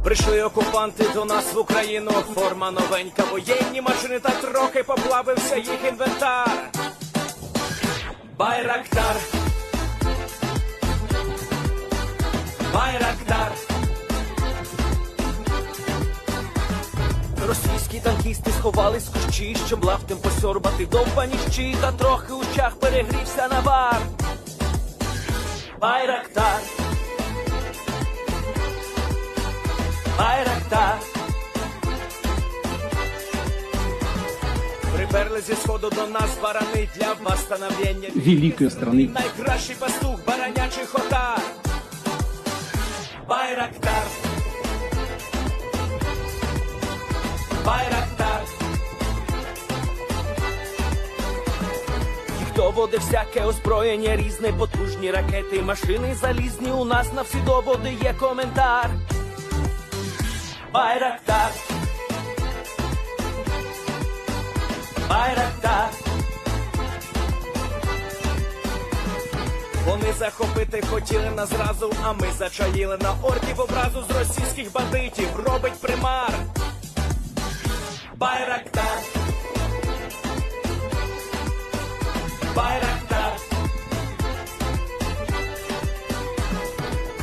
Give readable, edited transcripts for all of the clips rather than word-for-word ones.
Прийшли окупанти до нас в Україну, форма новенька, воєнні машини, та трохи поплавився їх інвентар. Байрактар, Байрактар. Російські танкісти сховались в кущі, щоб лаптем посьорбати довбані щі, та трохи у чах перегрівся навар. Байрактар, Байрактар. Приперли зі сходу до нас барани для восстановлення великої страни. Найкращий пастух баранячих отар. Байрактар, Байрактар. Їх доводи всяке озброєння різне, потужні ракети, машини залізні, у нас на всі доводи є коментар. Байрактар, Байрактар. Вони захопити хотіли нас зразу, а ми зачаїли на орків образу з російських бандитів, робить примар. Байрактар, Байрактар.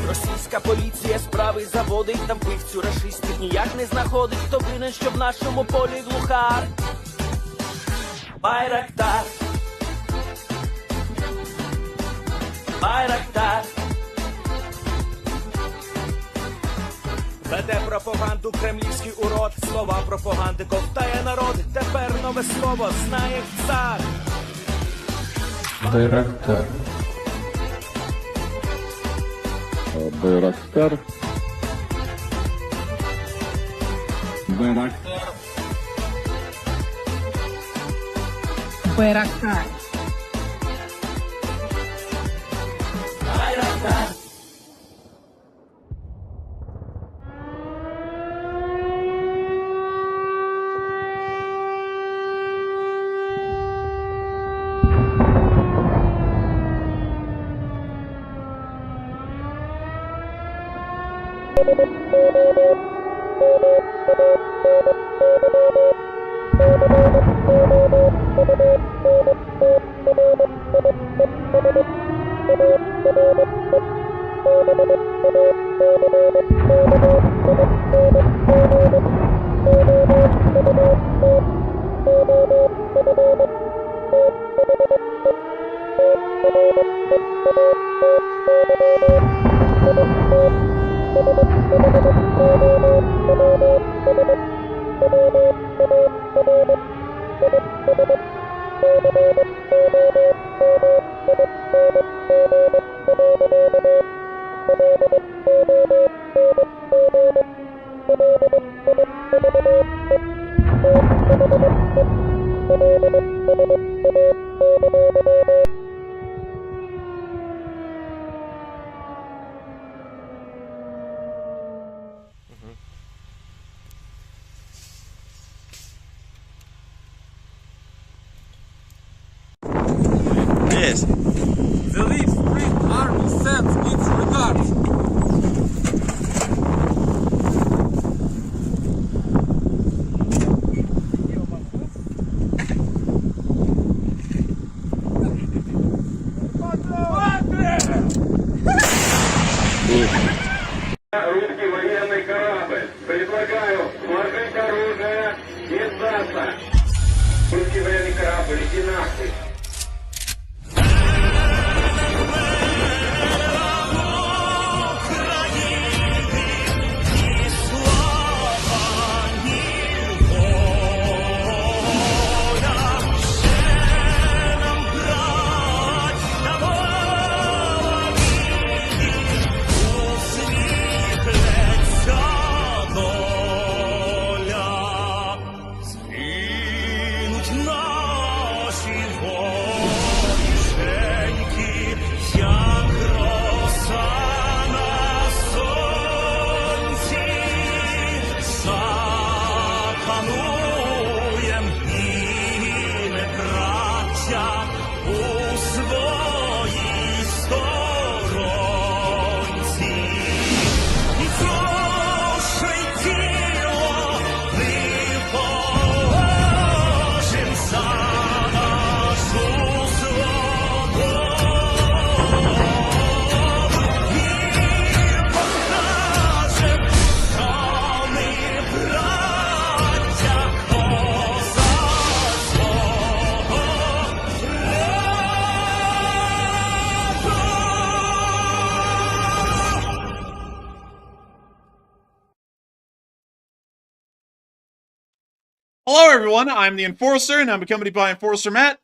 Російська поліція справи заводить, та вбивцю рашистів ніяк не знаходить, хто винен, що в нашому полі глухар. Байрактар, Байрактар. Веде пропаганду кремлівський урод, слова пропаганди ковтає народ, тепер нове слово знає цар. Байрактар. Байрактар. Байрактар. Байрактар. Байрактар. Yes. The Leaf Spring Army sends its regards. Русский военный корабль. Предлагаю сложить оружие и сдаться. Русский военный корабль, иди нахуй. Наші Hello, everyone. I'm the Enforcer, and I'm accompanied by Enforcer Matt.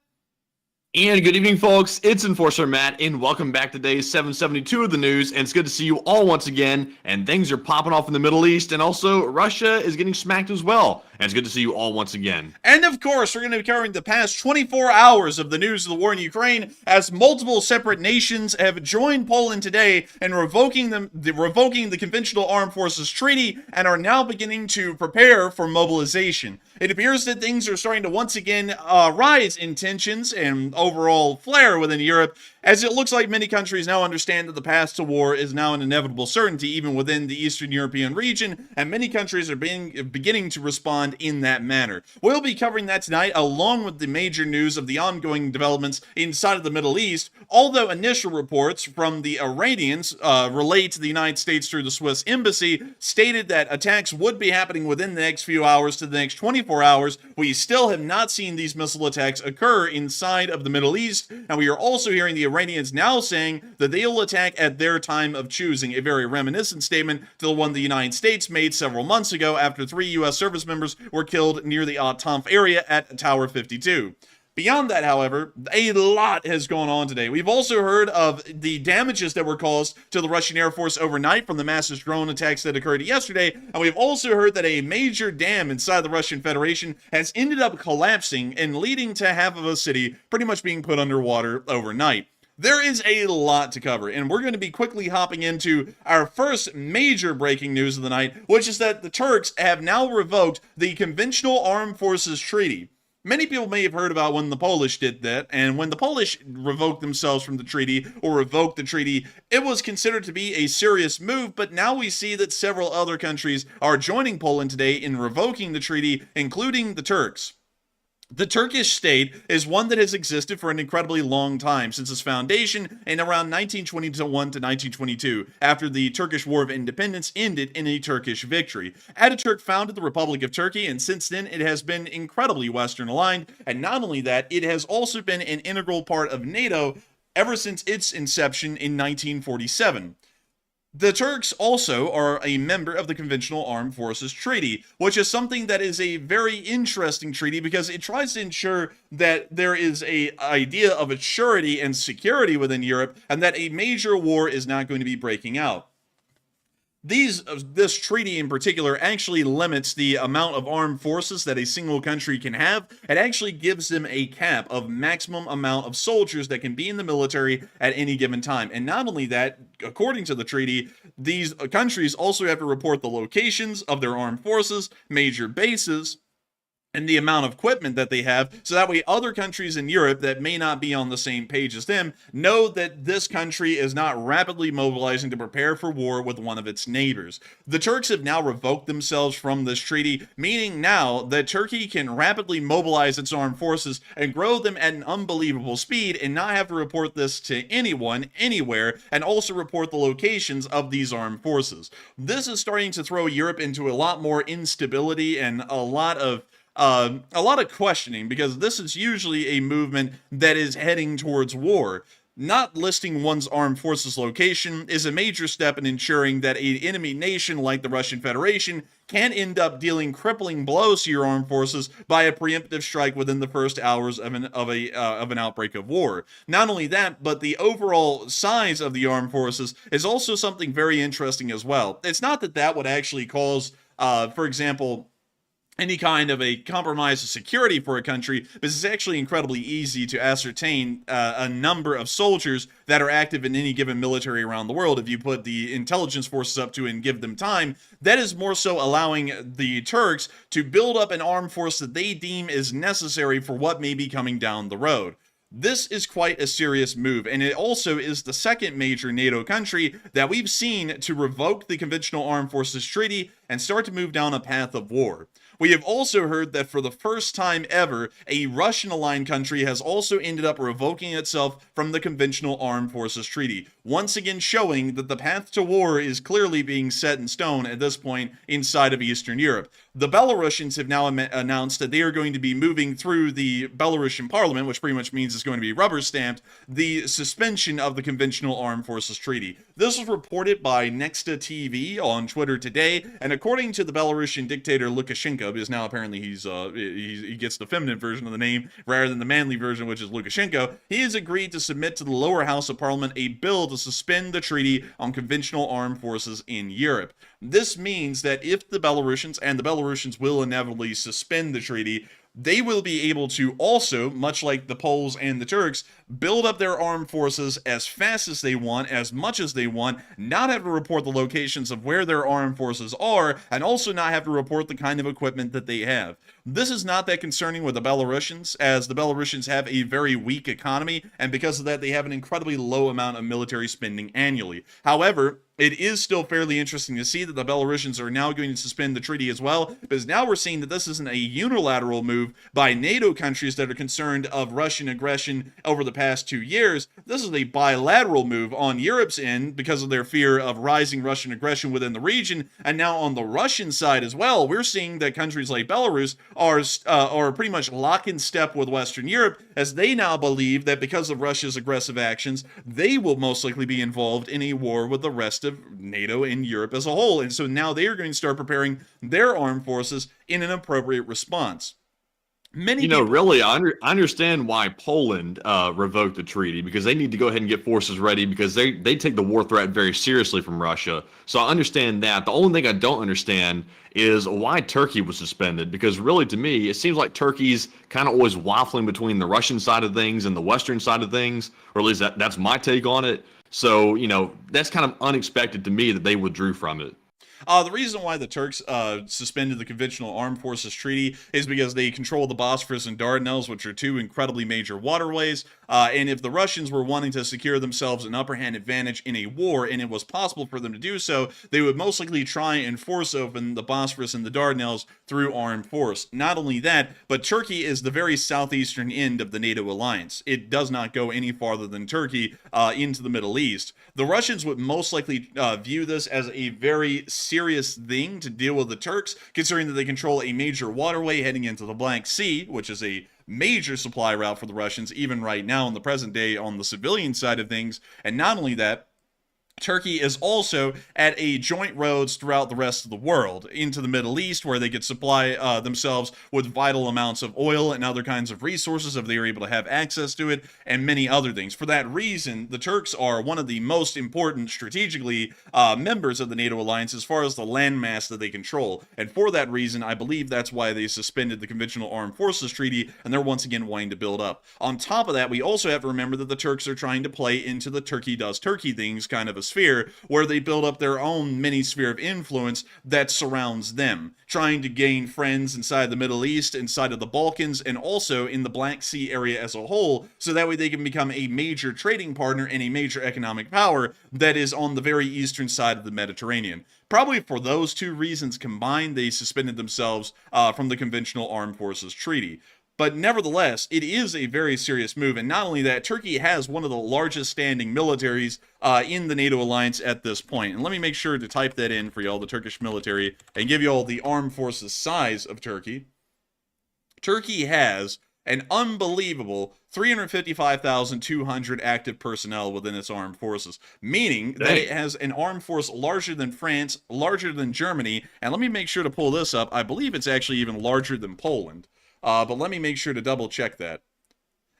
And good evening, folks. It's Enforcer Matt, and welcome back to day 772 of the news. And it's good to see you all once again. And things are popping off in the Middle East, and also Russia is getting smacked as well. And it's good to see you all once again. And of course, we're going to be covering the past 24 hours of the news of the war in Ukraine, as multiple separate nations have joined Poland today in revoking the Conventional Armed Forces Treaty and are now beginning to prepare for mobilization. It appears that things are starting to once again rise in tensions and overall flare within Europe, as it looks like many countries now understand that the path to war is now an inevitable certainty even within the Eastern European region, and many countries are beginning to respond in that manner. We'll be covering that tonight, along with the major news of the ongoing developments inside of the Middle East, although initial reports from the Iranians relayed to the United States through the Swiss embassy stated that attacks would be happening within the next few hours to the next 24 hours. We still have not seen these missile attacks occur inside of the Middle East, and we are also hearing the Iranians now saying that they'll attack at their time of choosing, a very reminiscent statement to the one the United States made several months ago after 3 U.S. service members were killed near the Tanf area at Tower 52. Beyond that, however, a lot has gone on today. We've also heard of the damages that were caused to the Russian Air Force overnight from the massive drone attacks that occurred yesterday, and we've also heard that a major dam inside the Russian Federation has ended up collapsing and leading to half of a city pretty much being put underwater overnight. There is a lot to cover, and we're going to be quickly hopping into our first major breaking news of the night, which is that the Turks have now revoked the Conventional Armed Forces Treaty. Many people may have heard about when the Polish did that, and when the Polish revoked themselves from the treaty, or revoked the treaty, it was considered to be a serious move, but now we see that several other countries are joining Poland today in revoking the treaty, including the Turks. The Turkish state is one that has existed for an incredibly long time, since its foundation in around 1921 to 1922, after the Turkish War of Independence ended in a Turkish victory. Ataturk founded the Republic of Turkey, and since then it has been incredibly Western aligned, and not only that, it has also been an integral part of NATO ever since its inception in 1947. The Turks also are a member of the Conventional Armed Forces Treaty, which is something that is a very interesting treaty because it tries to ensure that there is an idea of a surety and security within Europe, and that a major war is not going to be breaking out. This treaty in particular actually limits the amount of armed forces that a single country can have. It actually gives them a cap of maximum amount of soldiers that can be in the military at any given time. And not only that, according to the treaty, these countries also have to report the locations of their armed forces, major bases, and the amount of equipment that they have, so that way other countries in Europe that may not be on the same page as them know that this country is not rapidly mobilizing to prepare for war with one of its neighbors. The Turks have now revoked themselves from this treaty, meaning now that Turkey can rapidly mobilize its armed forces and grow them at an unbelievable speed and not have to report this to anyone, anywhere, and also report the locations of these armed forces. This is starting to throw Europe into a lot more instability and a lot of questioning, because this is usually a movement that is heading towards war. Not listing one's armed forces location is a major step in ensuring that an enemy nation like the Russian Federation can end up dealing crippling blows to your armed forces by a preemptive strike within the first hours of an outbreak of war. Not only that, but the overall size of the armed forces is also something very interesting as well. It's not that that would actually cause, for example, any kind of a compromise of security for a country, but it's actually incredibly easy to ascertain a number of soldiers that are active in any given military around the world. If you put the intelligence forces up to it and give them time, that is more so allowing the Turks to build up an armed force that they deem is necessary for what may be coming down the road. This is quite a serious move, and it also is the second major NATO country that we've seen to revoke the Conventional Armed Forces Treaty and start to move down a path of war. We have also heard that for the first time ever, a Russian-aligned country has also ended up revoking itself from the Conventional Armed Forces Treaty, once again showing that the path to war is clearly being set in stone at this point inside of Eastern Europe. the Belarusians have now announced that they are going to be moving through the Belarusian parliament, which pretty much means it's going to be rubber stamped, the suspension of the Conventional Armed Forces Treaty. This was reported by Nexta TV on Twitter today, and according to the Belarusian dictator Lukashenko, because now apparently he gets the feminine version of the name rather than the manly version, which is Lukashenko, he has agreed to submit to the lower house of parliament a bill to suspend the treaty on conventional armed forces in Europe. This means that if the Belarusians, and the Belarusians will inevitably suspend the treaty, they will be able to also, much like the Poles and the Turks, build up their armed forces as fast as they want, as much as they want, not have to report the locations of where their armed forces are, and also not have to report the kind of equipment that they have. This is not that concerning with the Belarusians, as the Belarusians have a very weak economy, and because of that, they have an incredibly low amount of military spending annually. However, it is still fairly interesting to see that the Belarusians are now going to suspend the treaty as well, because now we're seeing that this isn't a unilateral move by NATO countries that are concerned of Russian aggression over the past 2 years. This is a bilateral move on Europe's end because of their fear of rising Russian aggression within the region, and now on the Russian side as well, we're seeing that countries like Belarus are pretty much lock in step with Western Europe, as they now believe that because of Russia's aggressive actions, they will most likely be involved in a war with the rest of NATO and Europe as a whole. And so now they are going to start preparing their armed forces in an appropriate response. Really, I understand why Poland revoked the treaty, because they need to go ahead and get forces ready, because they take the war threat very seriously from Russia. So I understand that. The only thing I don't understand is why Turkey was suspended, because really, to me, it seems like Turkey's kind of always waffling between the Russian side of things and the Western side of things, or at least that's my take on it. So, that's kind of unexpected to me that they withdrew from it. The reason why the Turks suspended the Conventional Armed Forces Treaty is because they control the Bosphorus and Dardanelles, which are two incredibly major waterways. And if the Russians were wanting to secure themselves an upper hand advantage in a war, and it was possible for them to do so, they would most likely try and force open the Bosphorus and the Dardanelles through armed force. Not only that, but Turkey is the very southeastern end of the NATO alliance. It does not go any farther than Turkey into the Middle East. The Russians would most likely view this as a very serious thing to deal with the Turks, considering that they control a major waterway heading into the Black Sea, which is a major supply route for the Russians, even right now in the present day on the civilian side of things. And not only that, Turkey is also at a joint roads throughout the rest of the world into the Middle East, where they could supply themselves with vital amounts of oil and other kinds of resources if they are able to have access to it, and many other things. For that reason, the Turks are one of the most important strategically members of the NATO alliance as far as the landmass that they control. And for that reason, I believe that's why they suspended the Conventional Armed Forces Treaty, and they're once again wanting to build up. On top of that, we also have to remember that the Turks are trying to play into the Turkey does Turkey things kind of a sphere, where they build up their own mini sphere of influence that surrounds them, trying to gain friends inside the Middle East, inside of the Balkans, and also in the Black Sea area as a whole, so that way they can become a major trading partner and a major economic power that is on the very eastern side of the Mediterranean. Probably for those two reasons combined, they suspended themselves from the Conventional Armed Forces Treaty. But nevertheless, it is a very serious move, and not only that, Turkey has one of the largest standing militaries in the NATO alliance at this point. And let me make sure to type that in for y'all, the Turkish military, and give you all the armed forces size of Turkey. Turkey has an unbelievable 355,200 active personnel within its armed forces, meaning that it has an armed force larger than France, larger than Germany, and let me make sure to pull this up. I believe it's actually even larger than Poland. But let me make sure to double check that.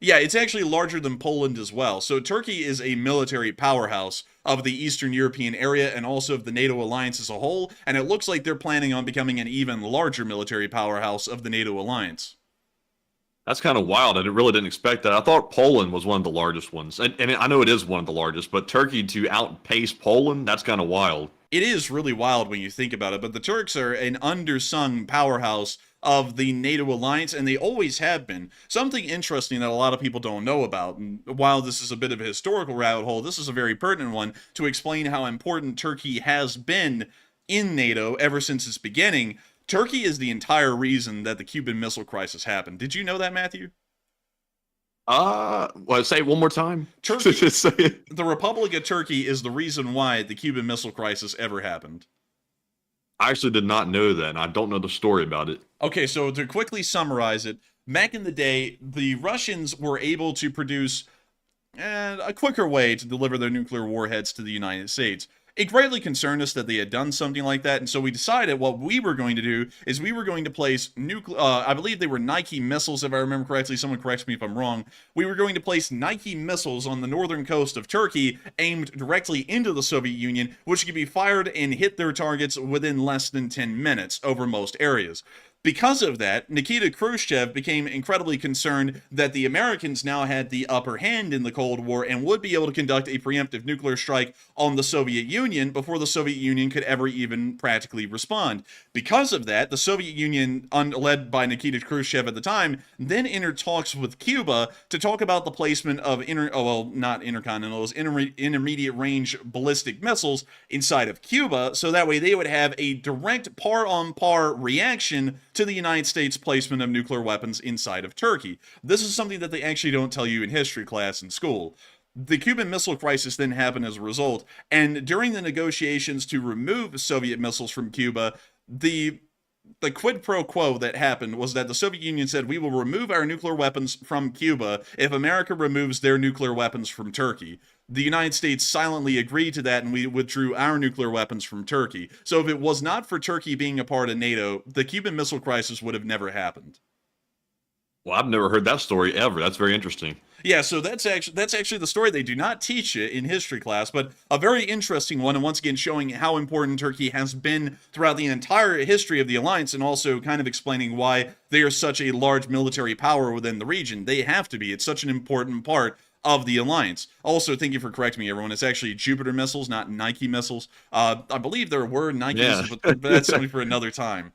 Yeah, it's actually larger than Poland as well. So Turkey is a military powerhouse of the Eastern European area and also of the NATO alliance as a whole, and it looks like they're planning on becoming an even larger military powerhouse of the NATO alliance. That's kind of wild. I really didn't expect that. I thought Poland was one of the largest ones. And I know it is one of the largest, but Turkey to outpace Poland, that's kind of wild. It is really wild when you think about it, but the Turks are an undersung powerhouse of the NATO alliance, and they always have been. Something interesting that a lot of people don't know about, and while this is a bit of a historical rabbit hole, this is a very pertinent one to explain how important Turkey has been in NATO ever since its beginning. Turkey is the entire reason that the Cuban Missile Crisis happened. Did you know that, Matthew? Say it one more time. Turkey, Just say it. the Republic of Turkey is the reason why the Cuban Missile Crisis ever happened. I actually did not know that, and I don't know the story about it. Okay, so to quickly summarize it, back in the day, the Russians were able to produce a quicker way to deliver their nuclear warheads to the United States. It greatly concerned us that they had done something like that, and so we decided what we were going to do is we were going to place I believe they were Nike missiles, if I remember correctly. Someone corrects me if I'm wrong. We were going to place Nike missiles on the northern coast of Turkey, aimed directly into the Soviet Union, which could be fired and hit their targets within less than 10 minutes over most areas. Because of that, Nikita Khrushchev became incredibly concerned that the Americans now had the upper hand in the Cold War and would be able to conduct a preemptive nuclear strike on the Soviet Union before the Soviet Union could ever even practically respond. Because of that, the Soviet Union, led by Nikita Khrushchev at the time, then entered talks with Cuba to talk about the placement of intermediate range ballistic missiles inside of Cuba, so that way they would have a direct par-on-par reaction to the United States placement of nuclear weapons inside of Turkey. This is something that they actually don't tell you in history class in school. The Cuban Missile Crisis then happened as a result, and during the negotiations to remove Soviet missiles from Cuba, the quid pro quo that happened was that the Soviet Union said, we will remove our nuclear weapons from Cuba if America removes their nuclear weapons from Turkey. The United States silently agreed to that, and we withdrew our nuclear weapons from Turkey. So if it was not for Turkey being a part of NATO, the Cuban Missile Crisis would have never happened. Well, I've never heard that story ever. That's very interesting. Yeah, so that's actually the story they do not teach it in history class, but a very interesting one, and once again showing how important Turkey has been throughout the entire history of the alliance, and also kind of explaining why they are such a large military power within the region. They have to be. It's such an important part of the alliance. Also, thank you for correcting me, everyone. It's actually Jupiter missiles, not Nike missiles. I believe there were Nike missiles, but that's something for another time.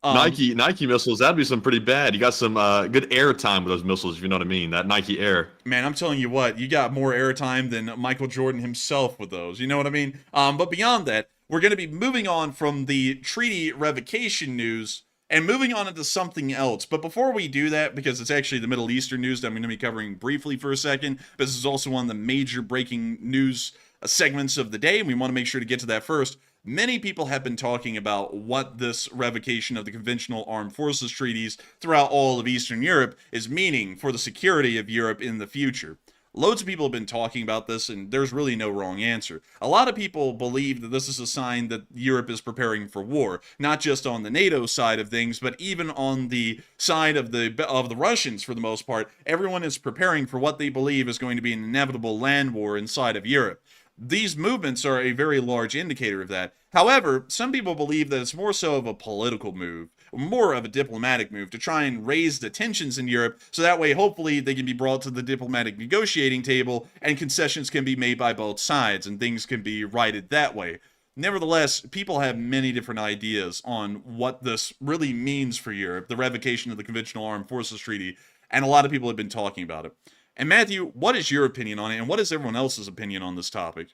Nike missiles, that'd be some pretty bad. You got some good air time with those missiles, if you know what I mean. That Nike Air. Man, I'm telling you what, you got more air time than Michael Jordan himself with those. You know what I mean? But beyond that, we're going to be moving on from the treaty revocation news and moving on into something else. But before we do that, because it's actually the Middle Eastern news that I'm going to be covering briefly for a second, this is also one of the major breaking news segments of the day, and we want to make sure to get to that first. Many people have been talking about what this revocation of the conventional armed forces treaties throughout all of Eastern Europe is meaning for the security of Europe in the future. Loads of people have been talking about this, and there's really no wrong answer. A lot of people believe that this is a sign that Europe is preparing for war, not just on the NATO side of things, but even on the side of the Russians for the most part. Everyone is preparing for what they believe is going to be an inevitable land war inside of Europe. These movements are a very large indicator of that. However, some people believe that it's more so of a political move, more of a diplomatic move to try and raise the tensions in Europe, so that way hopefully they can be brought to the diplomatic negotiating table and concessions can be made by both sides and things can be righted that way. Nevertheless, people have many different ideas on what this really means for Europe, the revocation of the Conventional Armed Forces Treaty, and a lot of people have been talking about it. And Matthew, what is your opinion on it, and what is everyone else's opinion on this topic?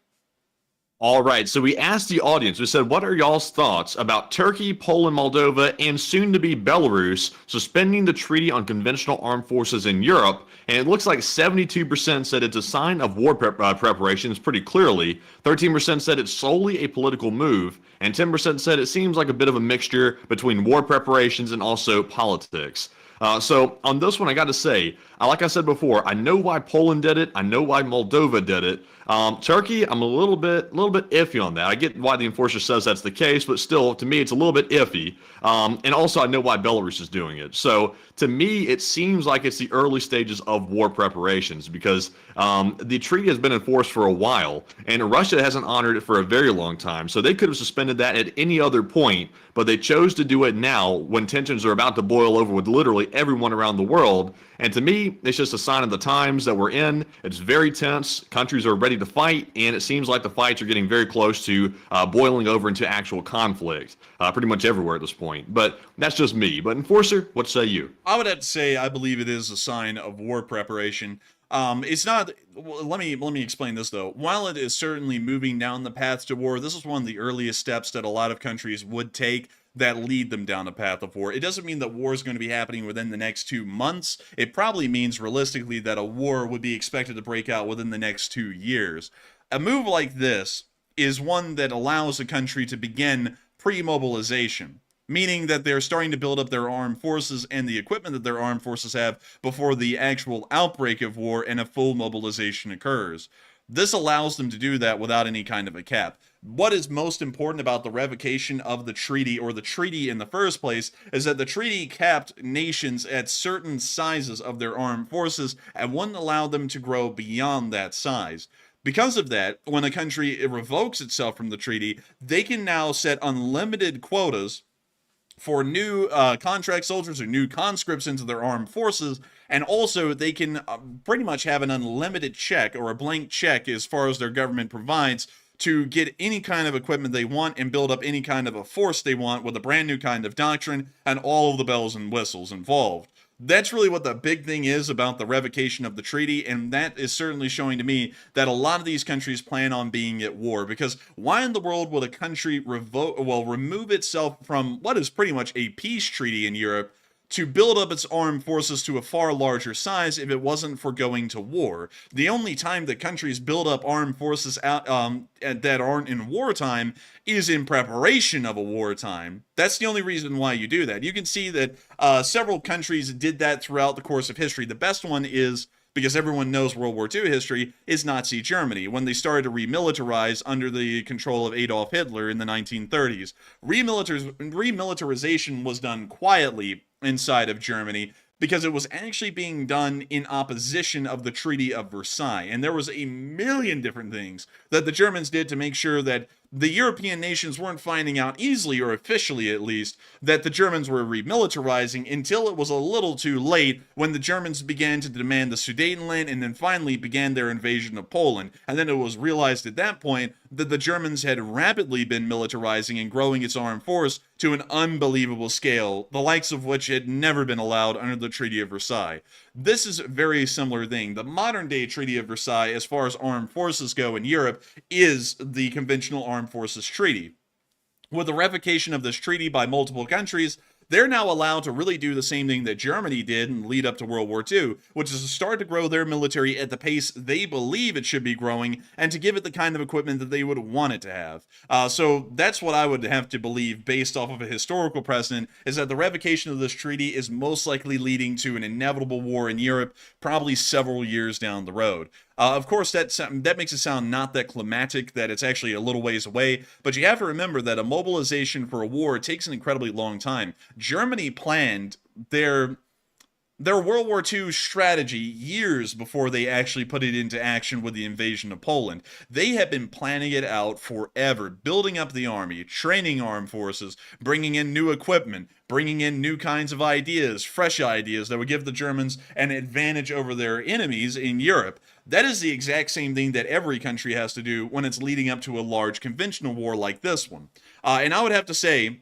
All right, so we asked the audience, we said, what are y'all's thoughts about Turkey, Poland, Moldova, and soon-to-be Belarus suspending the treaty on conventional armed forces in Europe? And it looks like 72% said it's a sign of war preparations pretty clearly, 13% said it's solely a political move, and 10% said it seems like a bit of a mixture between war preparations and also politics. So on this one, I got to say, like I said before, I know why Poland did it. I know why Moldova did it. Turkey, I'm a little bit iffy on that. I get why the enforcer says that's the case, but still, to me, it's a little bit iffy. And also, I know why Belarus is doing it. So to me, it seems like it's the early stages of war preparations because the treaty has been enforced for a while, and Russia hasn't honored it for a very long time. So they could have suspended that at any other point, but they chose to do it now when tensions are about to boil over with literally everyone around the world. And to me, it's just a sign of the times that we're in. It's very tense. Countries are ready to fight, and it seems like the fights are getting very close to boiling over into actual conflict pretty much everywhere at this point. But that's just me. But Enforcer, what say you? I would have to say I believe it is a sign of war preparation. It's not. Let me explain this though. While it is certainly moving down the path to war, this is one of the earliest steps that a lot of countries would take that lead them down a path of war. It doesn't mean that war is going to be happening within the next 2 months. It probably means realistically that a war would be expected to break out within the next 2 years. A move like this is one that allows a country to begin pre-mobilization, meaning that they're starting to build up their armed forces and the equipment that their armed forces have before the actual outbreak of war and a full mobilization occurs. This allows them to do that without any kind of a cap. What is most important about the revocation of the treaty, or the treaty in the first place, is that the treaty capped nations at certain sizes of their armed forces and wouldn't allow them to grow beyond that size. Because of that, when a country revokes itself from the treaty, they can now set unlimited quotas for new contract soldiers or new conscripts into their armed forces, and also they can pretty much have an unlimited check, or a blank check as far as their government provides, to get any kind of equipment they want and build up any kind of a force they want with a brand new kind of doctrine and all of the bells and whistles involved. That's really what the big thing is about the revocation of the treaty, and that is certainly showing to me that a lot of these countries plan on being at war, because why in the world would a country remove itself from what is pretty much a peace treaty in Europe to build up its armed forces to a far larger size if it wasn't for going to war? The only time that countries build up armed forces that aren't in wartime is in preparation of a wartime. That's the only reason why you do that. You can see that several countries did that throughout the course of history. The best one is, because everyone knows World War II history, is Nazi Germany, when they started to remilitarize under the control of Adolf Hitler in the 1930s. Remilitarization was done quietly inside of Germany because it was actually being done in opposition of the Treaty of Versailles. And there was a million different things that the Germans did to make sure that the European nations weren't finding out easily, or officially at least, that the Germans were remilitarizing, until it was a little too late, when the Germans began to demand the Sudetenland and then finally began their invasion of Poland. And then it was realized at that point that the Germans had rapidly been militarizing and growing its armed force to an unbelievable scale, the likes of which had never been allowed under the Treaty of Versailles. This is a very similar thing. The modern day Treaty of Versailles, as far as armed forces go in Europe, is the Conventional Armed Forces Treaty. With the revocation of this treaty by multiple countries, they're now allowed to really do the same thing that Germany did in the lead up to World War II, which is to start to grow their military at the pace they believe it should be growing, and to give it the kind of equipment that they would want it to have. So that's what I would have to believe, based off of a historical precedent, is that the revocation of this treaty is most likely leading to an inevitable war in Europe, probably several years down the road. Of course, that makes it sound not that climatic, that it's actually a little ways away, but you have to remember that a mobilization for a war takes an incredibly long time. Germany planned their World War II strategy years before they actually put it into action with the invasion of Poland. They have been planning it out forever, building up the army, training armed forces, bringing in new equipment, bringing in new kinds of ideas, fresh ideas that would give the Germans an advantage over their enemies in Europe. That is the exact same thing that every country has to do when it's leading up to a large conventional war like this one. And I would have to say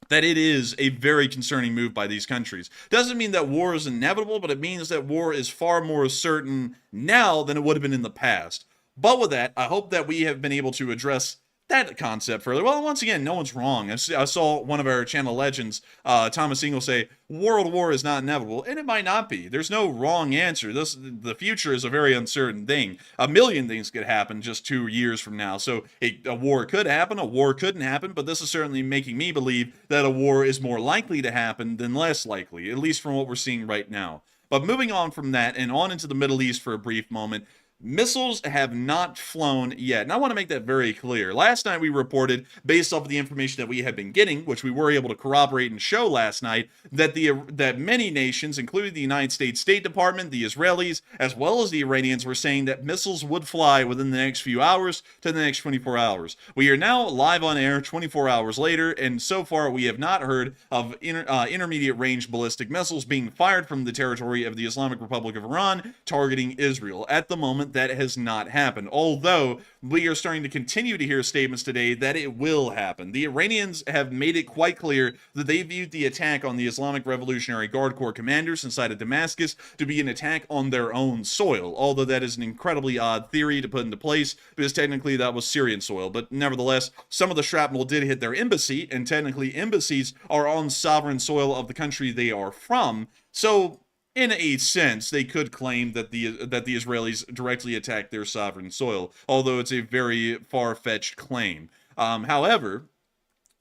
that it is a very concerning move by these countries. Doesn't mean that war is inevitable, but it means that war is far more certain now than it would have been in the past. But with that, I hope that we have been able to address that concept further. Well, once again, no one's wrong. I saw one of our channel legends, Thomas Ingle, say world war is not inevitable, and it might not be. There's no wrong answer. The future is a very uncertain thing. A million things could happen just 2 years from now. So a war could happen, a war couldn't happen, but this is certainly making me believe that a war is more likely to happen than less likely, at least from what we're seeing right now. But moving on from that and on into the Middle East for a brief moment, missiles have not flown yet, and I want to make that very clear. Last night we reported, based off of the information that we had been getting, which we were able to corroborate and show last night, that many nations, including the United States State Department, the Israelis, as well as the Iranians, were saying that missiles would fly within the next few hours to the next 24 hours. We are now live on air 24 hours later, and so far we have not heard of intermediate range ballistic missiles being fired from the territory of the Islamic Republic of Iran targeting Israel. At the moment, that has not happened, although we are starting to continue to hear statements today that it will happen. The Iranians have made it quite clear that they viewed the attack on the Islamic Revolutionary Guard Corps commanders inside of Damascus to be an attack on their own soil, although that is an incredibly odd theory to put into place, because technically that was Syrian soil. But nevertheless, some of the shrapnel did hit their embassy, and technically embassies are on sovereign soil of the country they are from, so in a sense, they could claim that the Israelis directly attacked their sovereign soil, although it's a very far-fetched claim. However,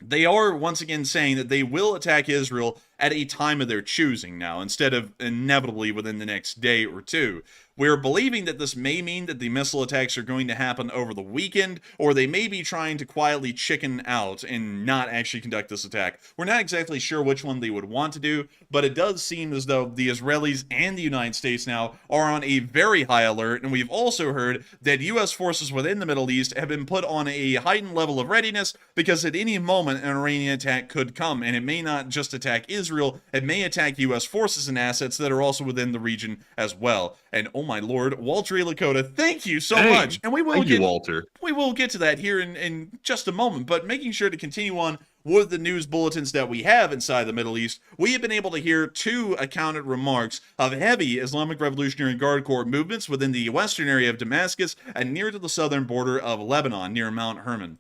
they are once again saying that they will attack Israel at a time of their choosing now, instead of inevitably within the next day or two. We're believing that this may mean that the missile attacks are going to happen over the weekend, or they may be trying to quietly chicken out and not actually conduct this attack. We're not exactly sure which one they would want to do, but it does seem as though the Israelis and the United States now are on a very high alert, and we've also heard that U.S. forces within the Middle East have been put on a heightened level of readiness, because at any moment an Iranian attack could come, and it may not just attack Israel, it may attack U.S. forces and assets that are also within the region as well. And oh my lord, Walter E. Lakota, thank you so much. And we will Thank you, Walter. We will get to that here in just a moment, but making sure to continue on with the news bulletins that we have inside the Middle East, we have been able to hear two accounted remarks of heavy Islamic Revolutionary Guard Corps movements within the western area of Damascus and near to the southern border of Lebanon, near Mount Hermon.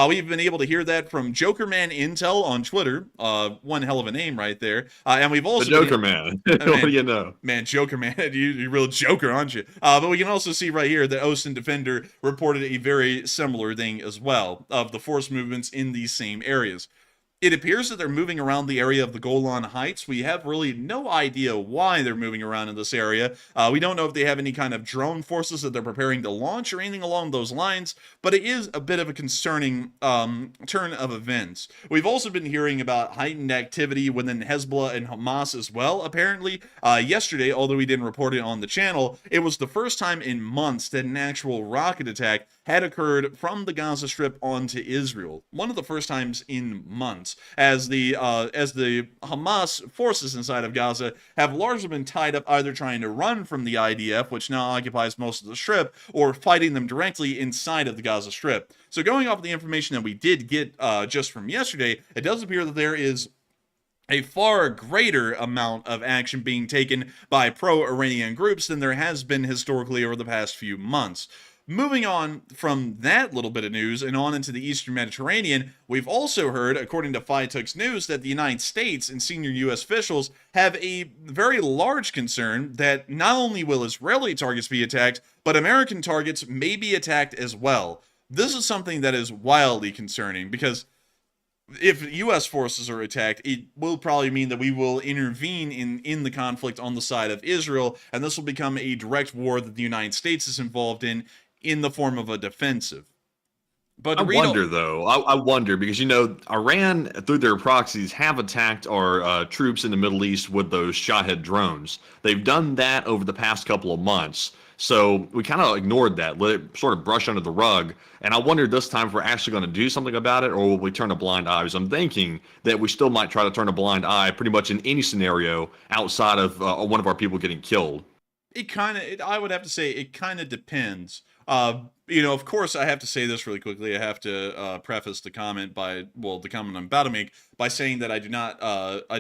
We've been able to hear that from Jokerman Intel on Twitter. One hell of a name right there. And we've also... The Joker Man. What do you know? Man, Jokerman. You're a real joker, aren't you? But we can also see right here that Osten Defender reported a very similar thing as well, of the force movements in these same areas. It appears that they're moving around the area of the Golan Heights. We have really no idea why they're moving around in this area. We don't know if they have any kind of drone forces that they're preparing to launch or anything along those lines, but it is a bit of a concerning turn of events. We've also been hearing about heightened activity within Hezbollah and Hamas as well, apparently. Yesterday, although we didn't report it on the channel, it was the first time in months that an actual rocket attack had occurred from the Gaza Strip onto Israel. One of the first times in months, as the Hamas forces inside of Gaza have largely been tied up either trying to run from the IDF, which now occupies most of the Strip, or fighting them directly inside of the Gaza Strip. So going off of the information that we did get just from yesterday, it does appear that there is a far greater amount of action being taken by pro-Iranian groups than there has been historically over the past few months. Moving on from that little bit of news and on into the Eastern Mediterranean, we've also heard, according to FITUX News, that the United States and senior U.S. officials have a very large concern that not only will Israeli targets be attacked, but American targets may be attacked as well. This is something that is wildly concerning, because if U.S. forces are attacked, it will probably mean that we will intervene in the conflict on the side of Israel, and this will become a direct war that the United States is involved in the form of a defensive. But I wonder, because, you know, Iran, through their proxies, have attacked our troops in the Middle East with those Shahed drones. They've done that over the past couple of months. So we kind of ignored that, let it sort of brush under the rug. And I wondered this time if we're actually going to do something about it, or will we turn a blind eye? Because I'm thinking that we still might try to turn a blind eye pretty much in any scenario outside of one of our people getting killed. I would have to say it kind of depends. You know, of course, I have to say this really quickly. I have to preface the comment the comment I'm about to make by saying that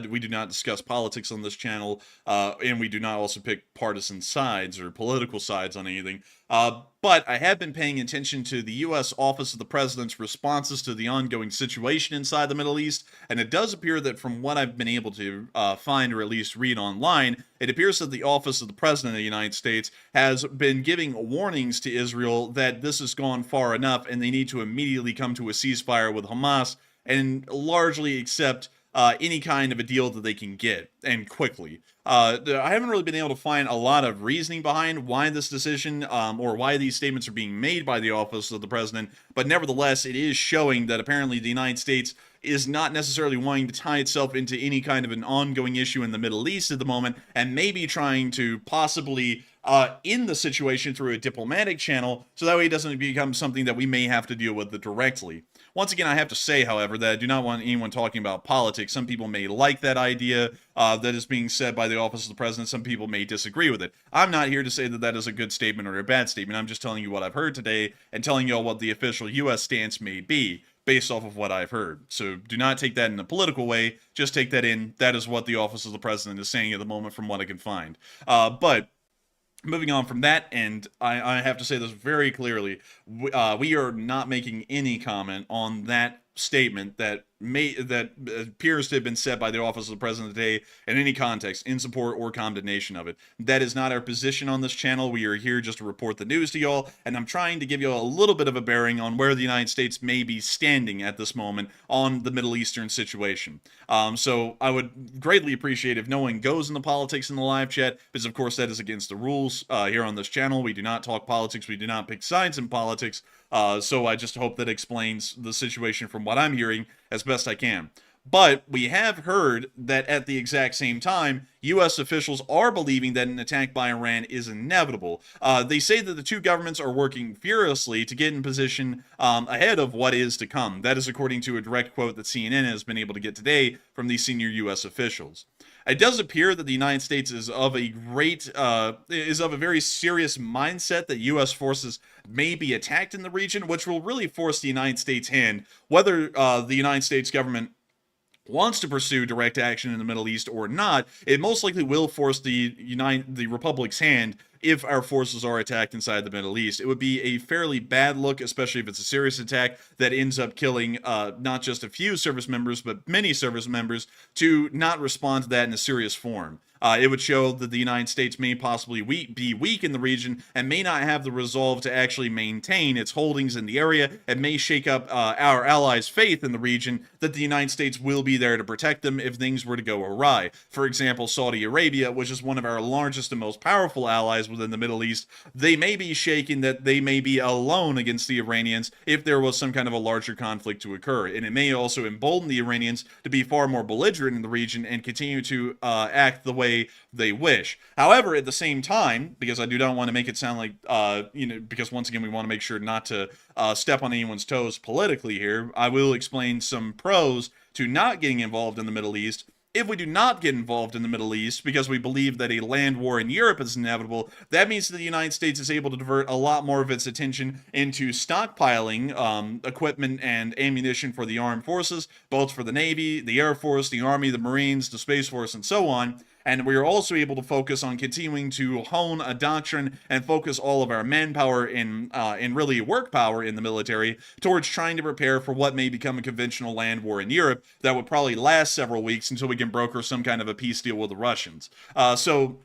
we do not discuss politics on this channel, and we do not also pick partisan sides or political sides on anything. But I have been paying attention to the U.S. Office of the President's responses to the ongoing situation inside the Middle East, and it does appear that from what I've been able to find or at least read online, it appears that the Office of the President of the United States has been giving warnings to Israel that this has gone far enough and they need to immediately come to a ceasefire with Hamas and largely accept any kind of a deal that they can get, and quickly. I haven't really been able to find a lot of reasoning behind why this decision or why these statements are being made by the Office of the President, but nevertheless, it is showing that apparently the United States is not necessarily wanting to tie itself into any kind of an ongoing issue in the Middle East at the moment, and maybe trying to possibly end the situation through a diplomatic channel, so that way it doesn't become something that we may have to deal with directly. Once again, I have to say, however, that I do not want anyone talking about politics. Some people may like that idea that is being said by the Office of the President. Some people may disagree with it. I'm not here to say that that is a good statement or a bad statement. I'm just telling you what I've heard today and telling you all what the official U.S. stance may be based off of what I've heard. So do not take that in a political way. Just take that in. That is what the Office of the President is saying at the moment from what I can find. But moving on from that, and I have to say this very clearly, we are not making any comment on that statement that appears to have been said by the office of the president today in any context in support or condemnation of it. That is not our position on this channel. We are here just to report the news to y'all, and I'm trying to give you a little bit of a bearing on where the United States may be standing at this moment on the Middle Eastern situation. So I would greatly appreciate if no one goes into politics in the live chat, because of course that is against the rules here on this channel. We do not talk politics. We do not pick sides in politics. So I just hope that explains the situation from what I'm hearing as best I can. But we have heard that at the exact same time, U.S. officials are believing that an attack by Iran is inevitable. They say that the two governments are working furiously to get in position ahead of what is to come. That is according to a direct quote that CNN has been able to get today from these senior U.S. officials. It does appear that the United States is of a very serious mindset that U.S. forces may be attacked in the region, which will really force the United States' hand, whether the United States government wants to pursue direct action in the Middle East or not. It most likely will force the Republic's hand if our forces are attacked inside the Middle East. It would be a fairly bad look, especially if it's a serious attack that ends up killing not just a few service members, but many service members, to not respond to that in a serious form. It would show that the United States may possibly be weak in the region and may not have the resolve to actually maintain its holdings in the area, and may shake up our allies' faith in the region that the United States will be there to protect them if things were to go awry. For example, Saudi Arabia, which is one of our largest and most powerful allies within the Middle East, they may be shaking that they may be alone against the Iranians if there was some kind of a larger conflict to occur. And it may also embolden the Iranians to be far more belligerent in the region and continue to act the way they wish. However, at the same time, because I do not want to make it sound like, because once again, we want to make sure not to step on anyone's toes politically here, I will explain some pros to not getting involved in the Middle East. If we do not get involved in the Middle East because we believe that a land war in Europe is inevitable, that means that the United States is able to divert a lot more of its attention into stockpiling equipment and ammunition for the armed forces, both for the Navy, the Air Force, the Army, the Marines, the Space Force, and so on. And we are also able to focus on continuing to hone a doctrine and focus all of our manpower and really work power in the military towards trying to prepare for what may become a conventional land war in Europe that would probably last several weeks until we can broker some kind of a peace deal with the Russians. So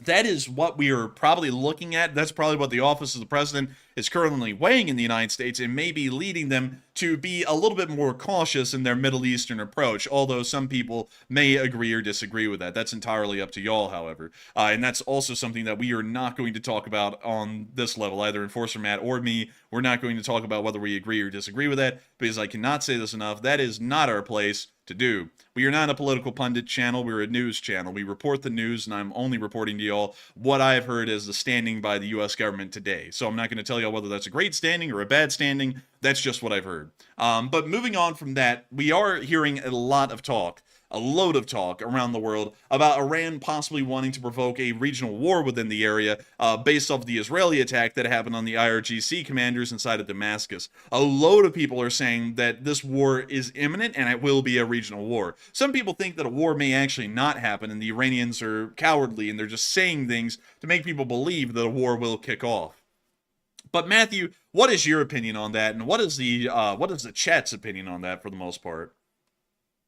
that is what we are probably looking at. That's probably what the office of the president is currently weighing in the United States, and may be leading them to be a little bit more cautious in their Middle Eastern approach, although some people may agree or disagree with that. That's entirely up to y'all, however. And that's also something that we are not going to talk about on this level, either Enforcer Matt or me. We're not going to talk about whether we agree or disagree with that, because I cannot say this enough. That is not our place to do. We are not a political pundit channel. We're a news channel. We report the news, and I'm only reporting to y'all what I've heard as the standing by the U.S. government today. So I'm not going to tell y'all whether that's a great standing or a bad standing. That's just what I've heard. But moving on from that, we are hearing a load of talk around the world about Iran possibly wanting to provoke a regional war within the area based off the Israeli attack that happened on the IRGC commanders inside of Damascus. A load of people are saying that this war is imminent and it will be a regional war. Some people think that a war may actually not happen and the Iranians are cowardly and they're just saying things to make people believe that a war will kick off. But Matthew, what is your opinion on that, and what is the chat's opinion on that for the most part?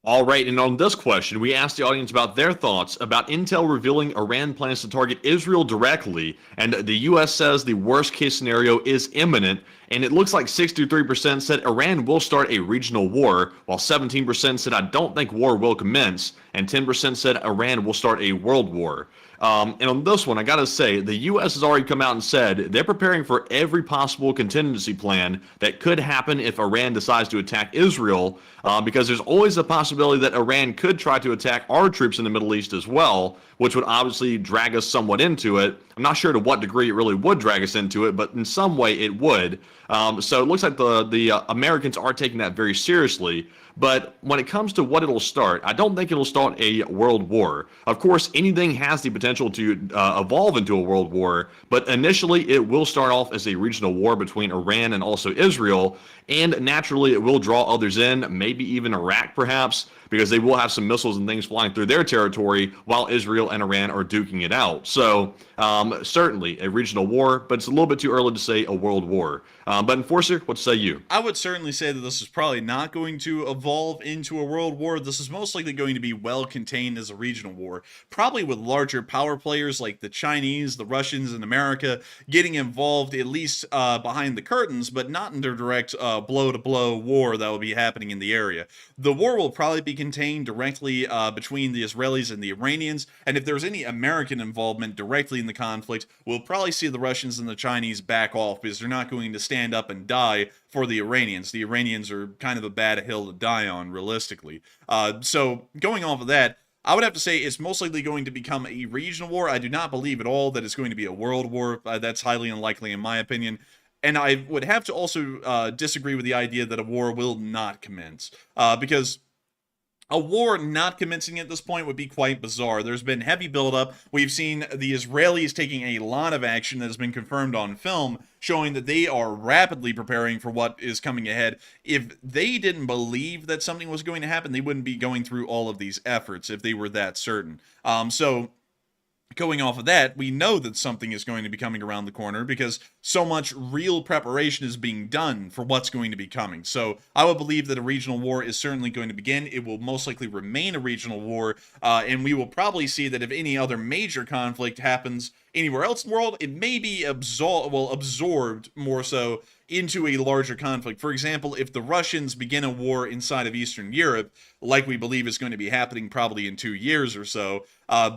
All right, and on this question, we asked the audience about their thoughts about intel revealing Iran plans to target Israel directly, and the U.S. says the worst-case scenario is imminent, and it looks like 63% said Iran will start a regional war, while 17% said I don't think war will commence, and 10% said Iran will start a world war. And on this one, I gotta say, the U.S. has already come out and said they're preparing for every possible contingency plan that could happen if Iran decides to attack Israel, because there's always a possibility that Iran could try to attack our troops in the Middle East as well, which would obviously drag us somewhat into it. I'm not sure to what degree it really would drag us into it, but in some way it would. So it looks like the Americans are taking that very seriously. But when it comes to what it'll start, I don't think it'll start a world war. Of course, anything has the potential to evolve into a world war, but initially it will start off as a regional war between Iran and also Israel, and naturally it will draw others in, maybe even Iraq perhaps, because they will have some missiles and things flying through their territory while Israel and Iran are duking it out. So certainly a regional war, but it's a little bit too early to say a world war. But Enforcer, what say you? I would certainly say that this is probably not going to evolve into a world war. This is most likely going to be well contained as a regional war, probably with larger power players like the Chinese, the Russians, and America getting involved at least behind the curtains, but not in a direct blow-to-blow war that will be happening in the area. The war will probably be contained directly between the Israelis and the Iranians, and if there's any American involvement directly in the conflict, we'll probably see the Russians and the Chinese back off because they're not going to stand up and die for the Iranians. The Iranians are kind of a bad hill to die on, realistically. So going off of that, I would have to say it's most likely going to become a regional war. I do not believe at all that it's going to be a world war. That's highly unlikely in my opinion. And I would have to also disagree with the idea that a war will not commence. Because a war not commencing at this point would be quite bizarre. There's been heavy buildup. We've seen the Israelis taking a lot of action that has been confirmed on film, showing that they are rapidly preparing for what is coming ahead. If they didn't believe that something was going to happen, they wouldn't be going through all of these efforts if they were that certain. So going off of that, we know that something is going to be coming around the corner because so much real preparation is being done for what's going to be coming. So I would believe that a regional war is certainly going to begin. It will most likely remain a regional war, and we will probably see that if any other major conflict happens anywhere else in the world, it may be absorbed more so into a larger conflict. For example, if the Russians begin a war inside of Eastern Europe, like we believe is going to be happening probably in 2 years or so,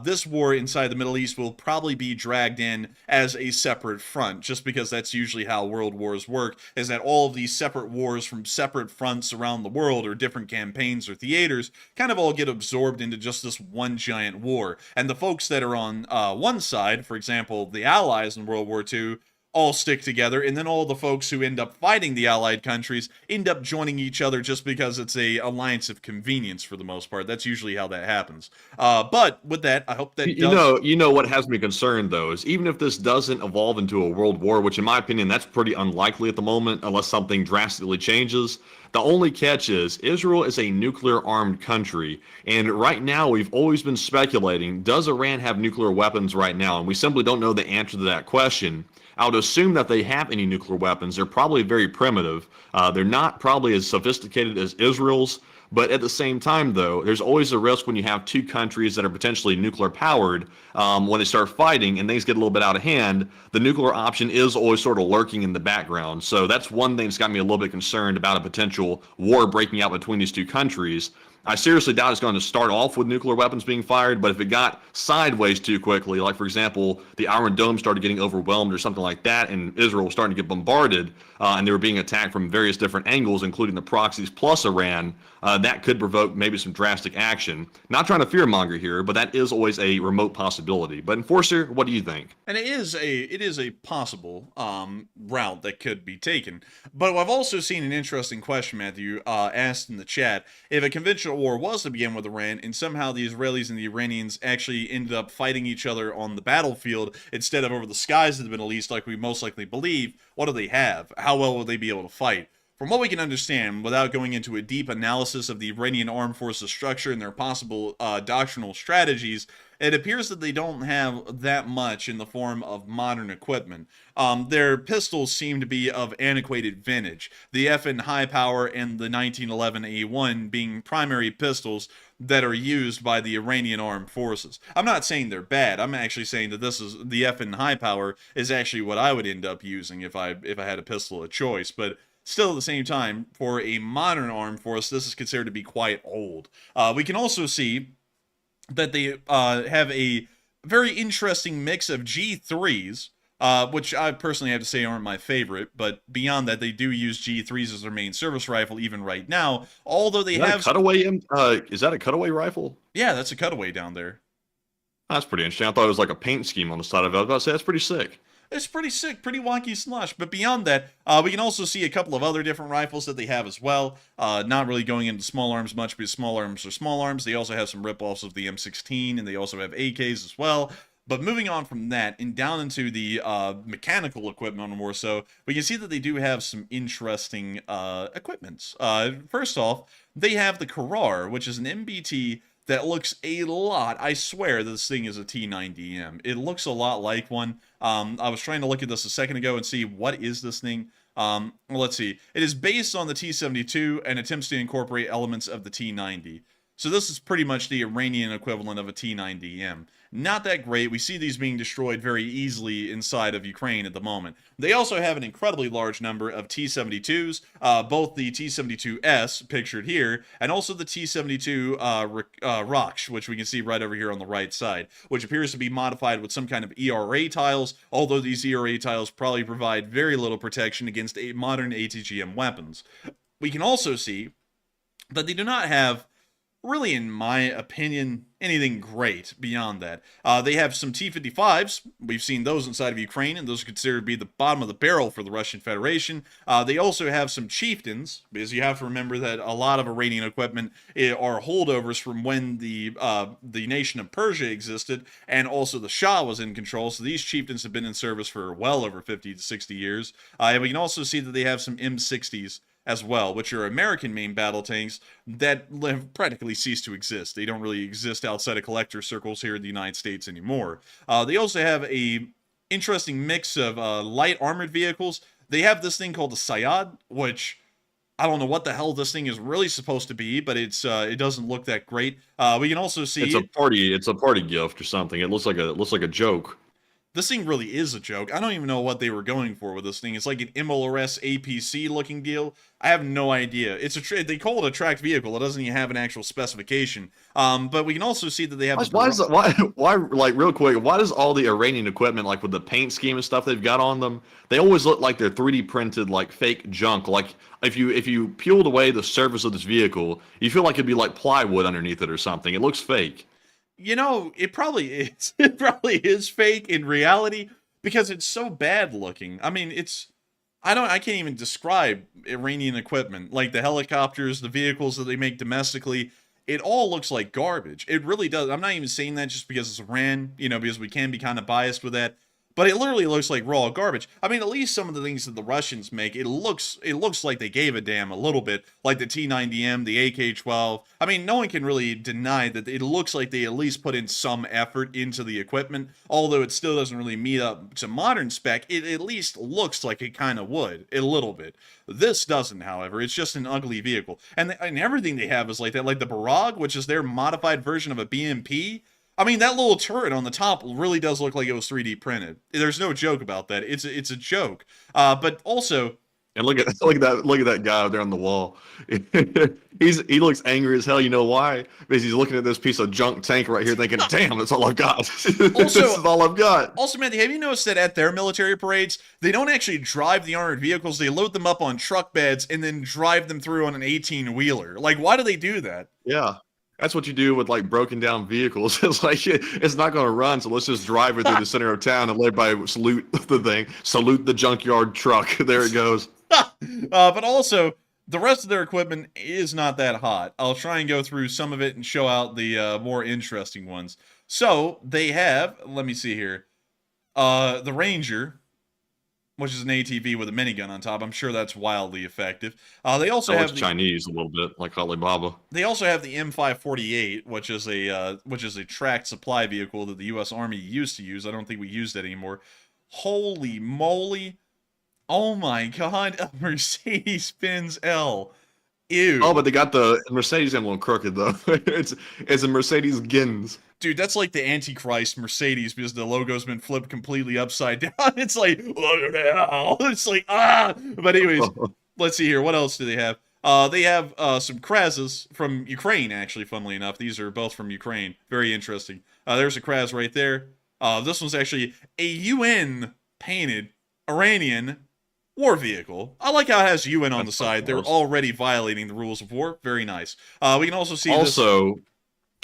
this war inside the Middle East will probably be dragged in as a separate front, just because that's usually how world wars work, is that all of these separate wars from separate fronts around the world or different campaigns or theaters kind of all get absorbed into just this one giant war. And the folks that are on one side, for example, the Allies in World War II, all stick together, and then all the folks who end up fighting the allied countries end up joining each other just because it's a alliance of convenience for the most part. That's usually how that happens. But with that, I hope that you know what has me concerned though is even if this doesn't evolve into a world war, which in my opinion that's pretty unlikely at the moment unless something drastically changes. The only catch is Israel is a nuclear armed country, and right now we've always been speculating, does Iran have nuclear weapons right now? And we simply don't know the answer to that question. I would assume that they have any nuclear weapons. They're probably very primitive. They're not probably as sophisticated as Israel's. But at the same time, though, there's always a risk when you have two countries that are potentially nuclear powered, when they start fighting and things get a little bit out of hand, the nuclear option is always sort of lurking in the background. So that's one thing that's got me a little bit concerned about a potential war breaking out between these two countries. I seriously doubt it's going to start off with nuclear weapons being fired, but if it got sideways too quickly, like for example, the Iron Dome started getting overwhelmed or something like that, and Israel was starting to get bombarded, and they were being attacked from various different angles, including the proxies plus Iran, that could provoke maybe some drastic action. Not trying to fearmonger here, but that is always a remote possibility. But Enforcer, what do you think? And it is a possible route that could be taken. But I've also seen an interesting question, Matthew, asked in the chat. If a conventional war was to begin with Iran, and somehow the Israelis and the Iranians actually ended up fighting each other on the battlefield instead of over the skies of the Middle East, like we most likely believe, what do they have? How well will they be able to fight? From what we can understand, without going into a deep analysis of the Iranian armed forces structure and their possible doctrinal strategies, it appears that they don't have that much in the form of modern equipment. Their pistols seem to be of antiquated vintage, the FN High Power and the 1911 A1 being primary pistols that are used by the Iranian armed forces. I'm not saying they're bad. I'm actually saying that this is the FN High Power is actually what I would end up using if I had a pistol of choice. But still, at the same time, for a modern armed force, this is considered to be quite old. We can also see that they have a very interesting mix of G3s, which I personally have to say aren't my favorite, but beyond that, they do use G3s as their main service rifle even right now, although they have... Is that a cutaway rifle? Yeah, that's a cutaway down there. That's pretty interesting. I thought it was like a paint scheme on the side of it. I was about to say, that's pretty sick. It's pretty sick, pretty wonky slush. But beyond that, we can also see a couple of other different rifles that they have as well. Not really going into small arms much, because small arms are small arms. They also have some rip-offs of the M16, and they also have AKs as well. But moving on from that and down into the mechanical equipment more so, we can see that they do have some interesting equipments. First off, they have the Karar, which is an MBT that looks a lot. I swear this thing is a T90M. It looks a lot like one. I was trying to look at this a second ago and see what is this thing. Well, let's see. It is based on the T72 and attempts to incorporate elements of the T90. So this is pretty much the Iranian equivalent of a T90M. Not that great. We see these being destroyed very easily inside of Ukraine at the moment. They also have an incredibly large number of T-72s, both the T-72S, pictured here, and also the T-72 Raksh, which we can see right over here on the right side, which appears to be modified with some kind of ERA tiles, although these ERA tiles probably provide very little protection against modern ATGM weapons. We can also see that they do not have, really, in my opinion, anything great beyond that. They have some T-55s. We've seen those inside of Ukraine, and those are considered to be the bottom of the barrel for the Russian Federation. They also have some Chieftains, because you have to remember that a lot of Iranian equipment are holdovers from when the nation of Persia existed, and also the Shah was in control, so these Chieftains have been in service for well over 50 to 60 years. And we can also see that they have some M60s as well, which are American main battle tanks that have practically ceased to exist. They don't really exist outside of collector circles here in the United States anymore. They also have a interesting mix of light armored vehicles. They have this thing called the Sayad, which I don't know what the hell this thing is really supposed to be, but it doesn't look that great. We can also see it's a party gift or something. It looks like a joke. This thing really is a joke. I don't even know what they were going for with this thing. It's like an MLRS APC looking deal. I have no idea. They call it a tracked vehicle. It doesn't even have an actual specification. But we can also see that they have. Why like real quick? Why does all the Iranian equipment, like with the paint scheme and stuff they've got on them, they always look like they're 3D printed, like fake junk? Like if you peeled away the surface of this vehicle, you feel like it'd be like plywood underneath it or something. It looks fake. You know, it probably is. It probably is fake in reality because it's so bad looking. I mean, I can't even describe Iranian equipment. Like the helicopters, the vehicles that they make domestically, it all looks like garbage. It really does. I'm not even saying that just because it's Iran, because we can be kind of biased with that. But it literally looks like raw garbage. I mean, at least some of the things that the Russians make, it looks like they gave a damn a little bit, like the T-90M, the AK-12. I mean, no one can really deny that it looks like they at least put in some effort into the equipment, although it still doesn't really meet up to modern spec. It at least looks like it kind of would, a little bit. This doesn't, however. It's just an ugly vehicle. And everything they have is like that, like the Barag, which is their modified version of a BMP. I mean, that little turret on the top really does look like it was 3D printed. There's no joke about that. It's a joke. But also, and look at that guy out there on the wall. He looks angry as hell. You know why? Because he's looking at this piece of junk tank right here, thinking, "Damn, that's all I've got. This is all I've got." Also, Matthew, have you noticed that at their military parades, they don't actually drive the armored vehicles; they load them up on truck beds and then drive them through on an 18-wheeler. Like, why do they do that? Yeah. That's what you do with like broken down vehicles. It's like it's not going to run, so let's just drive it through the center of town and let everybody salute the thing, salute the junkyard truck. There it goes. But also, the rest of their equipment is not that hot. I'll try and go through some of it and show out the more interesting ones. So they have, let me see here, the Ranger, which is an ATV with a minigun on top. I'm sure that's wildly effective. They also have Chinese a little bit, like Alibaba. They also have the M548, which is a tracked supply vehicle that the U.S. Army used to use. I don't think we use that anymore. Holy moly! Oh my God, a Mercedes-Benz L. Ew. Oh, but they got the Mercedes emblem crooked though. it's a Mercedes-Benz. Dude, that's like the Antichrist Mercedes because the logo's been flipped completely upside down. It's like, look at that. It's like, ah. But anyways, let's see here. What else do they have? They have some Krazes from Ukraine, actually, funnily enough. These are both from Ukraine. Very interesting. There's a Kraz right there. This one's actually a UN-painted Iranian war vehicle. I like how it has UN on the side. They're already violating the rules of war. Very nice. We can also see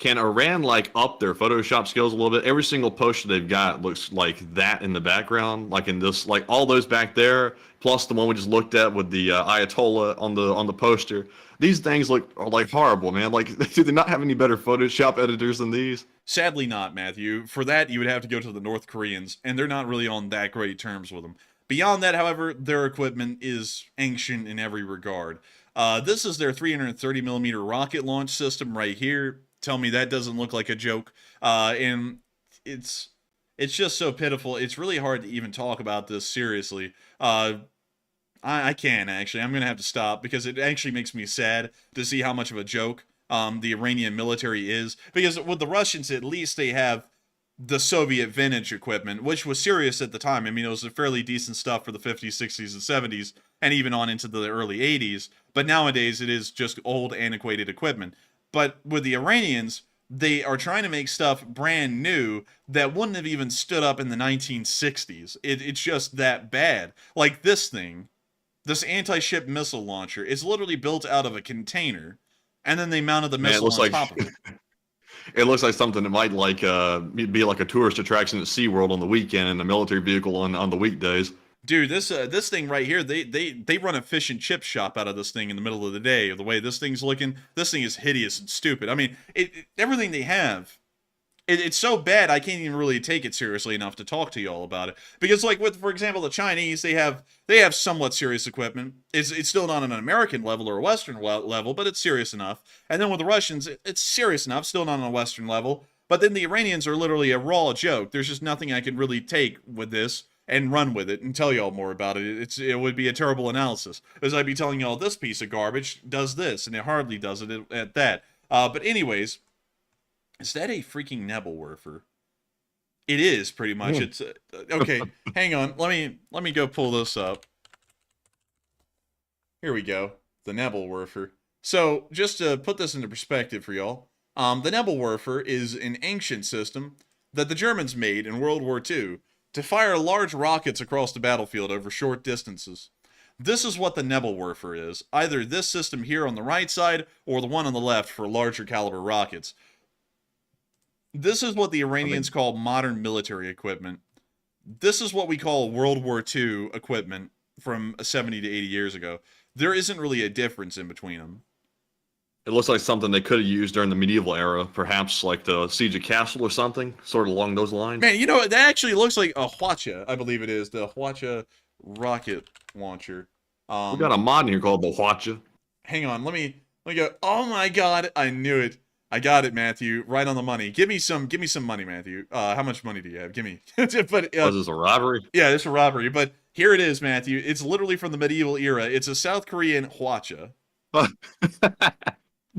Can Iran like up their Photoshop skills a little bit? Every single poster they've got looks like that in the background, like in this, like all those back there, plus the one we just looked at with the Ayatollah on the poster. These things are like horrible, man. Like, do they not have any better Photoshop editors than these? Sadly not, Matthew. For that, you would have to go to the North Koreans, and they're not really on that great terms with them. Beyond that, however, their equipment is ancient in every regard. This is their 330 millimeter rocket launch system right here. Tell me that doesn't look like a joke. And it's just so pitiful. It's really hard to even talk about this seriously. I can, actually. I'm going to have to stop because it actually makes me sad to see how much of a joke the Iranian military is. Because with the Russians, at least they have the Soviet vintage equipment, which was serious at the time. I mean, it was a fairly decent stuff for the 50s, 60s, and 70s, and even on into the early 80s. But nowadays, it is just old, antiquated equipment. But with the Iranians, they are trying to make stuff brand new that wouldn't have even stood up in the 1960s. It's just that bad. Like this thing, this anti-ship missile launcher, is literally built out of a container, and then they mounted the missile on top of it. It looks like something that might like be like a tourist attraction at SeaWorld on the weekend and a military vehicle on the weekdays. Dude, this thing right here, they run a fish and chip shop out of this thing in the middle of the day. The way this thing's looking, this thing is hideous and stupid. I mean, everything they have, it's so bad I can't even really take it seriously enough to talk to y'all about it. Because like with, for example, the Chinese, they have somewhat serious equipment. It's still not on an American level or a Western level, but it's serious enough. And then with the Russians, it's serious enough, still not on a Western level. But then the Iranians are literally a raw joke. There's just nothing I can really take with this and run with it and tell y'all more about it. It would be a terrible analysis, as I'd be telling y'all this piece of garbage does this, and it hardly does it at that. But anyways, is that a freaking Nebelwerfer? It is, pretty much. It's okay. Hang on, let me go pull this up. Here we go, the Nebelwerfer. So just to put this into perspective for y'all, the Nebelwerfer is an ancient system that the Germans made in World War II to fire large rockets across the battlefield over short distances. This is what the Nebelwerfer is, either this system here on the right side or the one on the left for larger caliber rockets. This is what the Iranians call modern military equipment. This is what we call World War II equipment from 70 to 80 years ago. There isn't really a difference in between them. It looks like something they could have used during the medieval era, perhaps like the Siege of Castle or something, sort of along those lines. Man, you know, that actually looks like a Hwacha, I believe it is, the Hwacha rocket launcher. We got a mod in here called the Hwacha. Hang on, let me go. Oh my god, I knew it. I got it, Matthew. Right on the money. Give me some money, Matthew. How much money do you have? Give me. Is this a robbery? Yeah, it's a robbery. But here it is, Matthew. It's literally from the medieval era. It's a South Korean Hwacha.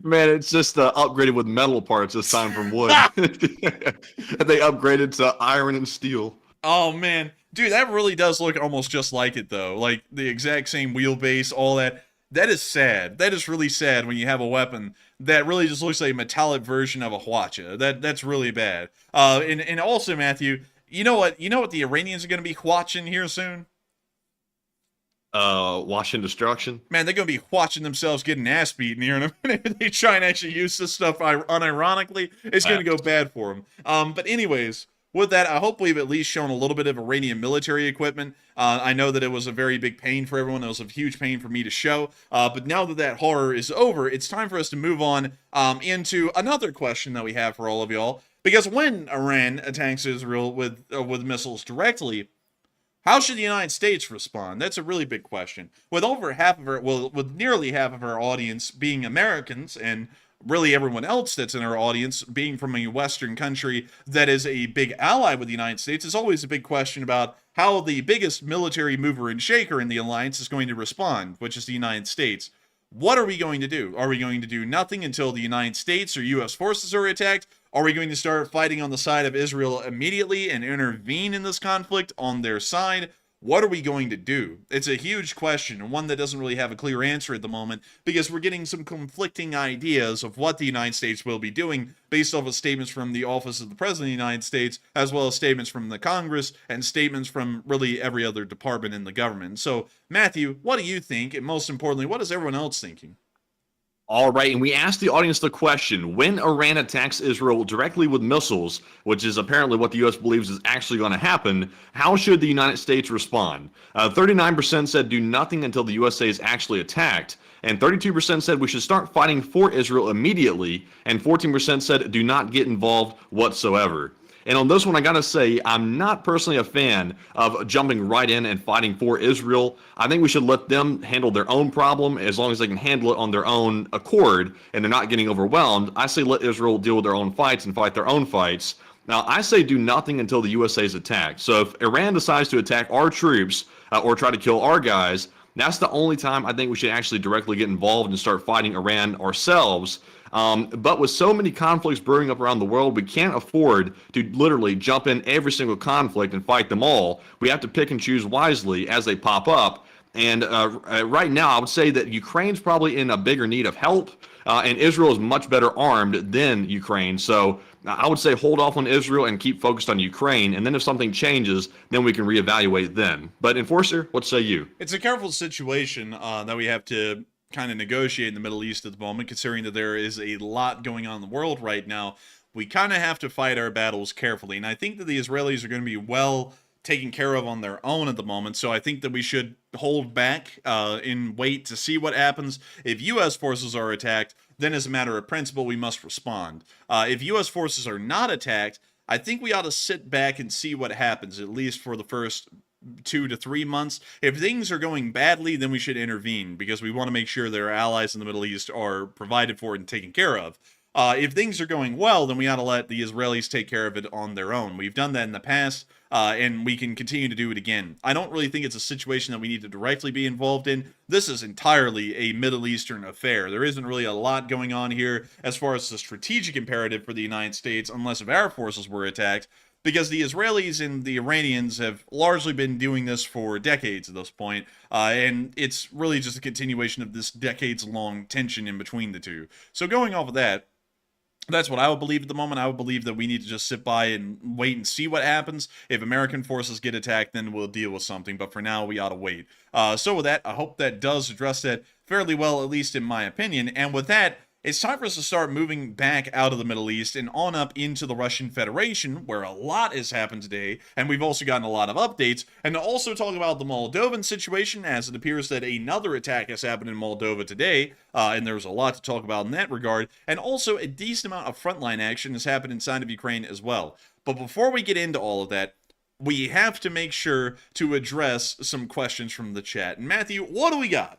Man, it's just upgraded with metal parts this time from wood. They upgraded to iron and steel. Oh, man. Dude, that really does look almost just like it, though. Like, the exact same wheelbase, all that. That is sad. That is really sad when you have a weapon that really just looks like a metallic version of a Hwacha. That's really bad. And also, Matthew, you know what the Iranians are going to be watching here soon? Watching destruction. Man, they're going to be watching themselves getting ass beaten here in a minute. They try and actually use this stuff unironically. It's going to go bad for them. But anyways, with that, I hope we've at least shown a little bit of Iranian military equipment. I know that it was a very big pain for everyone. It was a huge pain for me to show. But now that that horror is over, it's time for us to move on into another question that we have for all of y'all. Because when Iran attacks Israel with missiles directly, how should the United States respond? That's a really big question. With with nearly half of our audience being Americans, and really everyone else that's in our audience being from a Western country that is a big ally with the United States, is always a big question about how the biggest military mover and shaker in the alliance is going to respond, which is the United States. What are we going to do? Are we going to do nothing until the United States or U.S. forces are attacked? Are we going to start fighting on the side of Israel immediately and intervene in this conflict on their side? What are we going to do? It's a huge question, and one that doesn't really have a clear answer at the moment, because we're getting some conflicting ideas of what the United States will be doing based off of statements from the office of the President of the United States, as well as statements from the Congress, and statements from really every other department in the government. So, Matthew, what do you think? And most importantly, what is everyone else thinking? All right, and we asked the audience the question, when Iran attacks Israel directly with missiles, which is apparently what the U.S. believes is actually going to happen, how should the United States respond? 39% said do nothing until the USA is actually attacked, and 32% said we should start fighting for Israel immediately, and 14% said do not get involved whatsoever. And on this one, I gotta say, I'm not personally a fan of jumping right in and fighting for Israel. I think we should let them handle their own problem as long as they can handle it on their own accord and they're not getting overwhelmed. I say let Israel deal with their own fights and fight their own fights. Now, I say do nothing until the USA is attacked. So if Iran decides to attack our troops or try to kill our guys, that's the only time I think we should actually directly get involved and start fighting Iran ourselves. But with so many conflicts brewing up around the world, we can't afford to literally jump in every single conflict and fight them all. We have to pick and choose wisely as they pop up. And right now, I would say that Ukraine's probably in a bigger need of help, and Israel is much better armed than Ukraine. So I would say hold off on Israel and keep focused on Ukraine. And then if something changes, then we can reevaluate then. But Enforcer, what say you? It's a careful situation that we have to kind of negotiate in the Middle East at the moment, considering that there is a lot going on in the world right now. We kind of have to fight our battles carefully, and I think that the Israelis are going to be well taken care of on their own at the moment, so I think that we should hold back and wait to see what happens. If U.S. forces are attacked, then as a matter of principle, we must respond. If U.S. forces are not attacked, I think we ought to sit back and see what happens, at least for the first 2 to 3 months. If things are going badly, then we should intervene because we want to make sure that our allies in the Middle East are provided for and taken care of. If things are going well, then we ought to let the Israelis take care of it on their own. We've done that in the past, and we can continue to do it again. I don't really think it's a situation that we need to directly be involved in. This is entirely a Middle Eastern affair. There isn't really a lot going on here as far as the strategic imperative for the United States, unless if our forces were attacked, because the Israelis and the Iranians have largely been doing this for decades at this point, and it's really just a continuation of this decades-long tension in between the two. So going off of that, that's what I would believe at the moment. I would believe that we need to just sit by and wait and see what happens. If American forces get attacked, then we'll deal with something, but for now, we ought to wait. So with that, I hope that does address that fairly well, at least in my opinion, and with that, it's time for us to start moving back out of the Middle East and on up into the Russian Federation, where a lot has happened today, and we've also gotten a lot of updates, and to also talk about the Moldovan situation, as it appears that another attack has happened in Moldova today, and there's a lot to talk about in that regard, and also a decent amount of frontline action has happened inside of Ukraine as well. But before we get into all of that, we have to make sure to address some questions from the chat. And Matthew, what do we got?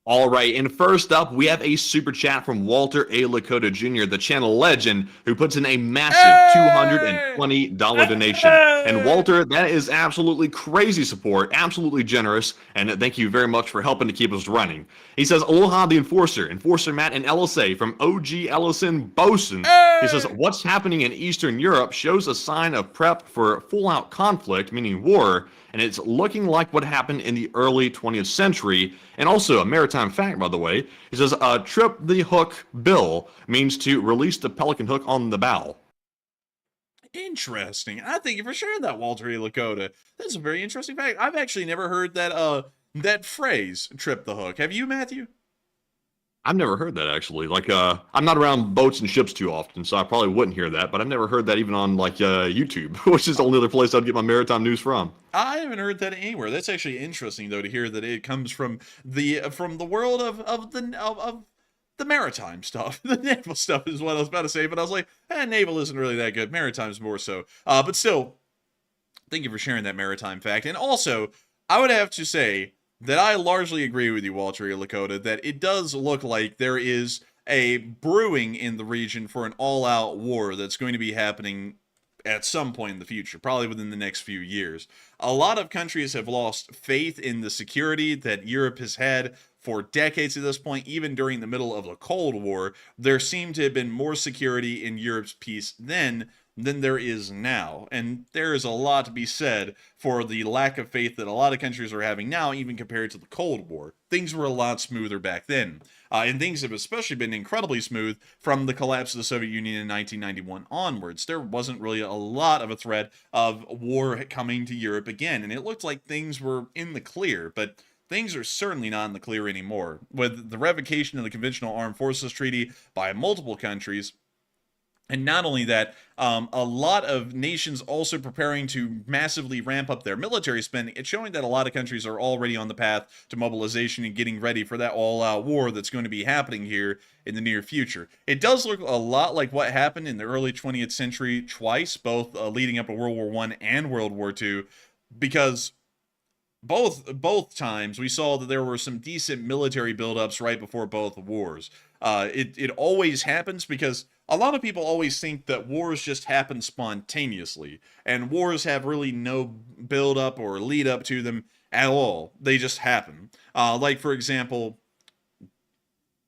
All right, and first up, we have a super chat from Walter A. Lakota Jr., the channel legend, who puts in a massive $220 donation. And Walter, that is absolutely crazy support, absolutely generous, and thank you very much for helping to keep us running. He says, aloha, the Enforcer, Enforcer Matt and LSA from OG Ellison Bosun. He says, what's happening in Eastern Europe shows a sign of prep for full-out conflict, meaning war, and it's looking like what happened in the early 20th century. And also, a maritime fact, by the way, he says, trip the hook bill means to release the pelican hook on the bow. Interesting. I thank you for sharing that, Walter E. Lakota. That's a very interesting fact. I've actually never heard that that phrase, trip the hook. Have you, Matthew? I've never heard that, actually. Like, I'm not around boats and ships too often, so I probably wouldn't hear that, but I've never heard that even on, like, YouTube, which is the only other place I'd get my maritime news from. I haven't heard that anywhere. That's actually interesting, though, to hear that it comes from the world of the maritime stuff. The naval stuff is what I was about to say, but I was like, naval isn't really that good. Maritime's more so. But still, thank you for sharing that maritime fact. And also, I would have to say that I largely agree with you, Walter E. Lakota, that it does look like there is a brewing in the region for an all-out war that's going to be happening at some point in the future, probably within the next few years. A lot of countries have lost faith in the security that Europe has had for decades at this point. Even during the middle of the Cold War, there seemed to have been more security in Europe's peace then than there is now. And there is a lot to be said for the lack of faith that a lot of countries are having now, even compared to the Cold War. Things were a lot smoother back then. And things have especially been incredibly smooth from the collapse of the Soviet Union in 1991 onwards. There wasn't really a lot of a threat of war coming to Europe again, and it looked like things were in the clear. But things are certainly not in the clear anymore. With the revocation of the Conventional Armed Forces Treaty by multiple countries, and not only that, a lot of nations also preparing to massively ramp up their military spending. It's showing that a lot of countries are already on the path to mobilization and getting ready for that all-out war that's going to be happening here in the near future. It does look a lot like what happened in the early 20th century twice, both leading up to World War I and World War II, because both times we saw that there were some decent military buildups right before both wars. It always happens because a lot of people always think that wars just happen spontaneously, and wars have really no build-up or lead-up to them at all. They just happen. Like, for example,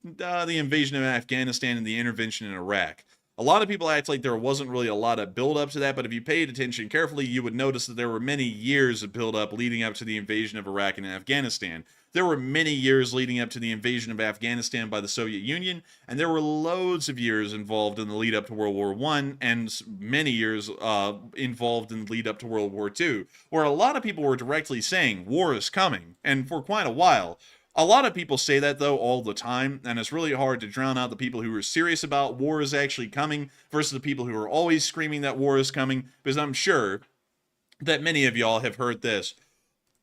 the invasion of Afghanistan and the intervention in Iraq. A lot of people act like there wasn't really a lot of build-up to that, but if you paid attention carefully, you would notice that there were many years of build-up leading up to the invasion of Iraq and Afghanistan. There were many years leading up to the invasion of Afghanistan by the Soviet Union, and there were loads of years involved in the lead-up to World War I, and many years involved in the lead-up to World War II, where a lot of people were directly saying, war is coming, and for quite a while. A lot of people say that, though, all the time, and it's really hard to drown out the people who are serious about war is actually coming versus the people who are always screaming that war is coming, because I'm sure that many of y'all have heard this.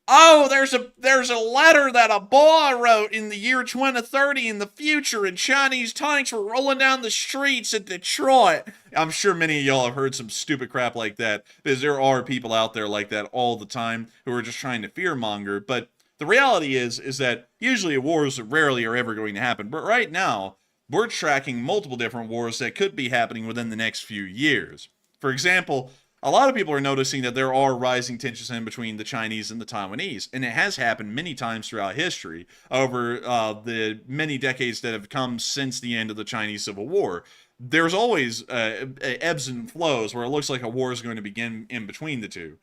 Oh, there's a letter that a boy wrote in the year 2030 in the future, and Chinese tanks were rolling down the streets at Detroit. I'm sure many of y'all have heard some stupid crap like that, because there are people out there like that all the time who are just trying to fearmonger, but the reality is that usually wars rarely are ever going to happen. But right now, we're tracking multiple different wars that could be happening within the next few years. For example, a lot of people are noticing that there are rising tensions in between the Chinese and the Taiwanese. And it has happened many times throughout history over the many decades that have come since the end of the Chinese Civil War. There's always ebbs and flows where it looks like a war is going to begin in between the two.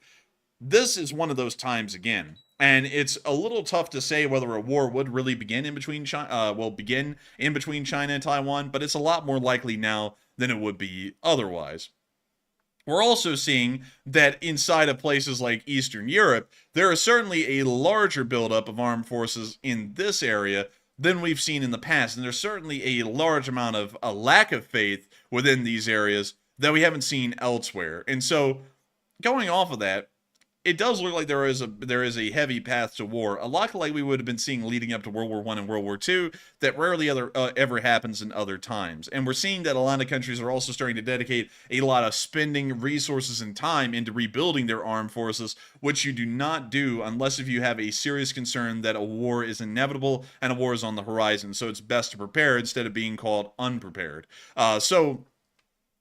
This is one of those times again. And it's a little tough to say whether a war would really begin in between China, China and Taiwan, but it's a lot more likely now than it would be otherwise. We're also seeing that inside of places like Eastern Europe, there is certainly a larger buildup of armed forces in this area than we've seen in the past, and there's certainly a large amount of a lack of faith within these areas that we haven't seen elsewhere. And so, going off of that, it does look like there is a heavy path to war, a lot like we would have been seeing leading up to World War I and World War II, that rarely ever happens in other times. And we're seeing that a lot of countries are also starting to dedicate a lot of spending, resources, and time into rebuilding their armed forces, which you do not do unless if you have a serious concern that a war is inevitable and a war is on the horizon. So it's best to prepare instead of being called unprepared.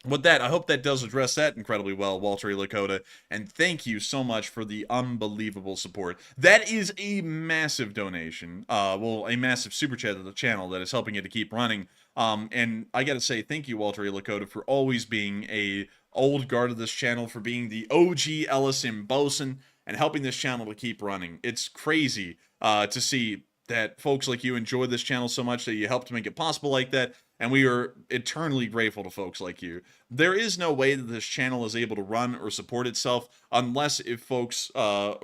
With that, I hope that does address that incredibly well, Walter E. Lakota, and thank you so much for the unbelievable support. That is a massive donation, a massive super chat to the channel that is helping it to keep running, and I gotta say thank you, Walter E. Lakota, for always being a old guard of this channel, for being the OG Ellison Bosun, and helping this channel to keep running. It's crazy to see that folks like you enjoy this channel so much that you help to make it possible like that, and we are eternally grateful to folks like you. There is no way that this channel is able to run or support itself unless if folks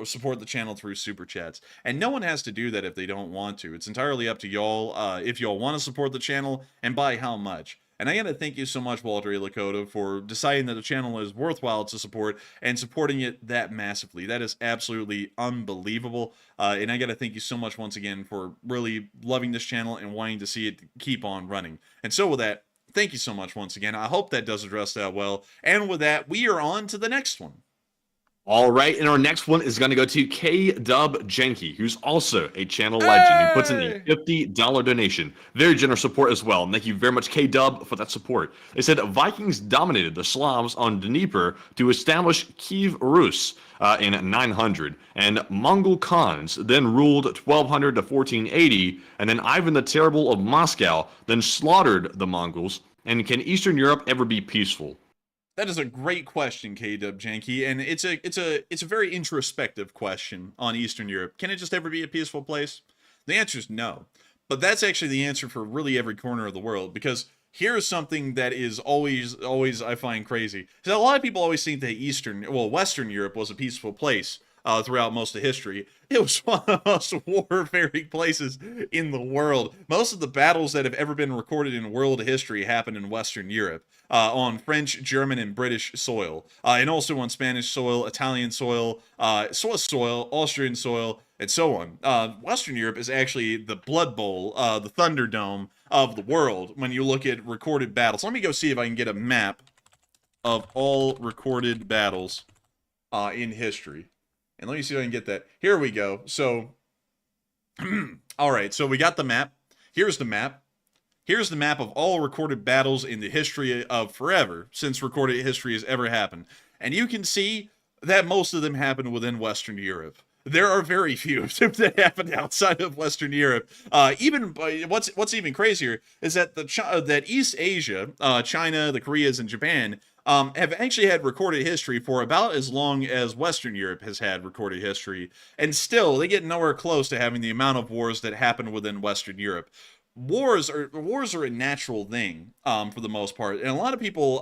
support the channel through super chats. And no one has to do that if they don't want to. It's entirely up to y'all if y'all want to support the channel and by how much. And I gotta thank you so much, Walter E. Lakota, for deciding that the channel is worthwhile to support and supporting it that massively. That is absolutely unbelievable. And I gotta thank you so much once again for really loving this channel and wanting to see it keep on running. And so with that, thank you so much once again. I hope that does address that well. And with that, we are on to the next one. All right, and our next one is going to go to K-Dub Jenke, who's also a channel legend, who puts in a $50 donation. Very generous support as well, and thank you very much, K-Dub, for that support. They said Vikings dominated the Slavs on Dnieper to establish Kiev Rus in 900, and Mongol Khans then ruled 1200 to 1480, and then Ivan the Terrible of Moscow then slaughtered the Mongols. And can Eastern Europe ever be peaceful? That is a great question, K-Dub Janky, and it's a very introspective question on Eastern Europe. Can it just ever be a peaceful place? The answer is no. But that's actually the answer for really every corner of the world, because here's something that is always I find crazy. So a lot of people always think that Western Europe was a peaceful place throughout most of history. It was one of the most war-faring places in the world. Most of the battles that have ever been recorded in world history happened in Western Europe, on French, German, and British soil, and also on Spanish soil, Italian soil, Swiss soil, Austrian soil, and so on. Western Europe is actually the Blood Bowl, the Thunderdome of the world when you look at recorded battles. Let me go see if I can get a map of all recorded battles in history. And let me see if I can get that. Here we go. So, all right. So we got the map. Here's the map. Here's the map of all recorded battles in the history of forever, since recorded history has ever happened. And you can see that most of them happened within Western Europe. There are very few that happen outside of Western Europe. Even what's even crazier is that that East Asia, China, the Koreas, and Japan have actually had recorded history for about as long as Western Europe has had recorded history, and still they get nowhere close to having the amount of wars that happen within Western Europe. Wars are a natural thing for the most part, and a lot of people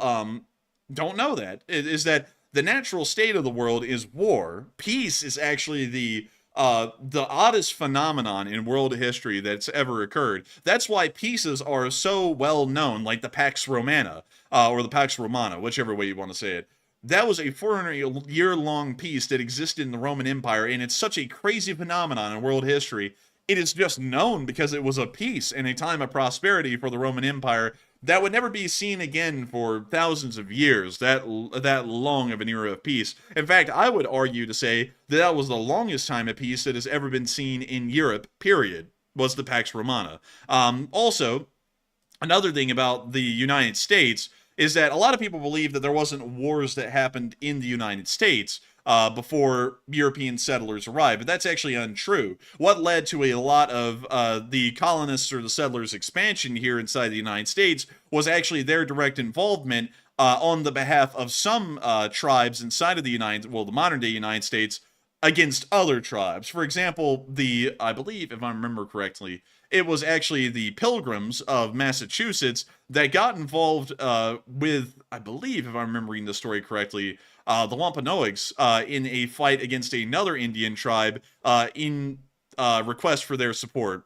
don't know that. Is that the natural state of the world is war. Peace is actually the oddest phenomenon in world history that's ever occurred. That's why peaces are so well known, like the Pax Romana, or the Pax Romana, whichever way you want to say it. That was a 400-year-long peace that existed in the Roman Empire, and it's such a crazy phenomenon in world history. It is just known because it was a peace and a time of prosperity for the Roman Empire that would never be seen again for thousands of years, that long of an era of peace. In fact, I would argue to say that that was the longest time of peace that has ever been seen in Europe, period, was the Pax Romana. Also, another thing about the United States is that a lot of people believe that there wasn't wars that happened in the United States before European settlers arrived, but that's actually untrue. What led to a lot of the colonists or the settlers' expansion here inside the United States was actually their direct involvement on the behalf of some tribes inside of the the modern-day United States against other tribes. For example, I believe, if I remember correctly, it was actually the Pilgrims of Massachusetts that got involved with, I believe, if I'm remembering the story correctly, the Wampanoags in a fight against another Indian tribe in request for their support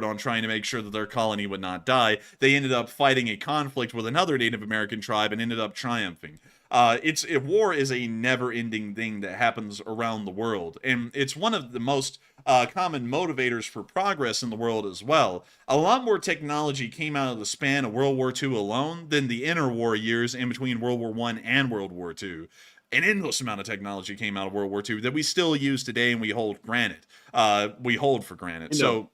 on trying to make sure that their colony would not die. They ended up fighting a conflict with another Native American tribe and ended up triumphing. War is a never-ending thing that happens around the world, and it's one of the most common motivators for progress in the world as well. A lot more technology came out of the span of World War II alone than the interwar years in between World War I and World War II. An endless amount of technology came out of World War II that we still use today and we hold for granted. So,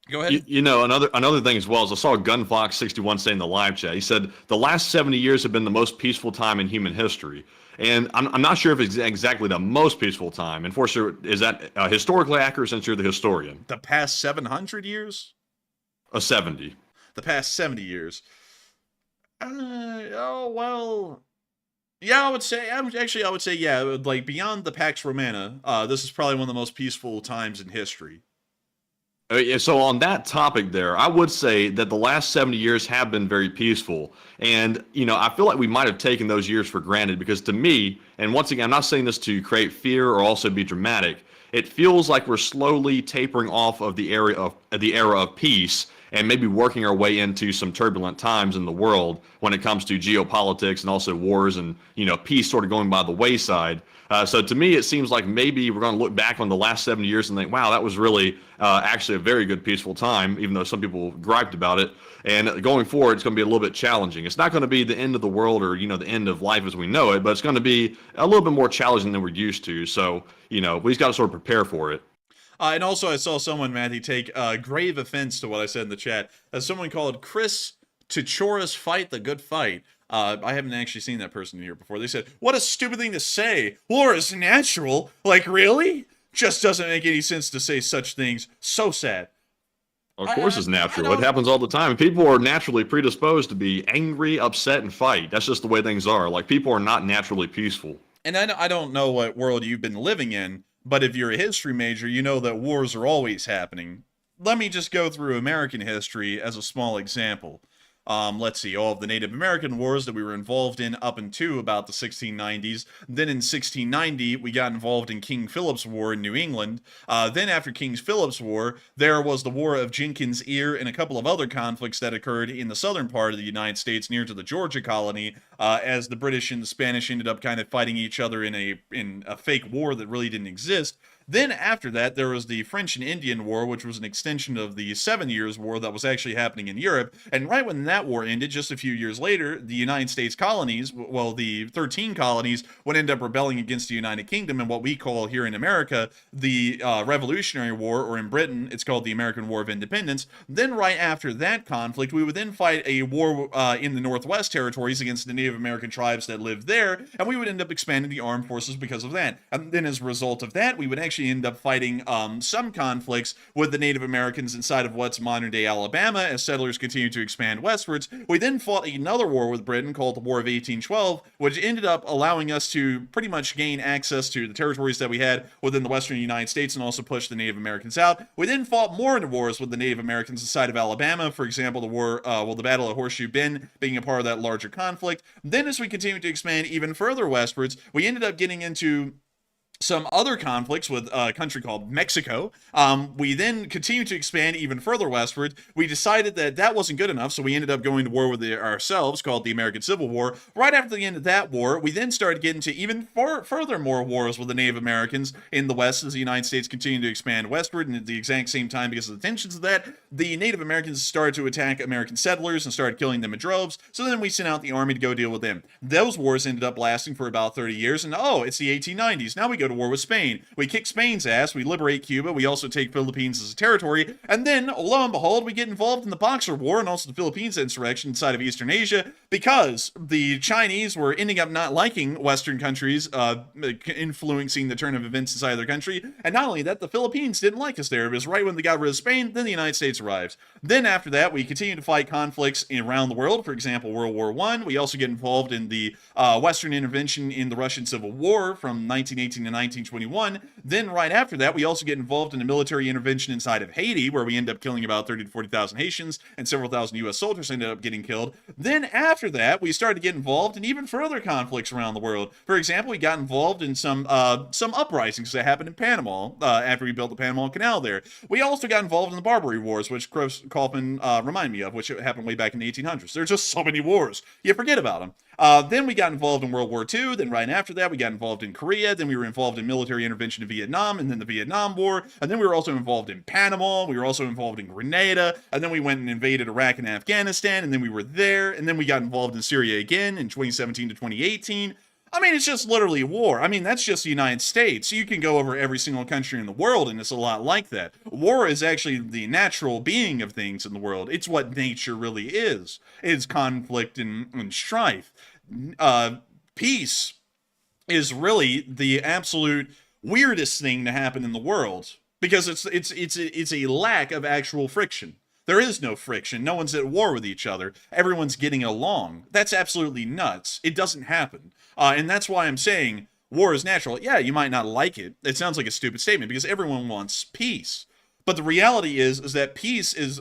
go ahead. Another thing as well is I saw Gunfox61 say in the live chat. He said the last 70 years have been the most peaceful time in human history. And I'm not sure if it's exactly the most peaceful time. And for sure, is that historically accurate since you're the historian? The past 700 years? 70. The past 70 years. Yeah, I would say, yeah, like beyond the Pax Romana, this is probably one of the most peaceful times in history. So on that topic there, I would say that the last 70 years have been very peaceful. And, I feel like we might have taken those years for granted because to me, and once again, I'm not saying this to create fear or also be dramatic, it feels like we're slowly tapering off of the era of peace and maybe working our way into some turbulent times in the world when it comes to geopolitics and also wars and, peace sort of going by the wayside. So to me, it seems like maybe we're going to look back on the last 70 years and think, wow, that was really actually a very good peaceful time, even though some people griped about it. And going forward, it's going to be a little bit challenging. It's not going to be the end of the world or, the end of life as we know it, but it's going to be a little bit more challenging than we're used to. So, we just got to sort of prepare for it. And also, I saw someone, Matty, take grave offense to what I said in the chat. As someone called Chris Chichora's fight the good fight. I haven't actually seen that person here before. They said, what a stupid thing to say. War is natural. Like, really? Just doesn't make any sense to say such things. So sad. Of course it's natural. It happens all the time. People are naturally predisposed to be angry, upset, and fight. That's just the way things are. Like, people are not naturally peaceful. And I don't know what world you've been living in, but if you're a history major, you know that wars are always happening. Let me just go through American history as a small example. let's see, all of the Native American wars that we were involved in up into about the 1690s. Then in 1690, we got involved in King Philip's War in New England. Then after King Philip's War, there was the War of Jenkins' Ear and a couple of other conflicts that occurred in the southern part of the United States near to the Georgia colony, as the British and the Spanish ended up kind of fighting each other in a fake war that really didn't exist. Then after that, there was the French and Indian War, which was an extension of the 7 Years' War that was actually happening in Europe. And right when that war ended, just a few years later, the United States colonies, well, the 13 colonies, would end up rebelling against the United Kingdom in what we call here in America the Revolutionary War, or in Britain, it's called the American War of Independence. Then right after that conflict, we would then fight a war in the Northwest Territories against the Native American tribes that lived there, and we would end up expanding the armed forces because of that. And then as a result of that, we would actually end up fighting some conflicts with the Native Americans inside of what's modern-day Alabama as settlers continued to expand westwards. We then fought another war with Britain called the War of 1812, which ended up allowing us to pretty much gain access to the territories that we had within the western United States and also push the Native Americans out. We then fought more wars with the Native Americans inside of Alabama, for example, the Battle of Horseshoe Bend being a part of that larger conflict. Then as we continued to expand even further westwards, we ended up getting into some other conflicts with a country called Mexico. We then continued to expand even further westward. We decided that that wasn't good enough, so we ended up going to war with ourselves, called the American Civil War. Right after the end of that war, we then started getting to even further more wars with the Native Americans in the West as the United States continued to expand westward, and at the exact same time, because of the tensions of that, the Native Americans started to attack American settlers and started killing them in droves, so then we sent out the army to go deal with them. Those wars ended up lasting for about 30 years, and it's the 1890s. Now we go to war with Spain. We kick Spain's ass, we liberate Cuba, we also take Philippines as a territory, and then, lo and behold, we get involved in the Boxer War and also the Philippines insurrection inside of Eastern Asia because the Chinese were ending up not liking Western countries, influencing the turn of events inside of their country, and not only that, the Philippines didn't like us there. It was right when they got rid of Spain, then the United States arrives. Then after that, we continue to fight conflicts around the world, for example, World War I. We also get involved in the Western intervention in the Russian Civil War from 1918 to 1921. Then right after that, we also get involved in a military intervention inside of Haiti, where we end up killing about 30 to 40,000 Haitians, and several thousand U.S. soldiers ended up getting killed. Then after that, we started to get involved in even further conflicts around the world. For example, we got involved in some uprisings that happened in Panama after we built the Panama Canal there. We also got involved in the Barbary Wars, which Chris Kaufman reminded me of, which happened way back in the 1800s. There's just so many wars. You forget about them. Then we got involved in World War II. Then right after that, we got involved in Korea. Then we were involved in military intervention in Vietnam, and then the Vietnam War. And then we were also involved in Panama. We were also involved in Grenada. And then we went and invaded Iraq and Afghanistan. And then we were there. And then we got involved in Syria again in 2017 to 2018. I mean, it's just literally war. I mean, that's just the United States. You can go over every single country in the world, and it's a lot like that. War is actually the natural being of things in the world. It's what nature really is. It's conflict and strife. Peace is really the absolute weirdest thing to happen in the world because it's a lack of actual friction. There is no friction. No one's at war with each other. Everyone's getting along. That's absolutely nuts. It doesn't happen. And that's why I'm saying war is natural. Yeah, you might not like it. It sounds like a stupid statement because everyone wants peace. But the reality is that peace is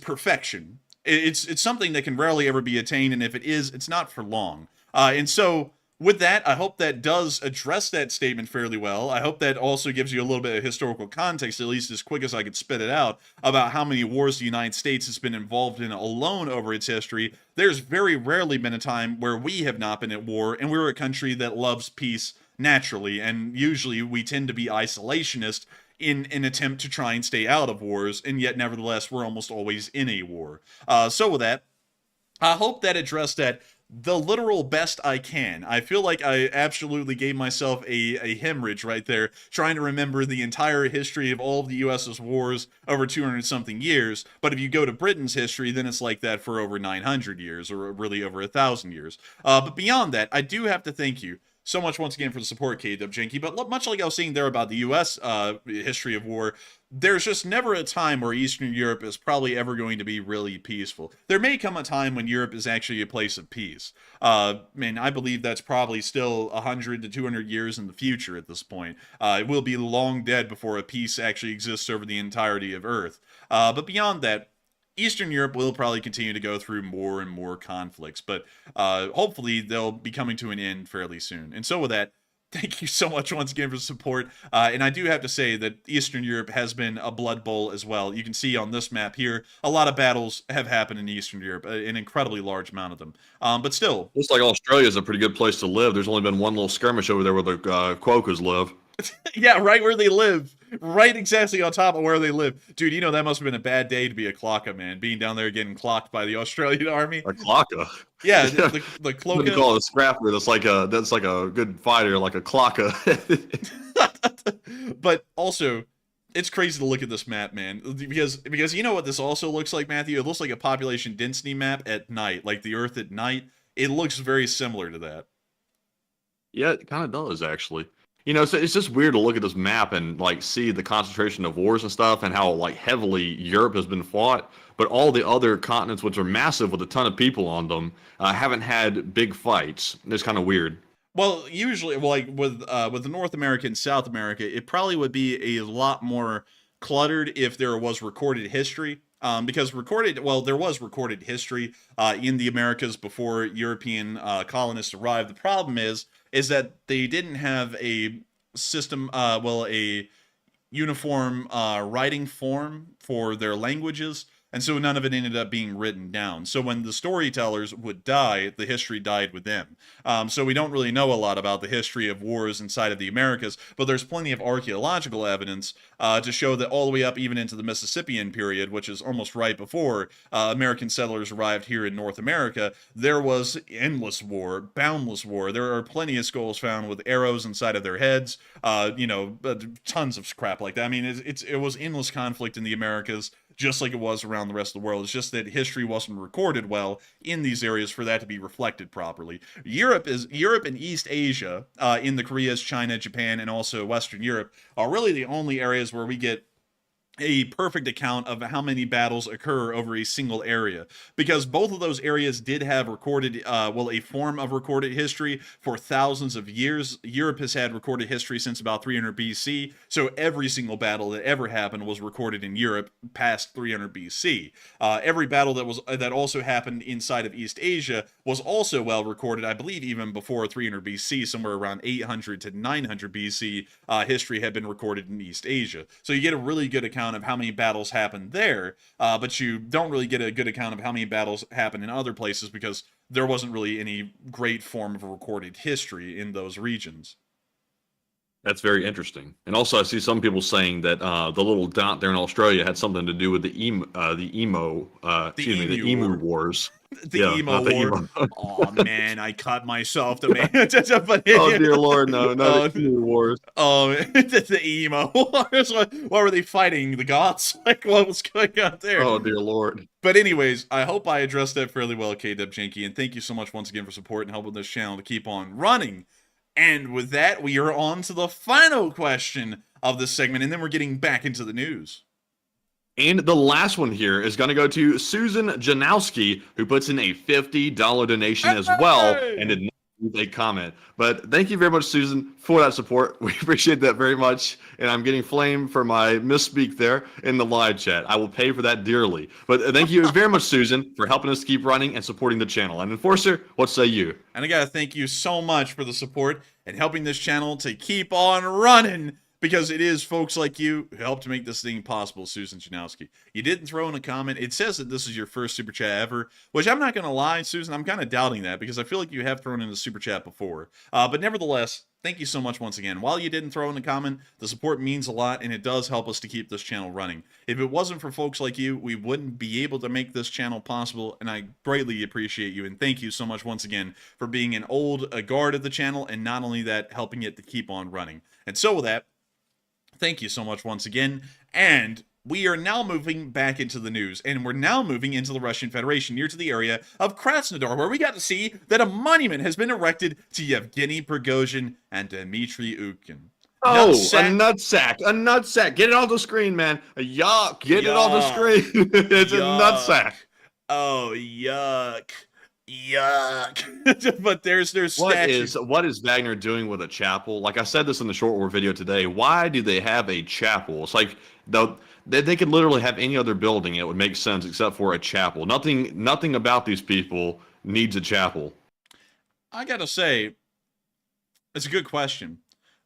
perfection. It's something that can rarely ever be attained, and if it is, it's not for long. And so with that, I hope that does address that statement fairly well. I hope that also gives you a little bit of historical context, at least as quick as I could spit it out, about how many wars the United States has been involved in alone over its history. There's very rarely been a time where we have not been at war, and we're a country that loves peace naturally, and usually we tend to be isolationist in an attempt to try and stay out of wars, and yet nevertheless we're almost always in a war. So with that, I hope that addressed that the literal best I can. I feel like I absolutely gave myself a hemorrhage right there, trying to remember the entire history of all of the U.S.'s wars over 200-something years. But if you go to Britain's history, then it's like that for over 900 years, or really over 1,000 years. But beyond that, I do have to thank you so much once again for the support, KWJenky. But much like I was saying there about the U.S. History of war, there's just never a time where Eastern Europe is probably ever going to be really peaceful. There may come a time when Europe is actually a place of peace. And I believe that's probably still 100 to 200 years in the future at this point. It will be long dead before a peace actually exists over the entirety of Earth. But beyond that, Eastern Europe will probably continue to go through more and more conflicts, but hopefully they'll be coming to an end fairly soon. And so with that, thank you so much once again for the support. And I do have to say that Eastern Europe has been a blood bowl as well. You can see on this map here, a lot of battles have happened in Eastern Europe, an incredibly large amount of them. But still. Looks like Australia is a pretty good place to live. There's only been one little skirmish over there where the Quokkas live. Yeah, right where they live. Right exactly on top of where they live. Dude, you know that must have been a bad day to be a clocka, man. Being down there getting clocked by the Australian army. A clocka? Yeah, the cloaca. You call it a scrapper. That's like a good fighter, like a clocka. But also, it's crazy to look at this map, man. Because you know what this also looks like, Matthew? It looks like a population density map at night, like the Earth at night. It looks very similar to that. Yeah, it kind of does, actually. You know, so it's just weird to look at this map and like see the concentration of wars and stuff and how like heavily Europe has been fought, but all the other continents, which are massive with a ton of people on them, haven't had big fights. It's kind of weird. Well, usually, like with the North America and South America, it probably would be a lot more cluttered if there was recorded history. Because there was recorded history in the Americas before European colonists arrived. The problem is that they didn't have a system, a uniform writing form for their languages, and so none of it ended up being written down. So when the storytellers would die, the history died with them. So we don't really know a lot about the history of wars inside of the Americas, but there's plenty of archaeological evidence to show that all the way up even into the Mississippian period, which is almost right before American settlers arrived here in North America, there was endless war, boundless war. There are plenty of skulls found with arrows inside of their heads, tons of crap like that. I mean, it was endless conflict in the Americas, just like it was around the rest of the world. It's just that history wasn't recorded well in these areas for that to be reflected properly. Europe and East Asia, in the Koreas, China, Japan, and also Western Europe, are really the only areas where we get a perfect account of how many battles occur over a single area, because both of those areas did have recorded, a form of recorded history for thousands of years. Europe has had recorded history since about 300 BC, so every single battle that ever happened was recorded in Europe past 300 BC. Every battle that also happened inside of East Asia was also well recorded, I believe even before 300 BC, somewhere around 800 to 900 BC, history had been recorded in East Asia. So you get a really good account of how many battles happened there, but you don't really get a good account of how many battles happened in other places because there wasn't really any great form of recorded history in those regions. That's very interesting. And also, I see some people saying that the little dot there in Australia had something to do with the emu wars. The emo war. Oh man, I cut myself to man. Oh dear Lord, no, the emu wars. Oh, the emo wars. What were they fighting? The gods? Like what was going on there? Oh dear Lord. But anyways, I hope I addressed that fairly well, KW Janky, and thank you so much once again for support and helping this channel to keep on running. And with that, we are on to the final question of this segment, and then we're getting back into the news. And the last one here is going to go to Susan Janowski, who puts in a $50 donation as well, and did not leave a comment. But thank you very much, Susan, for that support. We appreciate that very much. And I'm getting flamed for my misspeak there in the live chat. I will pay for that dearly. But thank you very much, Susan, for helping us keep running and supporting the channel. And Enforcer, what say you? And I got to thank you so much for the support and helping this channel to keep on running. Because it is folks like you who helped to make this thing possible, Susan Janowski. You didn't throw in a comment. It says that this is your first Super Chat ever, which I'm not going to lie, Susan, I'm kind of doubting that because I feel like you have thrown in a Super Chat before. But nevertheless, thank you so much once again. While you didn't throw in a comment, the support means a lot, and it does help us to keep this channel running. If it wasn't for folks like you, we wouldn't be able to make this channel possible, and I greatly appreciate you, and thank you so much once again for being an old guard of the channel, and not only that, helping it to keep on running. And so with that, thank you so much once again, and we are now moving back into the news, and we're now moving into the Russian Federation, near to the area of Krasnodar, where we got to see that a monument has been erected to Yevgeny Prigozhin and Dmitry Ukhin. Oh, a nutsack. Get it off the screen, man. Yuck. Get it off the screen. It's a nutsack. Oh, yuck. Yuck. But there's statues. What is Wagner doing with a chapel? Like I said this in the short war video today. Why do they have a chapel? It's like they could literally have any other building. It would make sense except for a chapel. Nothing about these people needs a chapel. I gotta say, it's a good question.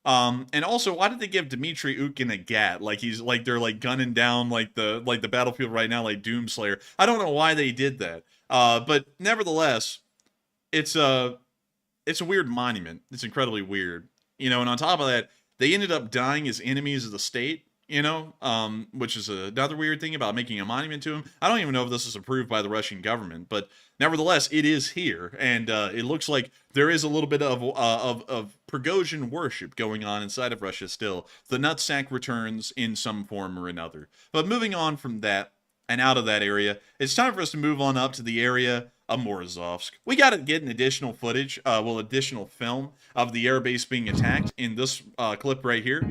And also, why did they give Dmitry Ukin a gat? Like they're like gunning down the battlefield right now, like Doomslayer. I don't know why they did that. But nevertheless, it's a weird monument. It's incredibly weird, you know. And on top of that, they ended up dying as enemies of the state, you know, which is another weird thing about making a monument to him. I don't even know if this is approved by the Russian government, but nevertheless, it is here, and it looks like there is a little bit of Prigozhin worship going on inside of Russia still. The nutsack returns in some form or another. But moving on from that and out of that area, it's time for us to move on up to the area of Morozovsk. We got to get an additional footage, additional film of the airbase being attacked in this clip right here.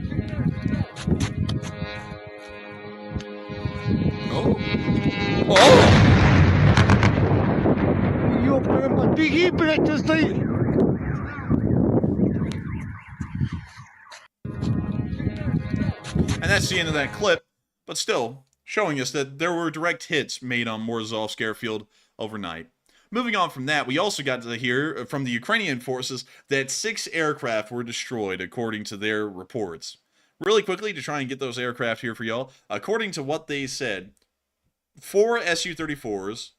Oh! Беги, блядь, ты стоишь! And that's the end of that clip, but still showing us that there were direct hits made on Morozovsk airfield overnight. Moving on from that, we also got to hear from the Ukrainian forces that 6 aircraft were destroyed, according to their reports. Really quickly, to try and get those aircraft here for y'all, according to what they said, 4 Su-34s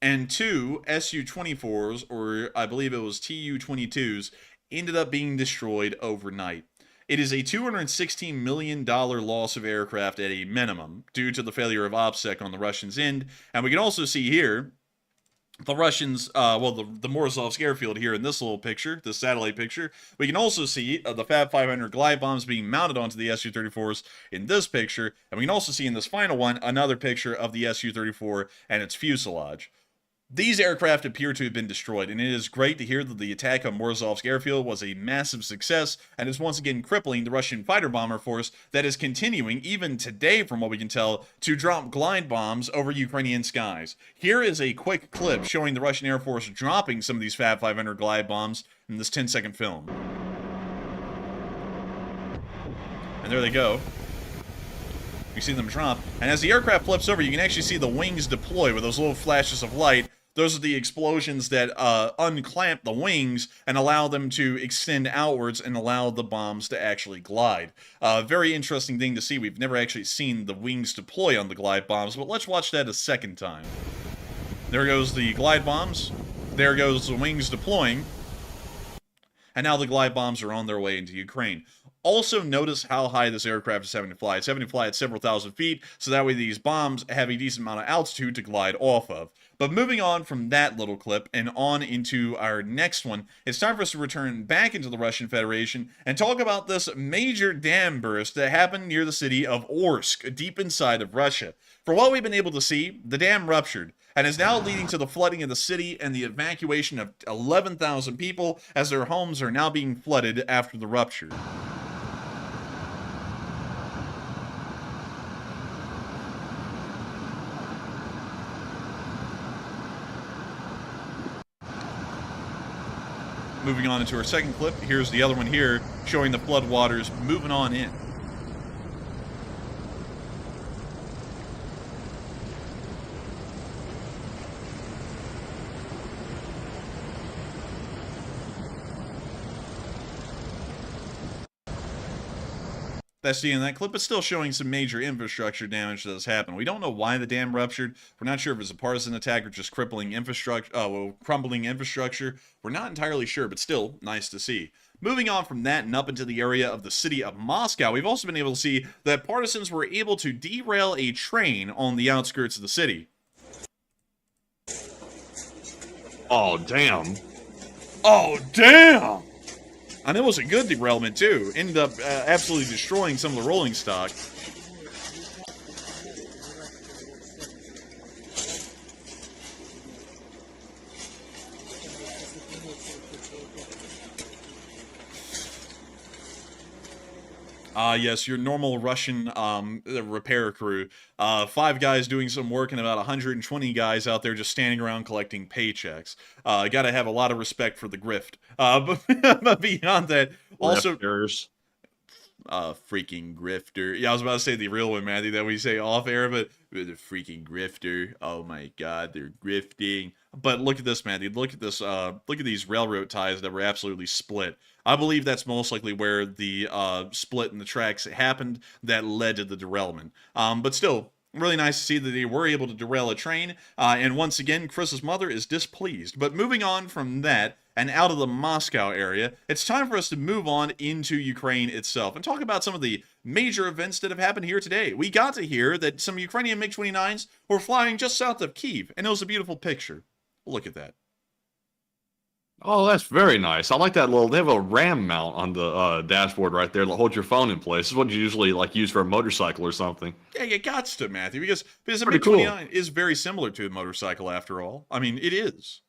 and 2 Su-24s, or I believe it was Tu-22s, ended up being destroyed overnight. It is a $216 million loss of aircraft at a minimum, due to the failure of OPSEC on the Russians' end. And we can also see here, the Russians, the Morozovsk airfield here in this little picture, this satellite picture. We can also see the Fab 500 glide bombs being mounted onto the Su-34s in this picture. And we can also see in this final one, another picture of the Su-34 and its fuselage. These aircraft appear to have been destroyed, and it is great to hear that the attack on Morozovsk airfield was a massive success, and is once again crippling the Russian fighter bomber force that is continuing, even today from what we can tell, to drop glide bombs over Ukrainian skies. Here is a quick clip showing the Russian Air Force dropping some of these Fab 500 glide bombs in this 10-second film. And there they go. You see them drop, and as the aircraft flips over, you can actually see the wings deploy with those little flashes of light. Those are the explosions that unclamp the wings and allow them to extend outwards and allow the bombs to actually glide. Very interesting thing to see. We've never actually seen the wings deploy on the glide bombs, but let's watch that a second time. There goes the glide bombs. There goes the wings deploying. And now the glide bombs are on their way into Ukraine. Also notice how high this aircraft is having to fly. It's having to fly at several thousand feet, so that way these bombs have a decent amount of altitude to glide off of. But moving on from that little clip and on into our next one, it's time for us to return back into the Russian Federation and talk about this major dam burst that happened near the city of Orsk, deep inside of Russia. From what we've been able to see, the dam ruptured and is now leading to the flooding of the city and the evacuation of 11,000 people as their homes are now being flooded after the rupture. Moving on into our second clip, here's the other one here, showing the flood waters moving on in. That's the end of that clip, but still showing some major infrastructure damage that has happened. We don't know why the dam ruptured. We're not sure if it's a partisan attack or just crippling infrastructure, crumbling infrastructure. We're not entirely sure, but still nice to see. Moving on from that and up into the area of the city of Moscow, we've also been able to see that partisans were able to derail a train on the outskirts of the city. Oh, damn. Oh, damn! And it was a good derailment, too. Ended up absolutely destroying some of the rolling stock. Yes, your normal Russian repair crew. 5 guys doing some work and about 120 guys out there just standing around collecting paychecks. Gotta have a lot of respect for the grift. But beyond that, also Grifters. freaking grifter. Yeah, I was about to say the real one, Matthew, that we say off air, but the freaking grifter. Oh my god, they're grifting. But look at this, Matthew. Look at this. Look at these railroad ties that were absolutely split. I believe that's most likely where the split in the tracks happened that led to the derailment. But still, really nice to see that they were able to derail a train. And once again, Chris's mother is displeased. But moving on from that and out of the Moscow area, it's time for us to move on into Ukraine itself and talk about some of the major events that have happened here today. We got to hear that some Ukrainian MiG-29s were flying just south of Kyiv, and it was a beautiful picture. Look at that. Oh, that's very nice. I like that little. They have a RAM mount on the dashboard right there that holds your phone in place. This is what you usually like use for a motorcycle or something. Yeah, you got to, Matthew, because a Pretty cool. MiG-29 is very similar to a motorcycle after all. I mean, it is.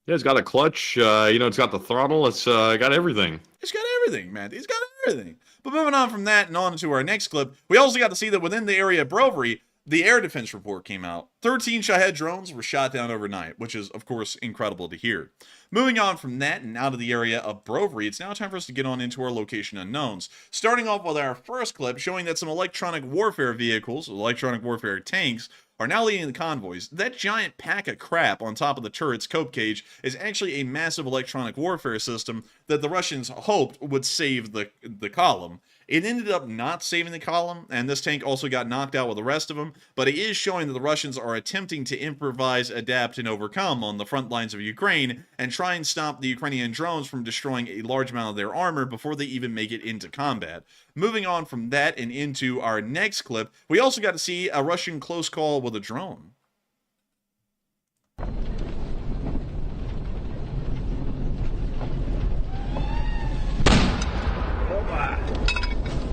Yeah, it's got a clutch. It's got the throttle. It's got everything. It's got everything, man. It's got everything. But moving on from that and on to our next clip, we also got to see that within the area of Brovary, the air defense report came out. 13 Shahed drones were shot down overnight, which is, of course, incredible to hear. Moving on from that and out of the area of Brovary, it's now time for us to get on into our location unknowns. Starting off with our first clip showing that some electronic warfare vehicles, electronic warfare tanks, are now leading the convoys. That giant pack of crap on top of the turret's cope cage is actually a massive electronic warfare system that the Russians hoped would save the column. It ended up not saving the column, and this tank also got knocked out with the rest of them, but it is showing that the Russians are attempting to improvise, adapt, and overcome on the front lines of Ukraine, and try and stop the Ukrainian drones from destroying a large amount of their armor before they even make it into combat. Moving on from that and into our next clip, we also got to see a Russian close call with a drone.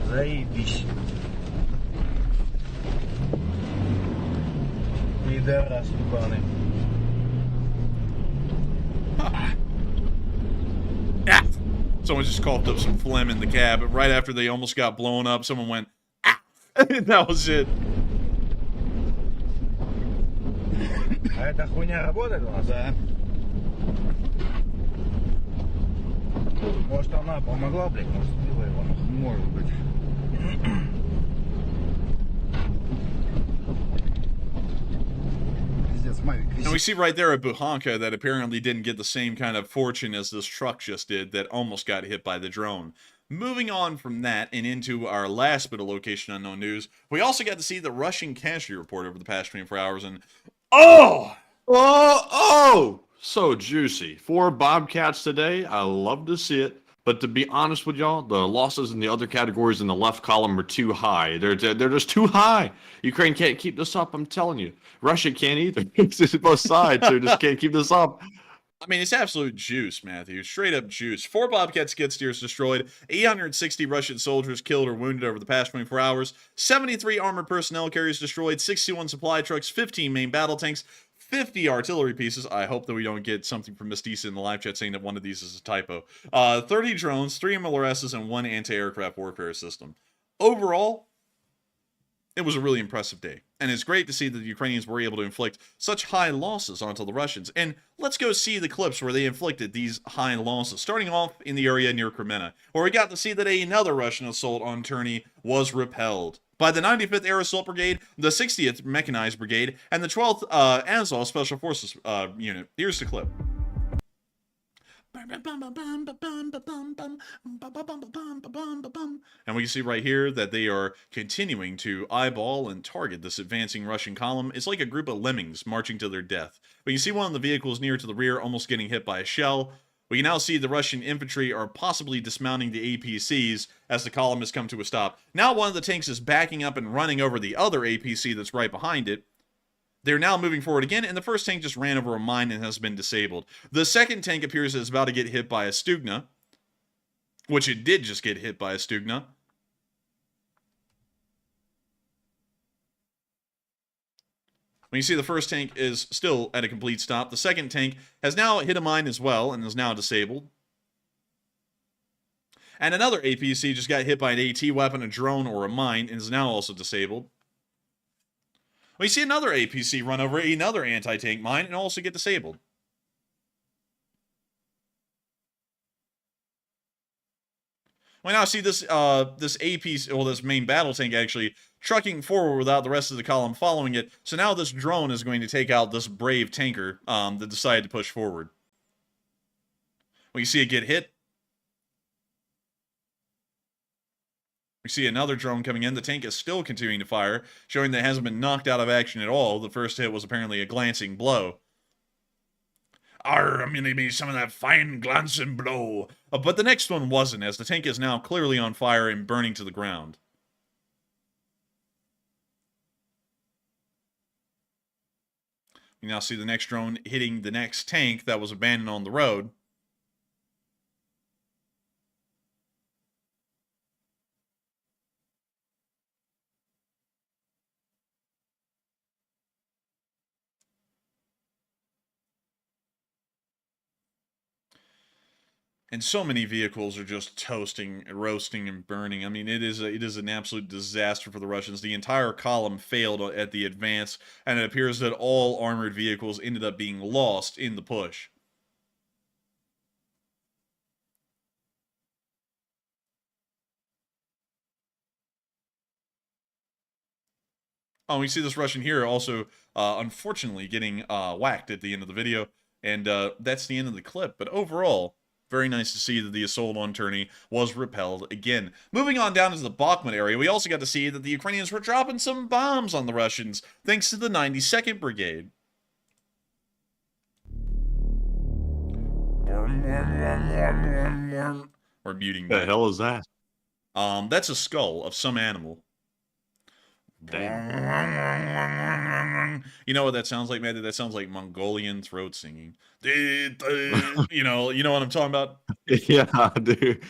Заебись. Пидорас ебаный. Ah! Someone just coughed up some phlegm in the cab. Right after they almost got blown up, someone went, ah! That was it. А эта хуйня работает у нас, а? Может она помогла, блядь, может сбила его, может быть. Пиздец, Мавик And we висит. see right there a Buhanka that apparently didn't get the same kind of fortune as this truck just did that almost got hit by the drone. Moving on from that and into our last bit of location unknown news, we also got to see the Russian casualty report over the past 24 hours, and oh! So juicy. 4 Bobcats today. I love to see it. But to be honest with y'all, the losses in the other categories in the left column are too high. They're just too high. Ukraine can't keep this up, I'm telling you. Russia can't either. It's both sides, so just can't keep this up. I mean, it's absolute juice, Matthew. Straight up juice. 4 Bobcat skid steers destroyed, 860 Russian soldiers killed or wounded over the past 24 hours, 73 armored personnel carriers destroyed, 61 supply trucks, 15 main battle tanks, 50 artillery pieces. I hope that we don't get something from Miss Disa in the live chat saying that one of these is a typo. 30 drones, 3 MLRSs, and 1 anti-aircraft warfare system. Overall, it was a really impressive day. And it's great to see that the Ukrainians were able to inflict such high losses onto the Russians. And let's go see the clips where they inflicted these high losses. Starting off in the area near Kremenna, where we got to see that another Russian assault on Turney was repelled by the 95th Air Assault Brigade, the 60th Mechanized Brigade, and the 12th Azov Special Forces Unit. Here's the clip. And we can see right here that they are continuing to eyeball and target this advancing Russian column. It's like a group of lemmings marching to their death. But you see one of the vehicles near to the rear almost getting hit by a shell. We can now see the Russian infantry are possibly dismounting the APCs as the column has come to a stop. Now one of the tanks is backing up and running over the other APC that's right behind it. They're now moving forward again, and the first tank just ran over a mine and has been disabled. The second tank appears it's about to get hit by a Stugna, which it did just get hit by a Stugna. When you see the first tank is still at a complete stop, the second tank has now hit a mine as well and is now disabled. And another APC just got hit by an AT weapon, a drone, or a mine, and is now also disabled. We see another APC run over another anti-tank mine and also get disabled. We now see this this APC, well, this main battle tank actually trucking forward without the rest of the column following it. So now this drone is going to take out this brave tanker that decided to push forward. We see it get hit. We see another drone coming in. The tank is still continuing to fire, showing that it hasn't been knocked out of action at all. The first hit was apparently a glancing blow. Arr, I'm gonna be some of that fine glancing blow. But the next one wasn't, as the tank is now clearly on fire and burning to the ground. You now see the next drone hitting the next tank that was abandoned on the road. And so many vehicles are just toasting, roasting, and burning. I mean, it is an absolute disaster for the Russians. The entire column failed at the advance, and it appears that all armored vehicles ended up being lost in the push. Oh, we see this Russian here also, unfortunately, getting whacked at the end of the video, and that's the end of the clip. But overall, very nice to see that the assault on Turney was repelled again. Moving on down to the Bakhmut area, we also got to see that the Ukrainians were dropping some bombs on the Russians, thanks to the 92nd Brigade. We're muting that. The hell is that? That's a skull of some animal. Damn. You know what that sounds like, man? That sounds like Mongolian throat singing. You know what I'm talking about? Yeah, dude.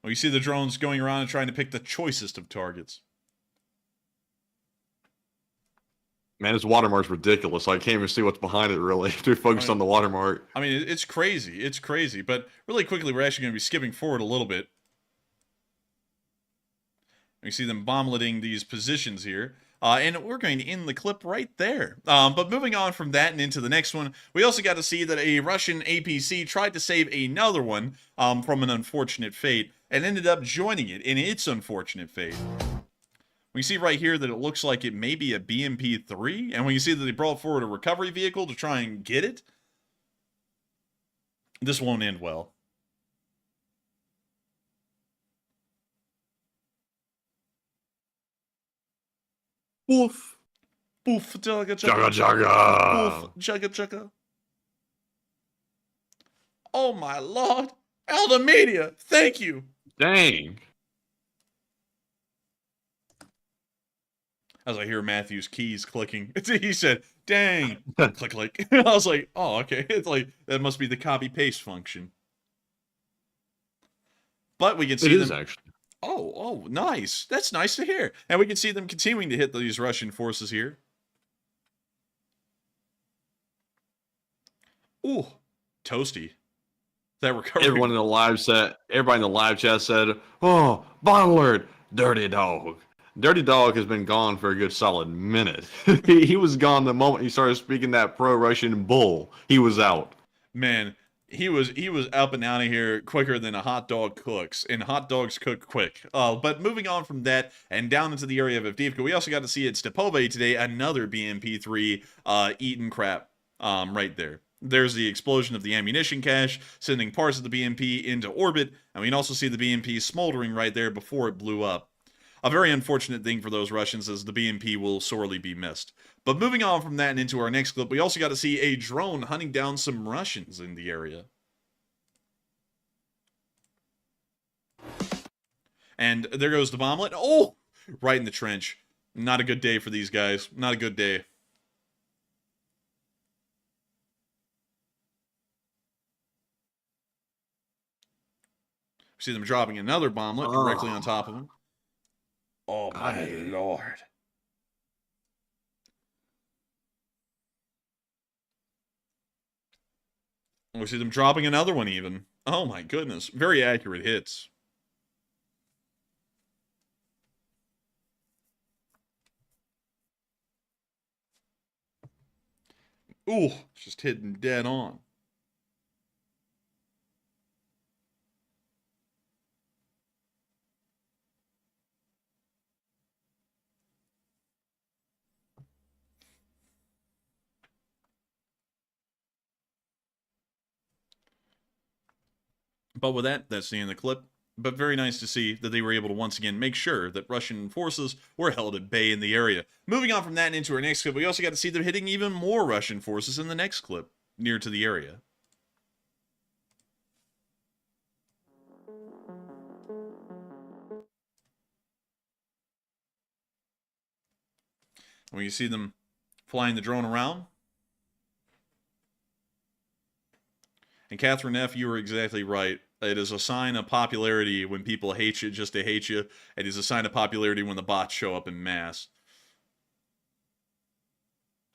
Well, you see the drones going around and trying to pick the choicest of targets. Man, this watermark's ridiculous. I can't even see what's behind it, really. They're focused on the watermark. I mean, it's crazy. It's crazy. But really quickly, we're actually going to be skipping forward a little bit. We see them bombletting these positions here. And we're going to end the clip right there. But moving on from that and into the next one, we also got to see that a Russian APC tried to save another one from an unfortunate fate and ended up joining it in its unfortunate fate. We see right here that it looks like it may be a BMP-3, and when you see that they brought forward a recovery vehicle to try and get it, this won't end well. Woof. Boof, jugga, Jugga, jugga. jugga. Boof, jugga, jugga. Oh my lord. Elder Media, thank you. Dang. As I hear Matthew's keys clicking, he said, dang, click, click. I was like, oh, okay. It's like, that must be the copy-paste function. But we can see It them. is, actually. Oh, nice. That's nice to hear. And we can see them continuing to hit these Russian forces here. Ooh, toasty. That recovery. Everybody in the live chat said, "Oh, bottle alert, dirty dog." Dirty Dog has been gone for a good solid minute. He was gone the moment he started speaking that pro-Russian bull. He was out. Man, he was up and out of here quicker than a hot dog cooks, and hot dogs cook quick. But moving on from that and down into the area of Avdiivka, we also got to see at Stepove today another BMP-3 eating crap right there. There's the explosion of the ammunition cache, sending parts of the BMP into orbit, and we can also see the BMP smoldering right there before it blew up. A very unfortunate thing for those Russians, as the BMP will sorely be missed. But moving on from that and into our next clip, we also got to see a drone hunting down some Russians in the area. And there goes the bomblet. Oh! Right in the trench. Not a good day for these guys. Not a good day. See them dropping another bomblet directly on top of them. Oh my lord. We see them dropping another one even. Oh my goodness. Very accurate hits. Ooh, just hitting dead on. But with that, that's the end of the clip. But very nice to see that they were able to once again make sure that Russian forces were held at bay in the area. Moving on from that and into our next clip, we also got to see them hitting even more Russian forces in the next clip, near to the area. When you see them flying the drone around. And Catherine F., you were exactly right. It is a sign of popularity when people hate you just to hate you. It is a sign of popularity when the bots show up in mass.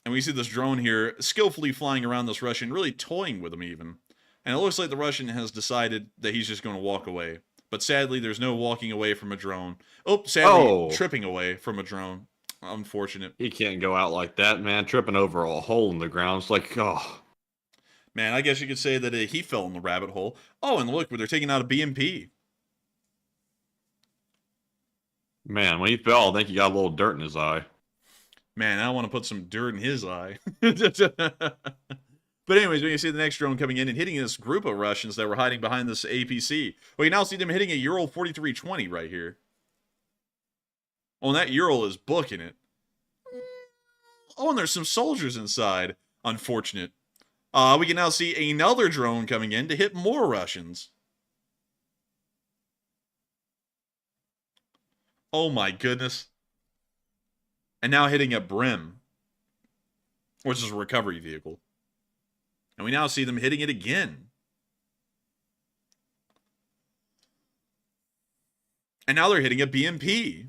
And we see this drone here skillfully flying around this Russian, really toying with him even. And it looks like the Russian has decided that he's just going to walk away. But sadly, there's no walking away from a drone. Oh, sadly, tripping away from a drone. Unfortunate. He can't go out like that, man. Tripping over a hole in the ground. It's like, oh. Man, I guess you could say that he fell in the rabbit hole. Oh, and look, they're taking out a BMP. Man, when he fell, I think he got a little dirt in his eye. Man, I want to put some dirt in his eye. But anyways, when you see the next drone coming in and hitting this group of Russians that were hiding behind this APC, well, you now see them hitting a Ural 4320 right here. Oh, and that Ural is booking it. Oh, and there's some soldiers inside. Unfortunate. We can now see another drone coming in to hit more Russians. Oh my goodness. And now hitting a Brim, which is a recovery vehicle. And we now see them hitting it again. And now they're hitting a BMP.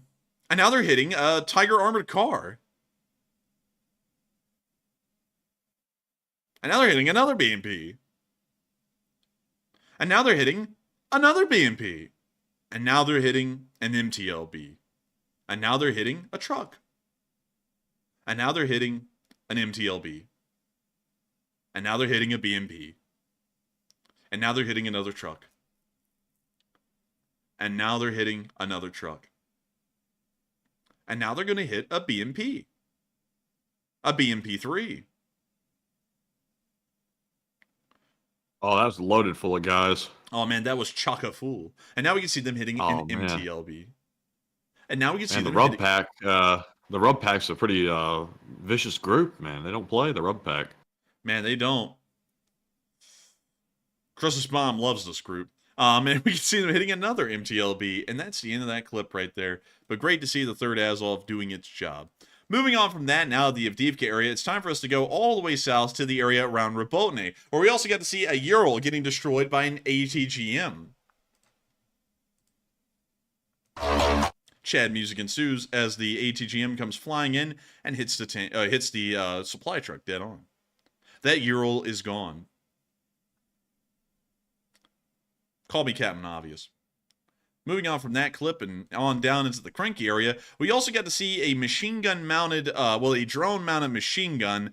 And now they're hitting a Tiger armored car. And now they're hitting another BMP. And now they're hitting another BMP. And now they're hitting an MTLB. And now they're hitting a truck. And now they're hitting an MTLB. And now they're hitting a BMP. And now they're hitting another truck. And now they're hitting another truck. And now they're going to hit a BMP. A BMP-3. Oh, that was loaded full of guys. Oh, man, that was chock-a full. And now we can see them hitting an MTLB. And now we can see the them Rub hitting... Pack. The Rub Pack's a pretty vicious group, man. They don't play, the Rub Pack. Man, they don't. Christmas Mom loves this group. And we can see them hitting another MTLB. And that's the end of that clip right there. But great to see the 3rd Azov doing its job. Moving on from that, now the Avdiivka area, it's time for us to go all the way south to the area around Rabotne, where we also got to see a Ural getting destroyed by an ATGM. Chad music ensues as the ATGM comes flying in and hits the supply truck dead on. That Ural is gone. Call me Captain Obvious. Moving on from that clip and on down into the Krenki area, we also got to see a machine gun mounted, a drone mounted machine gun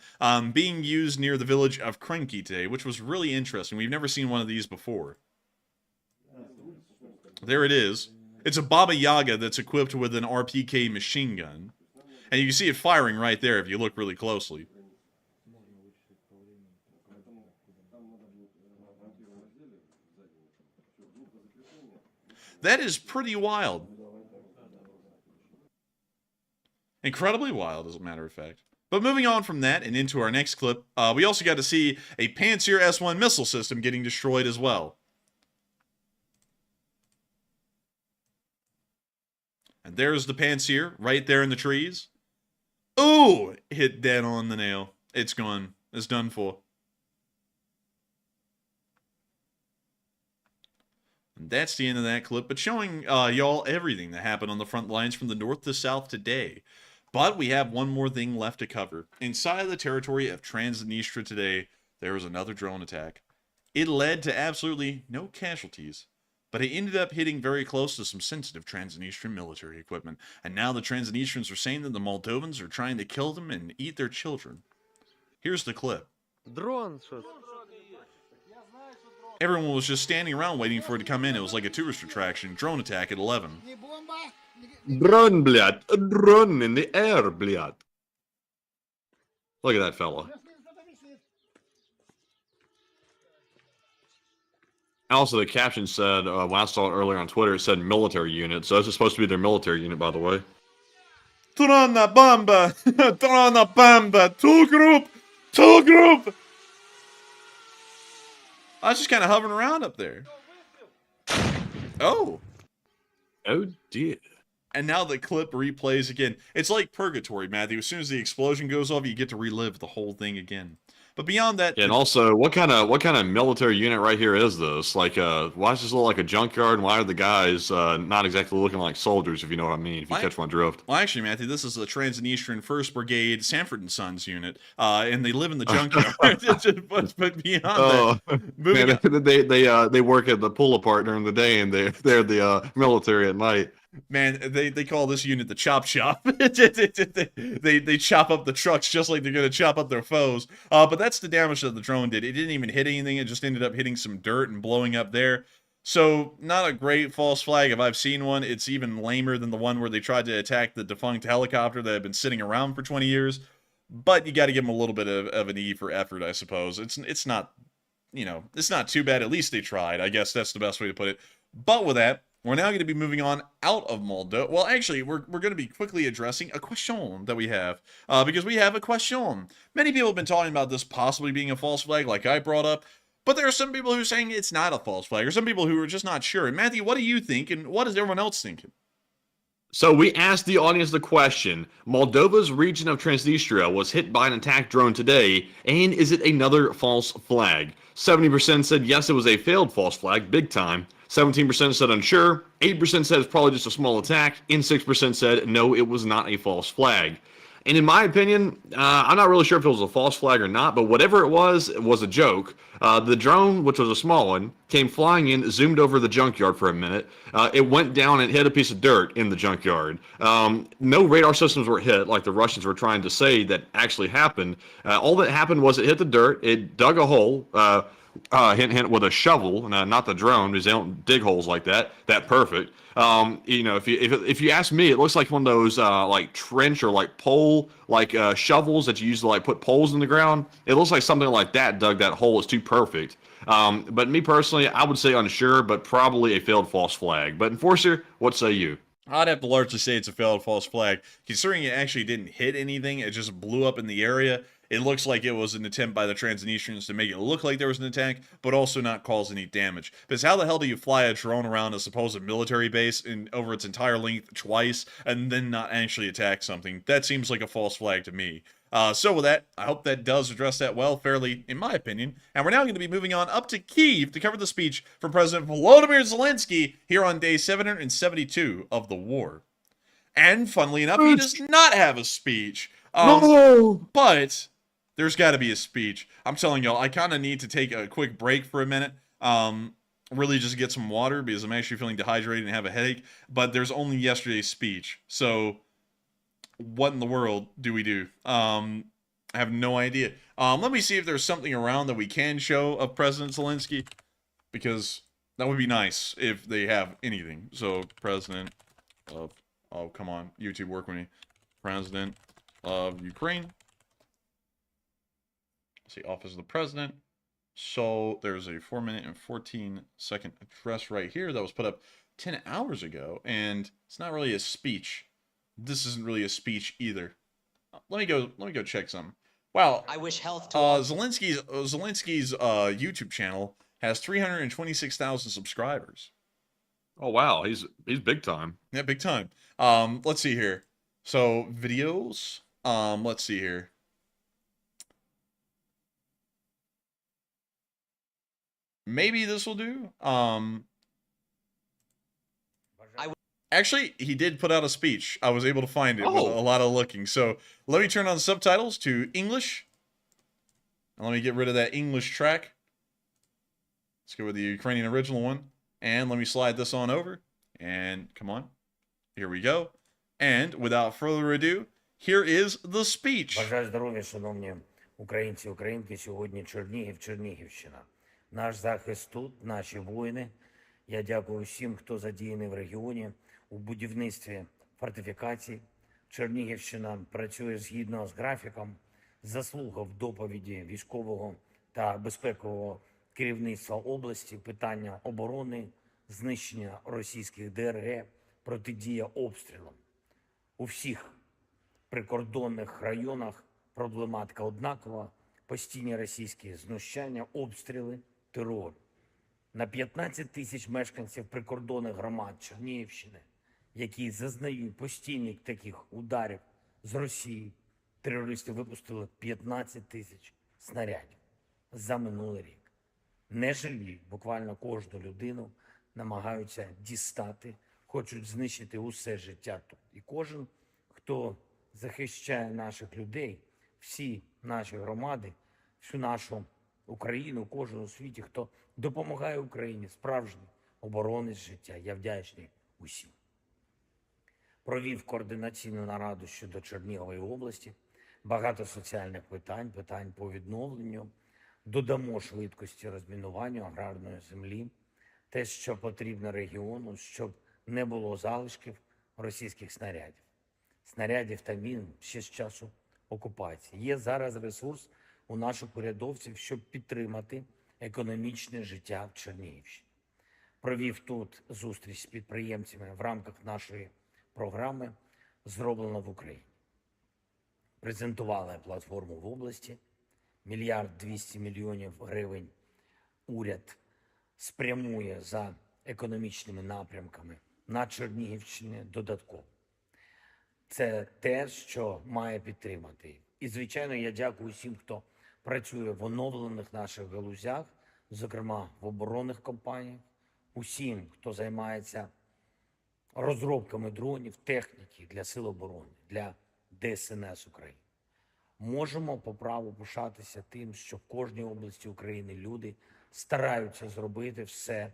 being used near the village of Krenki today, which was really interesting. We've never seen one of these before. There it is. It's a Baba Yaga that's equipped with an RPK machine gun. And you can see it firing right there if you look really closely. That is pretty wild. Incredibly wild, as a matter of fact. But moving on from that and into our next clip, we also got to see a Pantsir S-1 missile system getting destroyed as well. And there's the Pantsir right there in the trees. Ooh! Hit dead on the nail. It's gone. It's done for. And that's the end of that clip, but showing y'all everything that happened on the front lines from the north to south today. But we have one more thing left to cover. Inside of the territory of Transnistria today, there was another drone attack. It led to absolutely no casualties, but it ended up hitting very close to some sensitive Transnistrian military equipment. And now the Transnistrians are saying that the Moldovans are trying to kill them and eat their children. Here's the clip. Дрон щось. Everyone was just standing around waiting for it to come in. It was like a tourist attraction. Drone attack at 11. Drone, блядь. A drone in the air, блядь. Look at that fella. Also, the caption said, when I saw it earlier on Twitter, it said military unit. So this is supposed to be their military unit, by the way. Trona bomba! Trona bomba! Two group! I was just kind of hovering around up there. Oh. Oh, dear. And now the clip replays again. It's like purgatory, Matthew. As soon as the explosion goes off, you get to relive the whole thing again. But beyond that... Yeah, and also, what kind of military unit right here is this? Like, why does this look like a junkyard? And why are the guys not exactly looking like soldiers, if you know what I mean, if you catch my drift? Well, actually, Matthew, this is the Transnistrian 1st Brigade Sanford & Sons unit, and they live in the junkyard. but beyond that... Man, they work at the pull-apart during the day, and they're the military at night. Man, they call this unit the chop shop. they chop up the trucks just like they're gonna chop up their foes. But that's the damage that the drone did. It didn't even hit anything. It just ended up hitting some dirt and blowing up there. So not a great false flag. If I've seen one, it's even lamer than the one where they tried to attack the defunct helicopter that had been sitting around for 20 years. But you got to give them a little bit of an E for effort, I suppose. It's not, you know, it's not too bad. At least they tried. I guess that's the best way to put it. But with that, we're now going to be moving on out of Moldova. Well, actually, we're going to be quickly addressing a question that we have. Because we have a question. Many people have been talking about this possibly being a false flag, like I brought up. But there are some people who are saying it's not a false flag, or some people who are just not sure. And Matthew, what do you think, and what is everyone else thinking? So we asked the audience the question, Moldova's region of Transnistria was hit by an attack drone today, and is it another false flag? 70% said yes, it was a failed false flag, big time. 17% said unsure, 8% said it's probably just a small attack, and 6% said no, it was not a false flag. And in my opinion, I'm not really sure if it was a false flag or not, but whatever it was a joke. The drone, which was a small one, came flying in, zoomed over the junkyard for a minute. It went down and hit a piece of dirt in the junkyard. No radar systems were hit, like the Russians were trying to say that actually happened. All that happened was it hit the dirt, it dug a hole, hint, with a shovel, not the drone, because they don't dig holes like that. That perfect. You know, if you ask me, it looks like one of those like trench or like pole shovels that you use to like put poles in the ground. It looks like something like that dug that hole. It's too perfect. But me personally, I would say unsure, but probably a failed false flag. But Enforcer, what say you? I'd have to largely say it's a failed false flag, considering it actually didn't hit anything. It just blew up in the area. It looks like it was an attempt by the Transnistrians to make it look like there was an attack, but also not cause any damage. Because how the hell do you fly a drone around a supposed military base over its entire length twice, and then not actually attack something? That seems like a false flag to me. So with that, I hope that does address that well, fairly, in my opinion. And we're now going to be moving on up to Kyiv to cover the speech from President Volodymyr Zelensky here on day 772 of the war. And funnily enough, he does not have a speech. No! But there's got to be a speech. I'm telling y'all, I kind of need to take a quick break for a minute. Really just get some water because I'm actually feeling dehydrated and have a headache. But there's only yesterday's speech. So what in the world do we do? I have no idea. Let me see if there's something around that we can show of President Zelensky. Because that would be nice if they have anything. So, President of... Oh, come on. YouTube, work with me. President of Ukraine. Let's see, Office of the President. So there's a 4-minute and 14-second address right here that was put up 10 hours ago, and it's not really a speech. This isn't really a speech either. Let me go check some. Wow. I wish health to Zelensky's YouTube channel has 326,000 subscribers. Oh wow, he's big time. Yeah, big time. Let's see here. So videos. Let's see here. Maybe this will do. Actually, he did put out a speech. I was able to find it with a lot of looking. So let me turn on subtitles to English. And let me get rid of that English track. Let's go with the Ukrainian original one. And let me slide this on over. And come on. Here we go. And without further ado, here is the speech. Бажаю здоров'я, шановні українці, українки. Сьогодні Чернігів, Чернігівщина. Наш захист тут, наші воїни. Я дякую всім, хто задіяний в регіоні у будівництві фортифікацій. Чернігівщина працює згідно з графіком. Заслуга в доповіді військового та безпекового керівництва області, питання оборони, знищення російських ДРГ, протидія обстрілам. У всіх прикордонних районах проблематика однакова, постійні російські знущання, обстріли, терор. На 15 тисяч мешканців прикордонних громад Чернігівщини, які зазнають постійних таких ударів з Росії, терористи випустили 15 тисяч снарядів за минулий рік. Не жаліють, буквально кожну людину намагаються дістати, хочуть знищити усе життя тут. І кожен, хто захищає наших людей, всі наші громади, всю нашу Україну, кожен у світі, хто допомагає Україні, справжній оборонець життя. Я вдячний усім. Провів координаційну нараду щодо Чернігової області. Багато соціальних питань, питань по відновленню. Додамо швидкості розмінуванню аграрної землі. Те, що потрібно регіону, щоб не було залишків російських снарядів. Снарядів та мін ще з часу окупації. Є зараз ресурс у наших урядовців, щоб підтримати економічне життя в Чернігівщині. Провів тут зустріч з підприємцями в рамках нашої програми «Зроблено в Україні». Презентували платформу в області. 1 200 мільйонів гривень уряд спрямує за економічними напрямками на Чернігівщині додатково. Це те, що має підтримати. І, звичайно, я дякую всім, хто працює в оновлених наших галузях, зокрема в оборонних компаніях, усім, хто займається розробками дронів, техніки для Сил оборони, для ДСНС України. Можемо по праву пишатися тим, що в кожній області України люди стараються зробити все,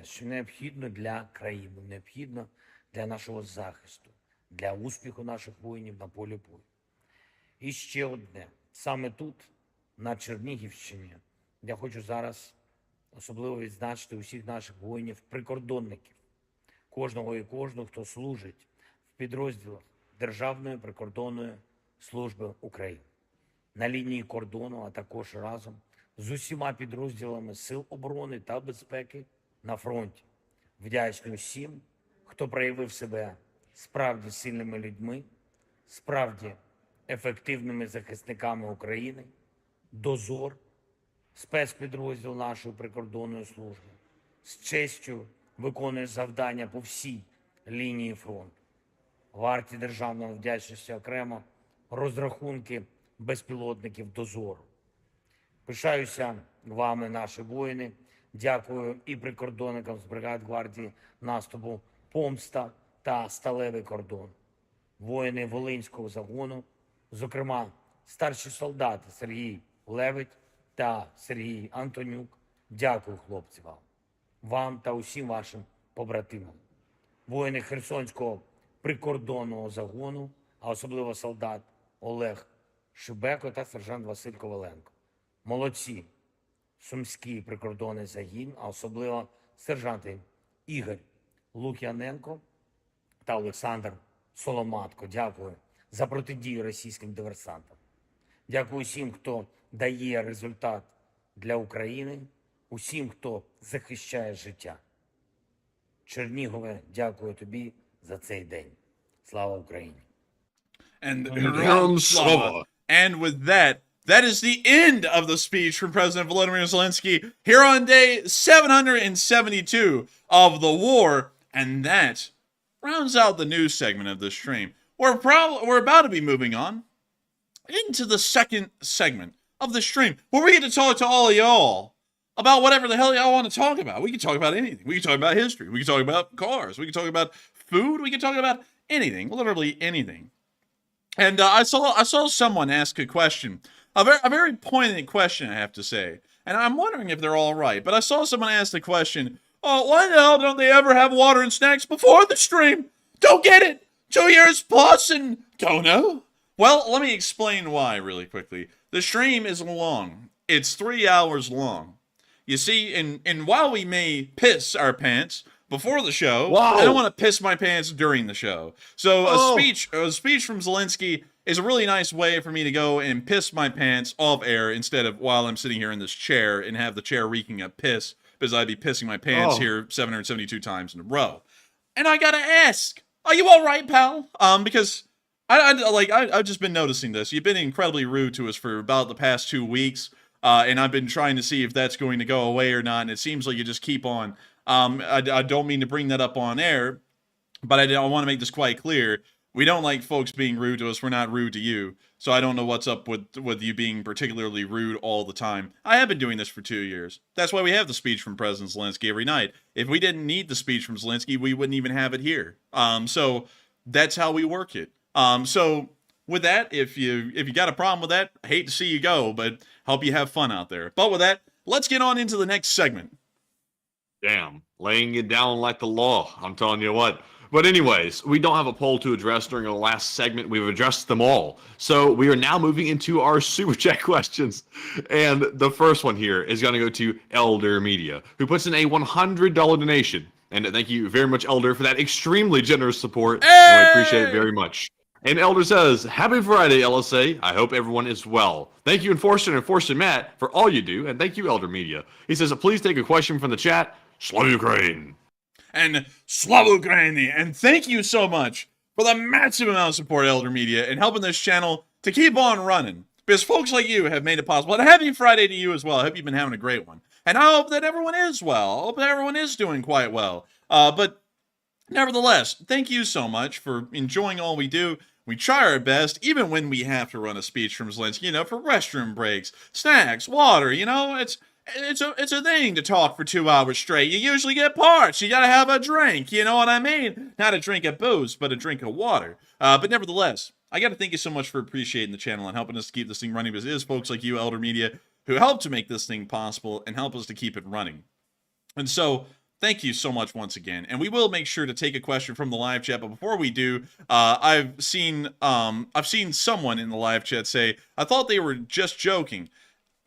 що необхідно для країни, необхідно для нашого захисту, для успіху наших воїнів на полі бою. І ще одне. Саме тут, на Чернігівщині, я хочу зараз особливо відзначити усіх наших воїнів-прикордонників, кожного і кожного, хто служить в підрозділах Державної прикордонної служби України на лінії кордону, а також разом з усіма підрозділами Сил оборони та безпеки на фронті. Вдячний усім, хто проявив себе справді сильними людьми, справді ефективними захисниками України. Дозор, спецпідрозділ нашої прикордонної служби, з честю виконує завдання по всій лінії фронту. Варті державної вдячності окремо розрахунки безпілотників дозору. Пишаюся вами, наші воїни. Дякую і прикордонникам з бригад гвардії наступу «Помста» та «Сталевий кордон». Воїни Волинського загону, зокрема старші солдати Сергій Левить та Сергій Антонюк. Дякую, хлопці, вам та усім вашим побратимам. Воїни Херсонського прикордонного загону, а особливо солдат Олег Шибеко та сержант Василь Коваленко. Молодці! Сумський прикордонний загін, а особливо сержанти Ігор Лук'яненко та Олександр Соломатко. Дякую за протидію російським диверсантам. Дякую усім, хто дає результат для України, усім, хто захищає життя. Чернігове, дякую тобі за цей день. Слава Україні! And Героям слава. And with that is the end of the speech from President Volodymyr Zelensky here on day 772 of the war. And that rounds out the news segment of this stream. We're about to be moving on into the second segment of the stream, where we get to talk to all of y'all about whatever the hell y'all want to talk about. We can talk about anything. We can talk about history. We can talk about cars. We can talk about food. We can talk about anything, literally anything. And I saw someone ask a question, a very poignant question, I have to say. and I'm wondering if they're all right. But I saw someone ask the question, oh, why the hell don't they ever have water and snacks before the stream? Don't get it. 2 years plus and don't know. Well, let me explain why really quickly. The stream is long. It's 3 hours long. You see, and while we may piss our pants before the show, Wow. I don't want to piss my pants during the show. So Oh. a speech from Zelensky is a really nice way for me to go and piss my pants off air instead of while I'm sitting here in this chair and have the chair reeking of piss, because I'd be pissing my pants here 772 times in a row. And I gotta ask, are you all right, pal? Because I've just been noticing this. You've been incredibly rude to us for about the past 2 weeks, and I've been trying to see if that's going to go away or not, and it seems like you just keep on. I don't mean to bring that up on air, but I want to make this quite clear. We don't like folks being rude to us. We're not rude to you. So I don't know what's up with you being particularly rude all the time. I have been doing this for 2 years. That's why we have the speech from President Zelensky every night. If we didn't need the speech from Zelensky, we wouldn't even have it here. So that's how we work it. So with that, if you got a problem with that, I hate to see you go, but hope you have fun out there. But with that, let's get on into the next segment. Damn, laying it down like the law. I'm telling you what. But anyways, we don't have a poll to address during our last segment. We've addressed them all. So we are now moving into our super chat questions. And the first one here is going to go to Elder Media, who puts in a $100 donation. And thank you very much, Elder, for that extremely generous support. And we appreciate it very much. And Elder says, happy Friday, LSA. I hope everyone is well. Thank you, Enforcer and Enforcer Matt, for all you do. And thank you, Elder Media. He says, please take a question from the chat. Slava Ukraine. And Slava Ukraini. And thank you so much for the massive amount of support, Elder Media, and helping this channel to keep on running. Because folks like you have made it possible. And a happy Friday to you as well. I hope you've been having a great one. And I hope that everyone is well. I hope that everyone is doing quite well. But nevertheless, thank you so much for enjoying all we do. We try our best, even when we have to run a speech from Zelensky, for restroom breaks, snacks, water, it's a thing to talk for 2 hours straight. You usually get parched. You gotta have a drink, you know what I mean? Not a drink of booze, but a drink of water. But nevertheless, I gotta thank you so much for appreciating the channel and helping us to keep this thing running, because it is folks like you, Elder Media, who help to make this thing possible and help us to keep it running. And so, thank you so much once again. And we will make sure to take a question from the live chat. But before we do, I've seen someone in the live chat say, I thought they were just joking.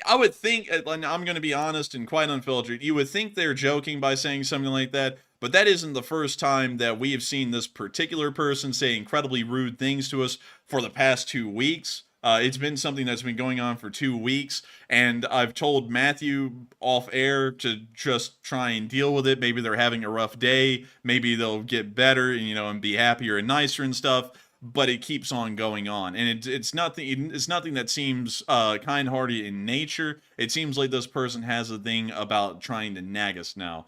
I would think, and I'm going to be honest and quite unfiltered, you would think they're joking by saying something like that, but that isn't the first time that we have seen this particular person say incredibly rude things to us for the past 2 weeks. It's been something that's been going on for 2 weeks, and I've told Matthew off air to just try and deal with it. Maybe they're having a rough day, maybe they'll get better, and be happier and nicer and stuff. But it keeps on going on, and it's nothing that seems kind-hearted in nature. It seems like this person has a thing about trying to nag us now.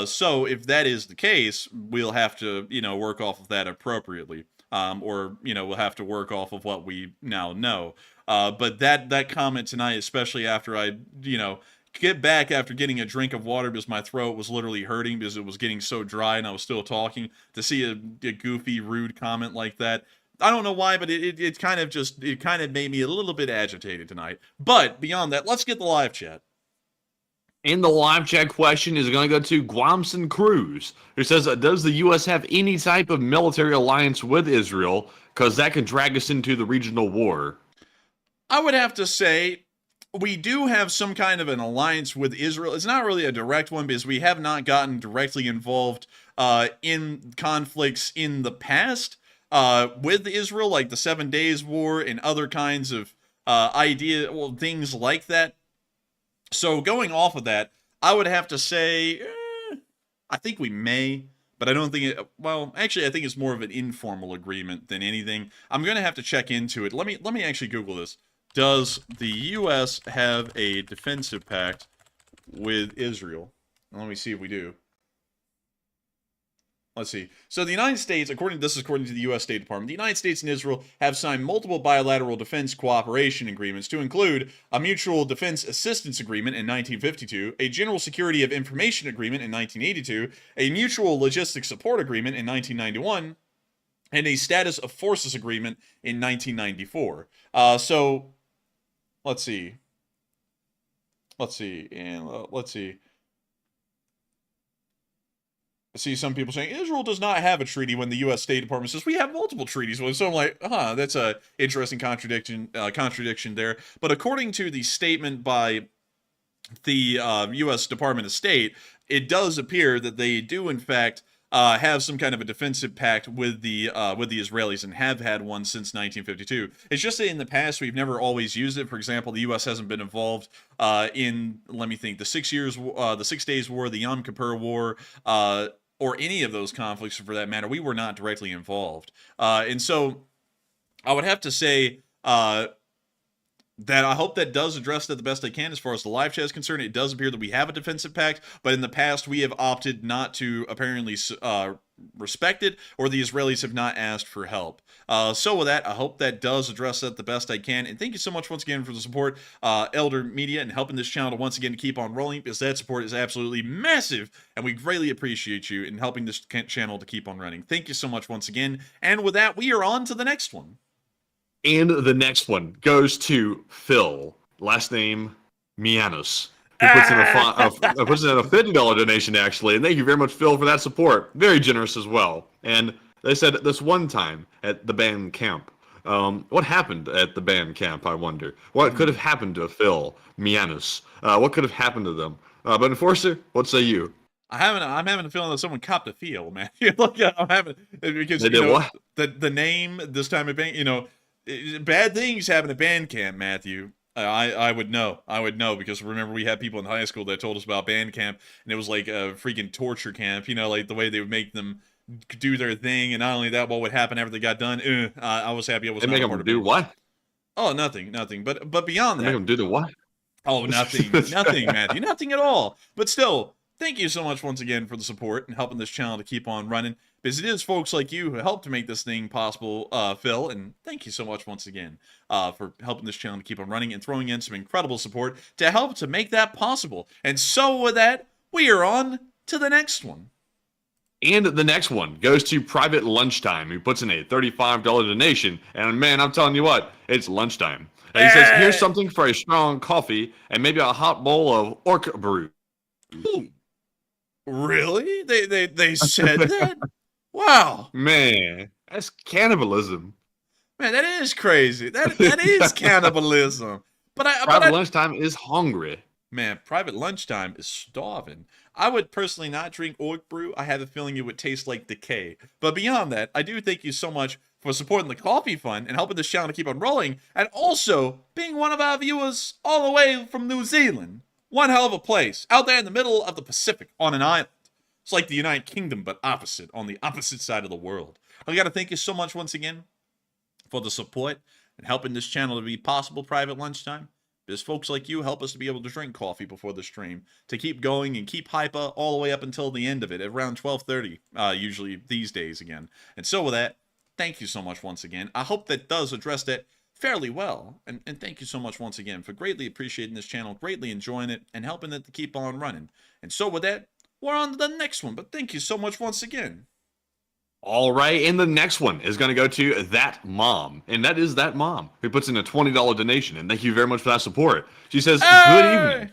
So if that is the case, we'll have to work off of that appropriately, or we'll have to work off of what we now know. But that comment tonight, especially after I get back after getting a drink of water because my throat was literally hurting because it was getting so dry and I was still talking, to see a goofy, rude comment like that. I don't know why, but it kind of made me a little bit agitated tonight. But beyond that, let's get the live chat. And the live chat question is going to go to Guamson Cruz, who says, does the U.S. have any type of military alliance with Israel? Because that could drag us into the regional war. I would have to say we do have some kind of an alliance with Israel. It's not really a direct one because we have not gotten directly involved in conflicts in the past with Israel, like the 7 Days War and other kinds of things like that. So going off of that, I would have to say, I think we may, but I don't think it, well, actually, I think it's more of an informal agreement than anything. I'm going to have to check into it. Let me actually Google this. Does the U.S. have a defensive pact with Israel? Let me see if we do. Let's see. So the United States, according to the U.S. State Department, the United States and Israel have signed multiple bilateral defense cooperation agreements to include a mutual defense assistance agreement in 1952, a general security of information agreement in 1982, a mutual logistics support agreement in 1991, and a status of forces agreement in 1994. So let's see. let's see, and let's see. I see some people saying Israel does not have a treaty when the U.S. State Department says we have multiple treaties. So I'm like, that's a interesting contradiction there. But according to the statement by the U.S. Department of State, it does appear that they do, in fact, have some kind of a defensive pact with the Israelis and have had one since 1952. It's just that in the past we've never always used it. For example, the U.S. hasn't been involved in, let me think, the 6 Days War, the Yom Kippur War, or any of those conflicts for that matter. We were not directly involved, and so I would have to say that I hope that does address that the best I can as far as the live chat is concerned. It does appear that we have a defensive pact, but in the past we have opted not to apparently respect it, or the Israelis have not asked for help. So with that, I hope that does address that the best I can. And thank you so much once again for the support, Elder Media, and helping this channel to once again to keep on rolling, because that support is absolutely massive, and we greatly appreciate you in helping this channel to keep on running. Thank you so much once again. And with that, we are on to the next one. And the next one goes to Phil, last name Mianos, who puts in a $50 donation, actually. And thank you very much, Phil, for that support. Very generous as well. And they said this one time at the band camp. What happened at the band camp, I wonder? What could have happened to Phil Mianos? What could have happened to them? But Enforcer, what say you? I'm having a feeling that someone copped a feel, man. Look, I'm having, because they did what? The name this time of band, bad things happen at band camp, Matthew. I would know. Because remember, we had people in high school that told us about band camp, and it was like a freaking torture camp. Like the way they would make them do their thing, and not only that, what would happen after they got done. I was happy I was. They make them do what? Oh, nothing. But beyond that, make them do the what? Oh, nothing, Matthew, nothing at all. But still, thank you so much once again for the support and helping this channel to keep on running. Because it is folks like you who help to make this thing possible, Phil, and thank you so much once again for helping this channel to keep on running and throwing in some incredible support to help to make that possible. And so with that, we are on to the next one. And the next one goes to Private Lunchtime, who puts in a $35 donation. And man, I'm telling you what, it's lunchtime. And he says, here's something for a strong coffee and maybe a hot bowl of orc brew. Really? They said that? Wow. Man, that's cannibalism. Man, that is crazy. That is cannibalism. Private Lunchtime is hungry. Man, Private Lunchtime is starving. I would personally not drink orc brew. I have a feeling it would taste like decay. But beyond that, I do thank you so much for supporting the Coffee Fund and helping this channel to keep on rolling, and also being one of our viewers all the way from New Zealand. One hell of a place, out there in the middle of the Pacific on an island. It's like the United Kingdom, but opposite, on the opposite side of the world. I got to thank you so much once again for the support and helping this channel to be possible, Private Lunchtime. Because folks like you help us to be able to drink coffee before the stream, to keep going and keep hyper all the way up until the end of it, at around 12:30, usually these days again. And so with that, thank you so much once again. I hope that does address that fairly well. And thank you so much once again for greatly appreciating this channel, greatly enjoying it, and helping it to keep on running. And so with that, we're on to the next one, but thank you so much once again. All right, and the next one is going to go to That Mom, and that is That Mom, who puts in a $20 donation, and thank you very much for that support. She says, Good evening.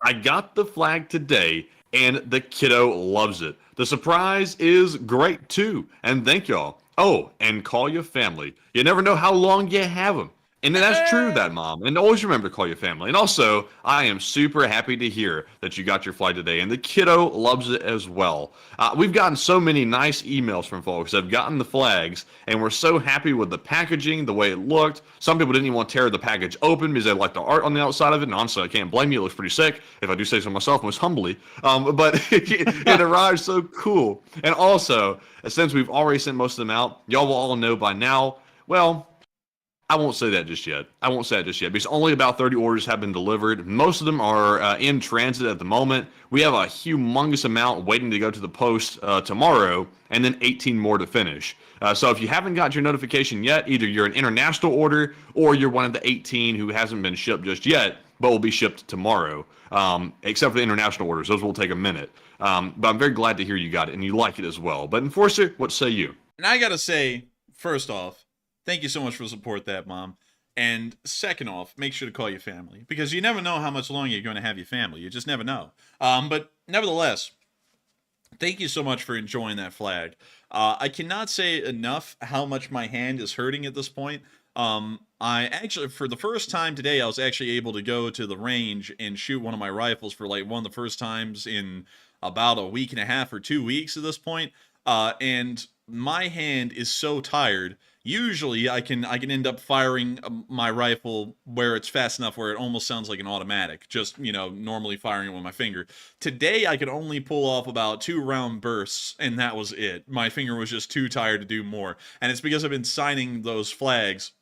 I got the flag today, and the kiddo loves it. The surprise is great, too, and thank y'all. Oh, and call your family. You never know how long you have them. And that's true, That Mom. And always remember to call your family. And also, I am super happy to hear that you got your flag today. And the kiddo loves it as well. We've gotten so many nice emails from folks that have gotten the flags. And we're so happy with the packaging, the way it looked. Some people didn't even want to tear the package open because they like the art on the outside of it. And honestly, I can't blame you. It looks pretty sick, if I do say so myself, most humbly. But it arrived so cool. And also, since we've already sent most of them out, y'all will all know by now, well, I won't say that just yet. Because only about 30 orders have been delivered. Most of them are in transit at the moment. We have a humongous amount waiting to go to the post tomorrow, and then 18 more to finish. So if you haven't got your notification yet, either you're an international order or you're one of the 18 who hasn't been shipped just yet, but will be shipped tomorrow. Except for the international orders. Those will take a minute. But I'm very glad to hear you got it, and you like it as well. But Enforcer, what say you? And I got to say, first off, thank you so much for the support, That Mom. And second off, make sure to call your family, because you never know how much longer you're going to have your family. You just never know. But nevertheless, thank you so much for enjoying that flag. I cannot say enough how much my hand is hurting at this point. I actually, for the first time today, I was actually able to go to the range and shoot one of my rifles for like one of the first times in about a week and a half or 2 weeks at this point. And my hand is so tired. Usually I can end up firing my rifle where it's fast enough where it almost sounds like an automatic, just, you know, normally firing it with my finger. Today I could only pull off about 2 round bursts, and that was it. My finger was just too tired to do more. And it's because I've been signing those flags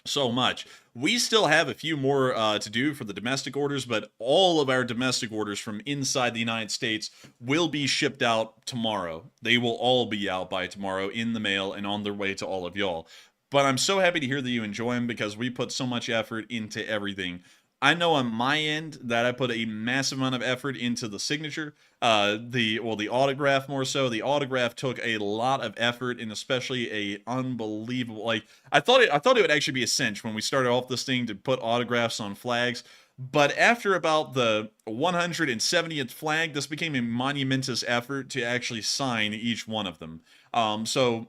so much. We still have a few more to do for the domestic orders, but all of our domestic orders from inside the United States will be shipped out tomorrow. They will all be out by tomorrow in the mail and on their way to all of y'all. But I'm so happy to hear that you enjoy them, because we put so much effort into everything. I know on my end that I put a massive amount of effort into the signature, the autograph more so. The autograph took a lot of effort, and especially a unbelievable, like, I thought it would actually be a cinch when we started off this thing to put autographs on flags. But after about the 170th flag, this became a monumentous effort to actually sign each one of them. So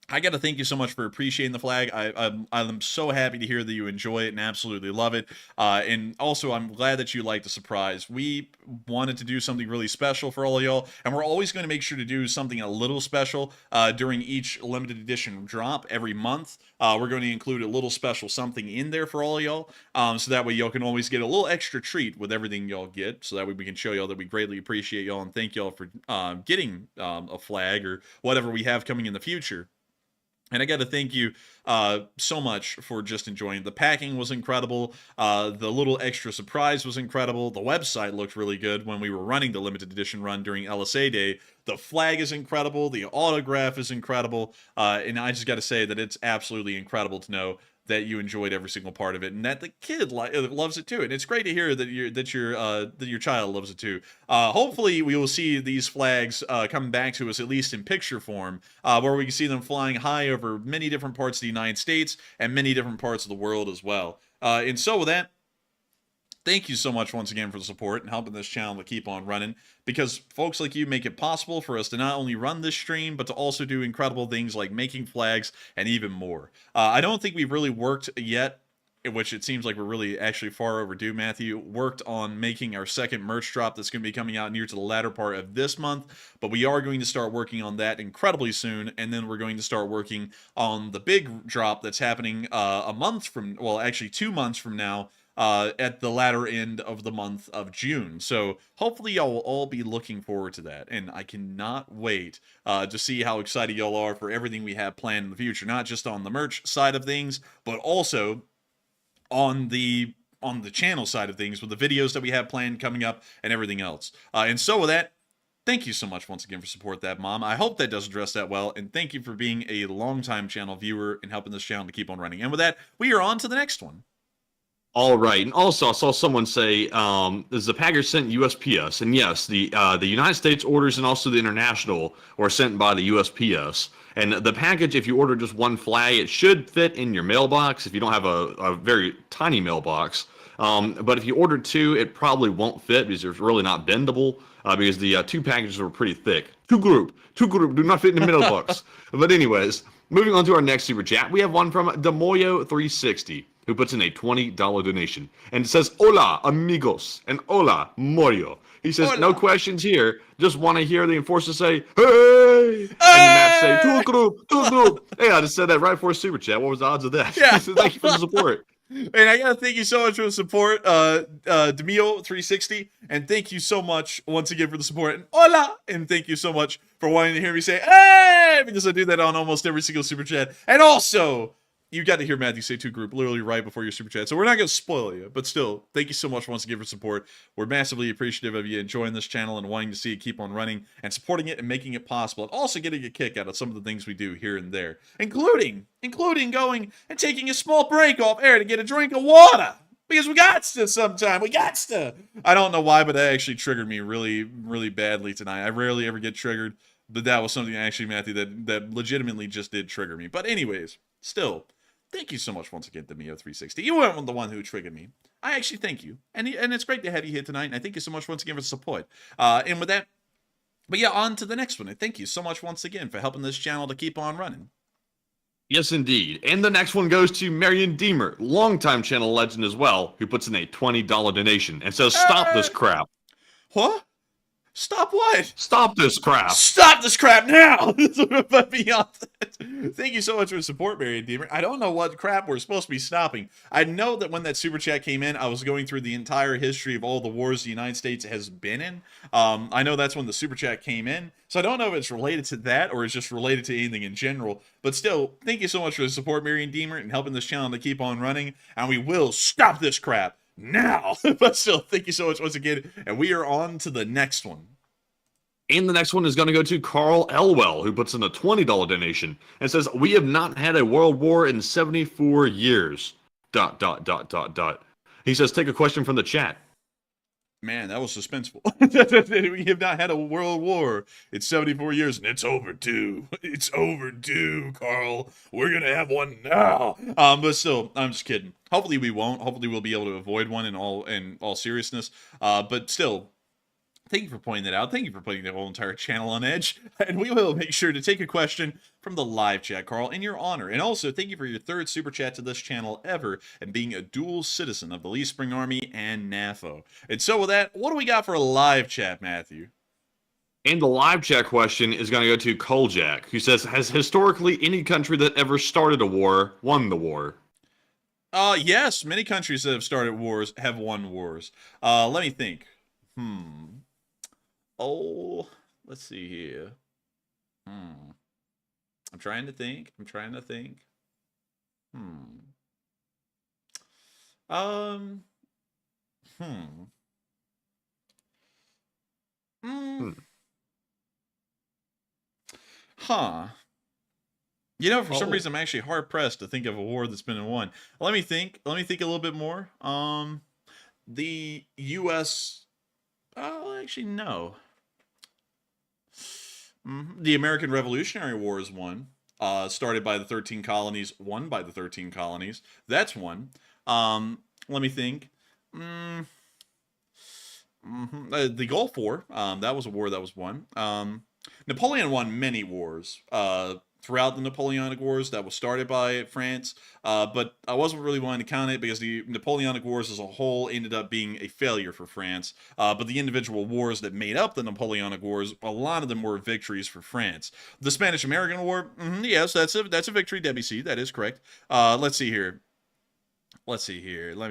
I got to thank you so much for appreciating the flag. I'm so happy to hear that you enjoy it and absolutely love it. And also, I'm glad that you like the surprise. We wanted to do something really special for all of y'all, and we're always going to make sure to do something a little special during each limited edition drop every month. We're going to include a little special something in there for all of y'all, so that way y'all can always get a little extra treat with everything y'all get, so that way we can show y'all that we greatly appreciate y'all and thank y'all for getting a flag or whatever we have coming in the future. And I got to thank you so much for just enjoying. The packing was incredible. The little extra surprise was incredible. The website looked really good when we were running the limited edition run during LSA Day. The flag is incredible. The autograph is incredible. And I just got to say that it's absolutely incredible to know that you enjoyed every single part of it, and that the kid loves it too. And it's great to hear that your child loves it too. Hopefully, we will see these flags come back to us, at least in picture form, where we can see them flying high over many different parts of the United States and many different parts of the world as well. And so with that, thank you so much once again for the support and helping this channel to keep on running, because folks like you make it possible for us to not only run this stream, but to also do incredible things like making flags and even more. I don't think we've really worked yet, which it seems like we're really actually far overdue, Matthew, worked on making our second merch drop that's going to be coming out near to the latter part of this month, but we are going to start working on that incredibly soon, and then we're going to start working on the big drop that's happening a month from, well, actually 2 months from now, at the latter end of the month of June. So hopefully y'all will all be looking forward to that. And I cannot wait to see how excited y'all are for everything we have planned in the future, not just on the merch side of things, but also on the channel side of things with the videos that we have planned coming up and everything else. And so with that, thank you so much once again for support that, Mom. I hope that does address that well, and thank you for being a longtime channel viewer and helping this channel to keep on running. And with that, we are on to the next one. All right, and also I saw someone say, is the package sent USPS? And yes, the United States orders and also the international were sent by the USPS. And the package, if you order just one flag, it should fit in your mailbox if you don't have a very tiny mailbox. But if you order 2, it probably won't fit because it's really not bendable, because the 2 packages were pretty thick. Two group do not fit in the mailbox. But anyways, moving on to our next super chat, we have one from Demoyo360. Who puts in a $20 donation. And it says, "Hola, amigos," and "Hola, Morio." He says, "Hola. No questions here. Just want to hear the enforcer say, hey!" And the map say, "Two group." Hey, I just said that right before super chat. What was the odds of that? Yeah. So thank you for the support. And I gotta thank you so much for the support, Demio360, and thank you so much once again for the support, and hola, and thank you so much for wanting to hear me say, hey, because I do that on almost every single super chat. And also, you got to hear Matthew say "two group" literally right before your super chat, so we're not going to spoil you, but still, thank you so much once again for support. We're massively appreciative of you enjoying this channel and wanting to see it keep on running and supporting it and making it possible, and also getting a kick out of some of the things we do here and there, including going and taking a small break off air to get a drink of water. Because we got to sometime. We got to. I don't know why, but that actually triggered me really, really badly tonight. I rarely ever get triggered, but that was something actually, Matthew, that legitimately just did trigger me. But anyways, still, thank you so much once again, Demio360. You weren't the one who triggered me. I actually thank you. And it's great to have you here tonight, and I thank you so much once again for the support. And with that, but yeah, on to the next one. And thank you so much once again for helping this channel to keep on running. Yes, indeed. And the next one goes to Marion Deemer, longtime channel legend as well, who puts in a $20 donation and says, "Stop this crap." What? Stop what? Stop this crap. Stop this crap now! But beyond that, thank you so much for the support, Marion Deemer. I don't know what crap we're supposed to be stopping. I know that when that super chat came in, I was going through the entire history of all the wars the United States has been in. I know that's when the super chat came in, so I don't know if it's related to that or it's just related to anything in general. But still, thank you so much for the support, Marion Deemer, and helping this channel to keep on running. And we will stop this crap now. But still, thank you so much once again, and we are on to the next one. And the next one is going to go to Carl Elwell, who puts in a $20 donation and says, "We have not had a world war in 74 years. ... He says, "Take a question from the chat." Man, that was suspenseful. We have not had a world war in 74 years, and it's overdue. It's overdue, Carl. We're gonna have one now. But still, I'm just kidding. Hopefully we won't. Hopefully we'll be able to avoid one in all seriousness. But still, thank you for pointing that out. Thank you for putting the whole entire channel on edge. And we will make sure to take a question from the live chat, Carl, in your honor. And also, thank you for your third super chat to this channel ever and being a dual citizen of the Lee Spring Army and NAFO. And so with that, what do we got for a live chat, Matthew? And the live chat question is going to go to Koljack, who says, "Has historically any country that ever started a war won the war?" Yes, many countries that have started wars have won wars. Let me think. Oh, let's see here. I'm trying to think. Huh. You know, for some reason, I'm actually hard pressed to think of a war that's been won. Let me think. Let me think a little bit more. The U.S. Actually, no. The American Revolutionary War is one. Started by the 13 colonies, won by the 13 colonies. That's one. Let me think. The Gulf War. That was a war that was won. Napoleon won many wars. Throughout the Napoleonic Wars that was started by France, but I wasn't really wanting to count it because the Napoleonic Wars as a whole ended up being a failure for France, but the individual wars that made up the Napoleonic Wars, a lot of them were victories for France. The Spanish-American War, yes, that's a victory, Debbie C, that is correct. Let's see here. Let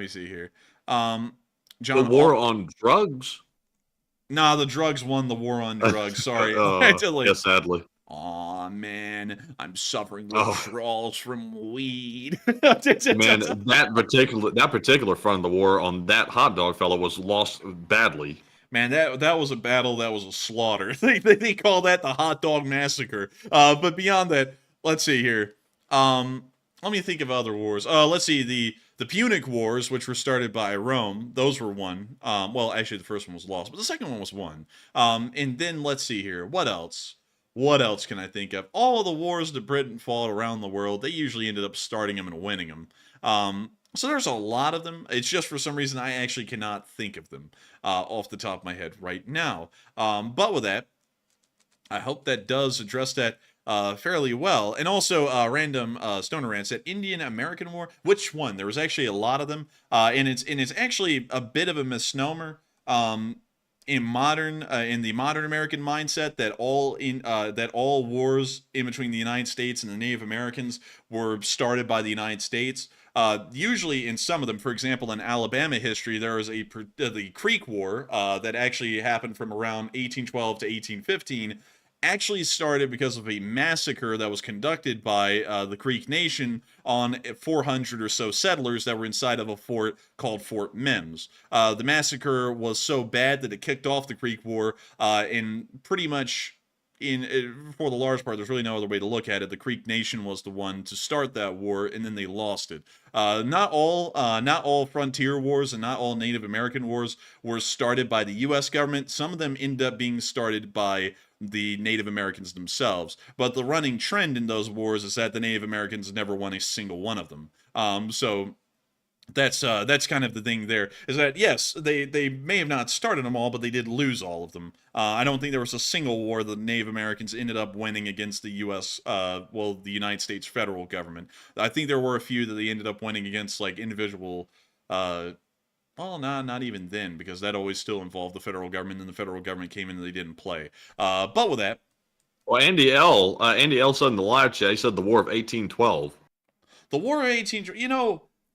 me see here. John, the war on drugs? Nah, the drugs won the war on drugs, sorry. Yes, sadly. Aw, man, I'm suffering withdrawals from weed. Man, that particular front of the war on that hot dog fella was lost badly. Man, that was a battle, that was a slaughter. They call that the hot dog massacre. But beyond that, let's see here. Let me think of other wars. Let's see, the Punic Wars, which were started by Rome, those were won. Well, actually, the first one was lost, but the second one was won. And then let's see here. What else? What else can I think of? All of the wars that Britain fought around the world, they usually ended up starting them and winning them. So there's a lot of them. It's just for some reason I actually cannot think of them off the top of my head right now. But with that, I hope that does address that fairly well. And also, random Stoner Rant said Indian American War. Which one? There was actually a lot of them, and it's actually a bit of a misnomer. In the modern American mindset, that all wars in between the United States and the Native Americans were started by the United States. Usually, in some of them, for example, in Alabama history, there was the Creek War that actually happened from around 1812 to 1815. Actually started because of a massacre that was conducted by the Creek Nation on 400 or so settlers that were inside of a fort called Fort Mims. The massacre was so bad that it kicked off the Creek War and pretty much for the large part, there's really no other way to look at it. The Creek Nation was the one to start that war, and then they lost it. Not all frontier wars and not all Native American wars were started by the U.S. government. Some of them end up being started by the Native Americans themselves. But the running trend in those wars is that the Native Americans never won a single one of them. So that's kind of the thing there, is that yes, they may have not started them all, but they did lose all of them. I don't think there was a single war the Native Americans ended up winning against the U.S. The United States federal government. I think there were a few that they ended up winning against, like, individual. Well, not even then, because that always still involved the federal government, and the federal government came in and they didn't play. But with that, Well, Andy L said in the live chat, he said the War of 1812. the War of 18,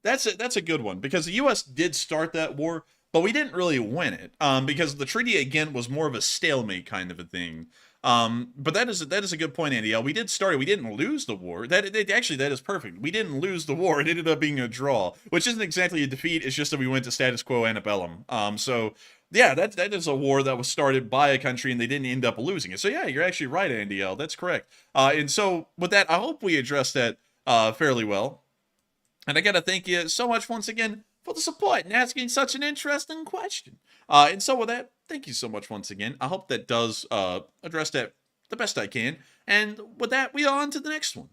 that's a good one, because the U.S. did start that war, but we didn't really win it, because the treaty again was more of a stalemate kind of a thing. But that is a good point, Andy L. We did start it. We didn't lose the war. That is perfect. We didn't lose the war. It ended up being a draw, which isn't exactly a defeat. It's just that we went to status quo antebellum. So yeah, that is a war that was started by a country and they didn't end up losing it. So yeah, you're actually right, Andy L. That's correct. And so with that, I hope we addressed that fairly well. And I gotta thank you so much once again for the support and asking such an interesting question. And so with that, thank you so much once again. I hope that does address that the best I can. And with that, we are on to the next one.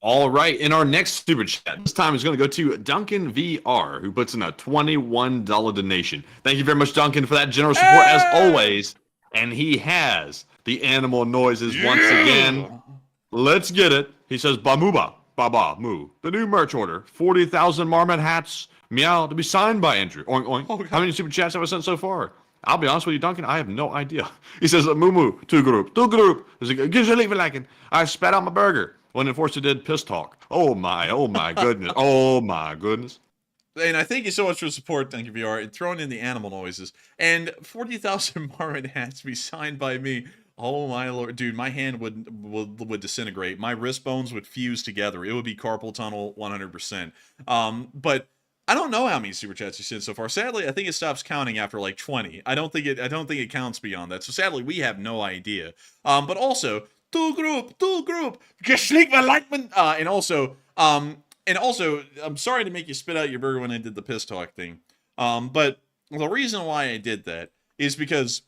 All right, in our next super chat, this time is going to go to Duncan VR, who puts in a $21 donation. Thank you very much, Duncan, for that generous support as always. And he has the animal noises once again. Let's get it. He says, Bamuba, Baba, Moo. The new merch order, 40,000 Marmot hats, meow, to be signed by Andrew. Oink, oink. Oh, how many super chats have I sent so far? I'll be honest with you, Duncan, I have no idea. He says, Moo Moo, two group. I spat out my burger when Enforcer did piss talk. Oh my goodness. Oh my goodness. And I thank you so much for the support, thank you, VR, and throwing in the animal noises. And 40,000 Marmot hats to be signed by me. Oh my lord, dude, my hand would disintegrate. My wrist bones would fuse together. It would be carpal tunnel 100%. But I don't know how many super chats you sent so far. Sadly, I think it stops counting after like 20. I don't think it counts beyond that. So sadly, we have no idea. But also, two group, and also, I'm sorry to make you spit out your burger when I did the piss talk thing. But the reason why I did that is because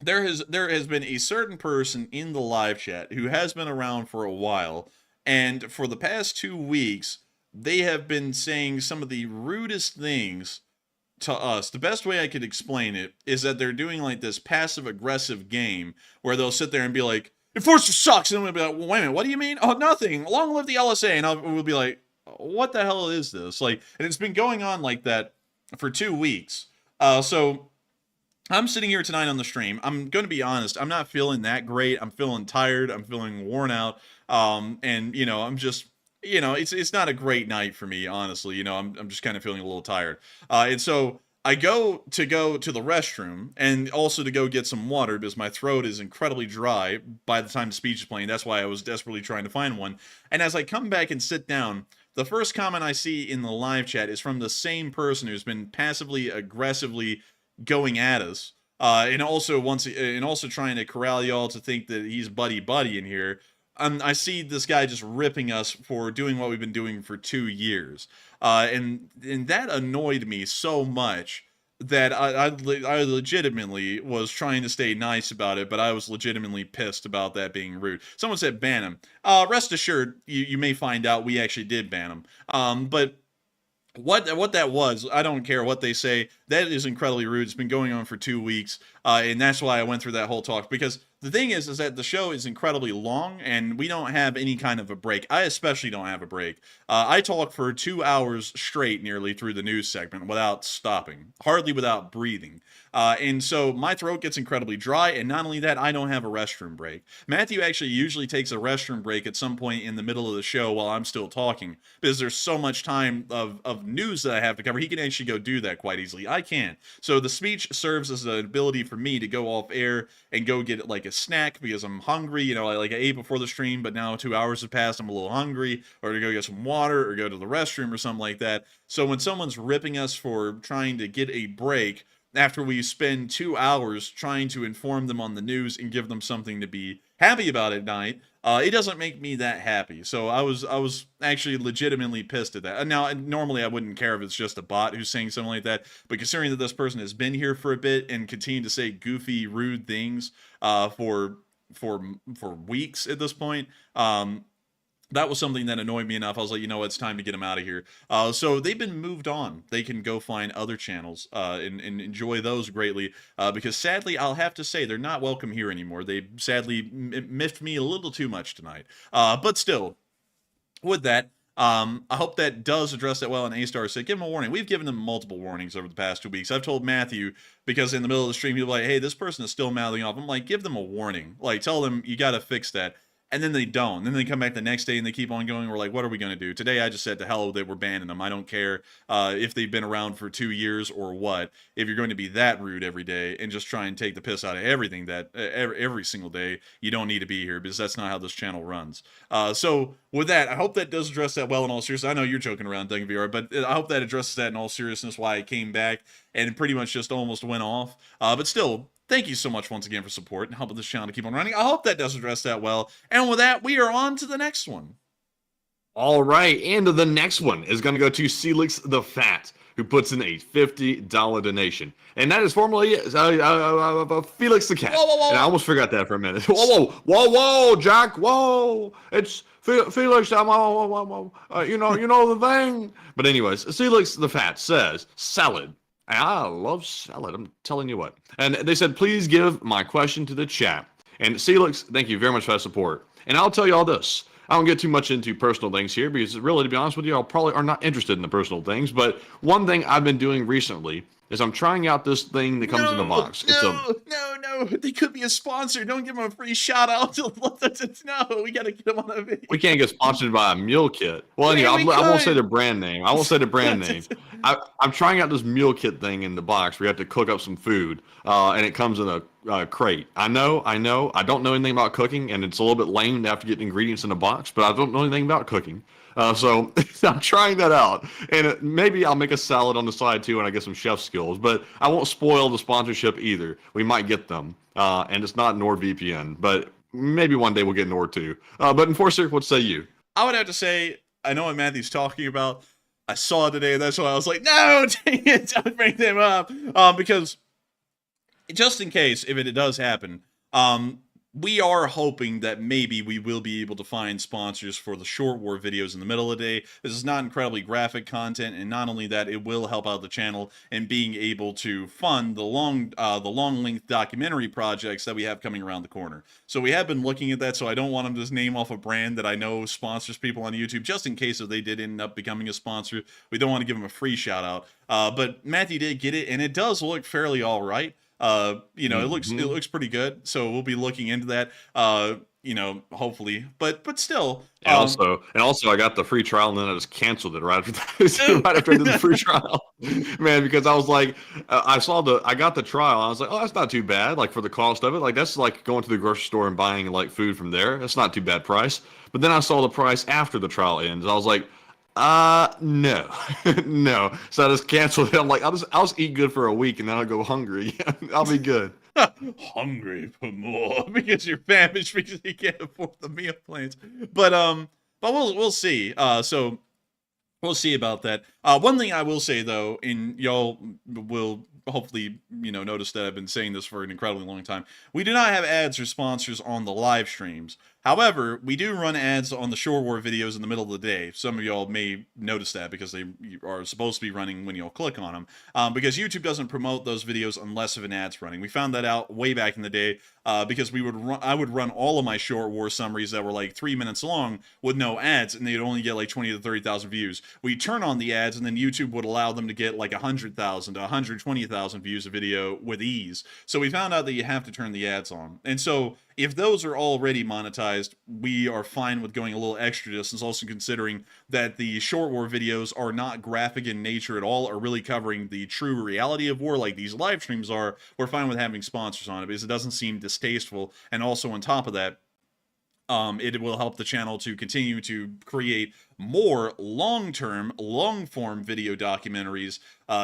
there has been a certain person in the live chat who has been around for a while, and for the past 2 weeks, they have been saying some of the rudest things to us. The best way I could explain it is that they're doing like this passive-aggressive game where they'll sit there and be like, Enforcer sucks, and we'll be like, well, wait a minute, what do you mean? Oh, nothing. Long live the LSA. And we'll be like, what the hell is this? Like, and it's been going on like that for 2 weeks. So I'm sitting here tonight on the stream. I'm going to be honest. I'm not feeling that great. I'm feeling tired. I'm feeling worn out. And I'm just, it's not a great night for me, honestly. I'm just kind of feeling a little tired. And so I go to the restroom and also to go get some water because my throat is incredibly dry by the time the speech is playing. That's why I was desperately trying to find one. And as I come back and sit down, the first comment I see in the live chat is from the same person who's been passively aggressively going at us, and also trying to corral y'all to think that he's buddy in here. I see this guy just ripping us for doing what we've been doing for 2 years, and that annoyed me so much that I legitimately was trying to stay nice about it, but I was legitimately pissed about that being rude. Someone said ban him. Rest assured, you may find out we actually did ban him. But what that was, I don't care what they say. That is incredibly rude. It's been going on for 2 weeks, and that's why I went through that whole talk. Because the thing is that the show is incredibly long, and we don't have any kind of a break. I especially don't have a break. I talk for 2 hours straight, nearly through the news segment, without stopping, hardly without breathing. And so my throat gets incredibly dry, and not only that, I don't have a restroom break. Matthew actually usually takes a restroom break at some point in the middle of the show while I'm still talking, because there's so much time of news that I have to cover. He can actually go do that quite easily. I can't. So the speech serves as an ability for me to go off air and go get like a snack because I'm hungry. Like I ate before the stream, but now 2 hours have passed. I'm a little hungry, or to go get some water or go to the restroom or something like that. So when someone's ripping us for trying to get a break, after we spend 2 hours trying to inform them on the news and give them something to be happy about at night, it doesn't make me that happy. So I was actually legitimately pissed at that. Now, normally I wouldn't care if it's just a bot who's saying something like that, but considering that this person has been here for a bit and continued to say goofy, rude things for weeks at this point, that was something that annoyed me enough. I was like, you know what, it's time to get them out of here. So they've been moved on. They can go find other channels and enjoy those greatly. Because sadly, I'll have to say, they're not welcome here anymore. They sadly miffed me a little too much tonight. But still, with that, I hope that does address that well. And A-Star said, give them a warning. We've given them multiple warnings over the past 2 weeks. I've told Matthew, because in the middle of the stream, he'll be like, hey, this person is still mouthing off. I'm like, give them a warning. Like, tell them you got to fix that. And then they don't. Then they come back the next day and they keep on going. We're like, what are we going to do? Today I just said to hell that we're banning them. I don't care if they've been around for 2 years or what. If you're going to be that rude every day and just try and take the piss out of everything that every single day, you don't need to be here, because that's not how this channel runs. So with that, I hope that does address that well in all seriousness. I know you're joking around, Duncan VR, but I hope that addresses that in all seriousness, why I came back and pretty much just almost went off. But still, thank you so much once again for support and helping this channel to keep on running. I hope that does address that well. And with that, we are on to the next one. All right, and the next one is going to go to Celix the Fat, who puts in a $50 donation. And that is formerly Felix the Cat. Whoa, whoa, whoa. And I almost forgot that for a minute. Whoa, Jack, whoa. It's Felix, you know the thing. But anyways, Celix the Fat says, salad. I love salad, I'm telling you what. And they said, please give my question to the chat. And Celix, thank you very much for that support. And I'll tell you all this. I don't get too much into personal things here, because really, to be honest with you, I probably are not interested in the personal things. But one thing I've been doing recently is I'm trying out this thing that comes in a box. No, they could be a sponsor. Don't give them a free shout out. No, we got to get them on a video. We can't get sponsored by a meal kit. Well, anyway, I won't say the brand name. I'm trying out this meal kit thing in the box where you have to cook up some food, and it comes in a crate. I know. I don't know anything about cooking, and it's a little bit lame to have to get ingredients in a box, but I don't know anything about cooking. So I'm trying that out, and maybe I'll make a salad on the side too, and I get some chef skills. But I won't spoil the sponsorship either. We might get them, and it's not NordVPN, but maybe one day we'll get Nord too. But Enforcer, what say you? I would have to say, I know what Matthew's talking about. I saw it today, and that's why I was like, no, dang it, don't bring them up, because just in case if it does happen, we are hoping that maybe we will be able to find sponsors for the short war videos in the middle of the day. This is not incredibly graphic content, and not only that, it will help out the channel in being able to fund the long length documentary projects that we have coming around the corner. So we have been looking at that, so I don't want to just name off a brand that I know sponsors people on YouTube, just in case if they did end up becoming a sponsor. We don't want to give them a free shout out. But Matthew did get it, and it does look fairly all right. It looks pretty good, so we'll be looking into that, hopefully, but still. And also I got the free trial, and then I just canceled it right after that. Right after I did the free trial, man, because I was like, I got the trial, I was like, oh, that's not too bad, like for the cost of it, like that's like going to the grocery store and buying like food from there. That's not too bad price. But then I saw the price after the trial ends. I was like, no, no. So I just canceled it. I'm like, I'll just eat good for a week, and then I'll go hungry. I'll be good. Hungry for more because you're famished because you can't afford the meal plans. But we'll see. So we'll see about that. One thing I will say though, and y'all will hopefully notice that I've been saying this for an incredibly long time. We do not have ads or sponsors on the live streams. However, we do run ads on the Shore War videos in the middle of the day. Some of y'all may notice that because they are supposed to be running when y'all click on them. Because YouTube doesn't promote those videos unless of an ad's running. We found that out way back in the day because I would run all of my Shore War summaries that were like 3 minutes long with no ads, and they'd only get like 20 to 30,000 views. We turn on the ads, and then YouTube would allow them to get like 100,000 to 120,000 views a video with ease. So we found out that you have to turn the ads on. And so if those are already monetized, we are fine with going a little extra distance, also considering that the short war videos are not graphic in nature at all, are really covering the true reality of war like these live streams are. We're fine with having sponsors on it because it doesn't seem distasteful. And also on top of that, It will help the channel to continue to create more long-term, long-form video documentaries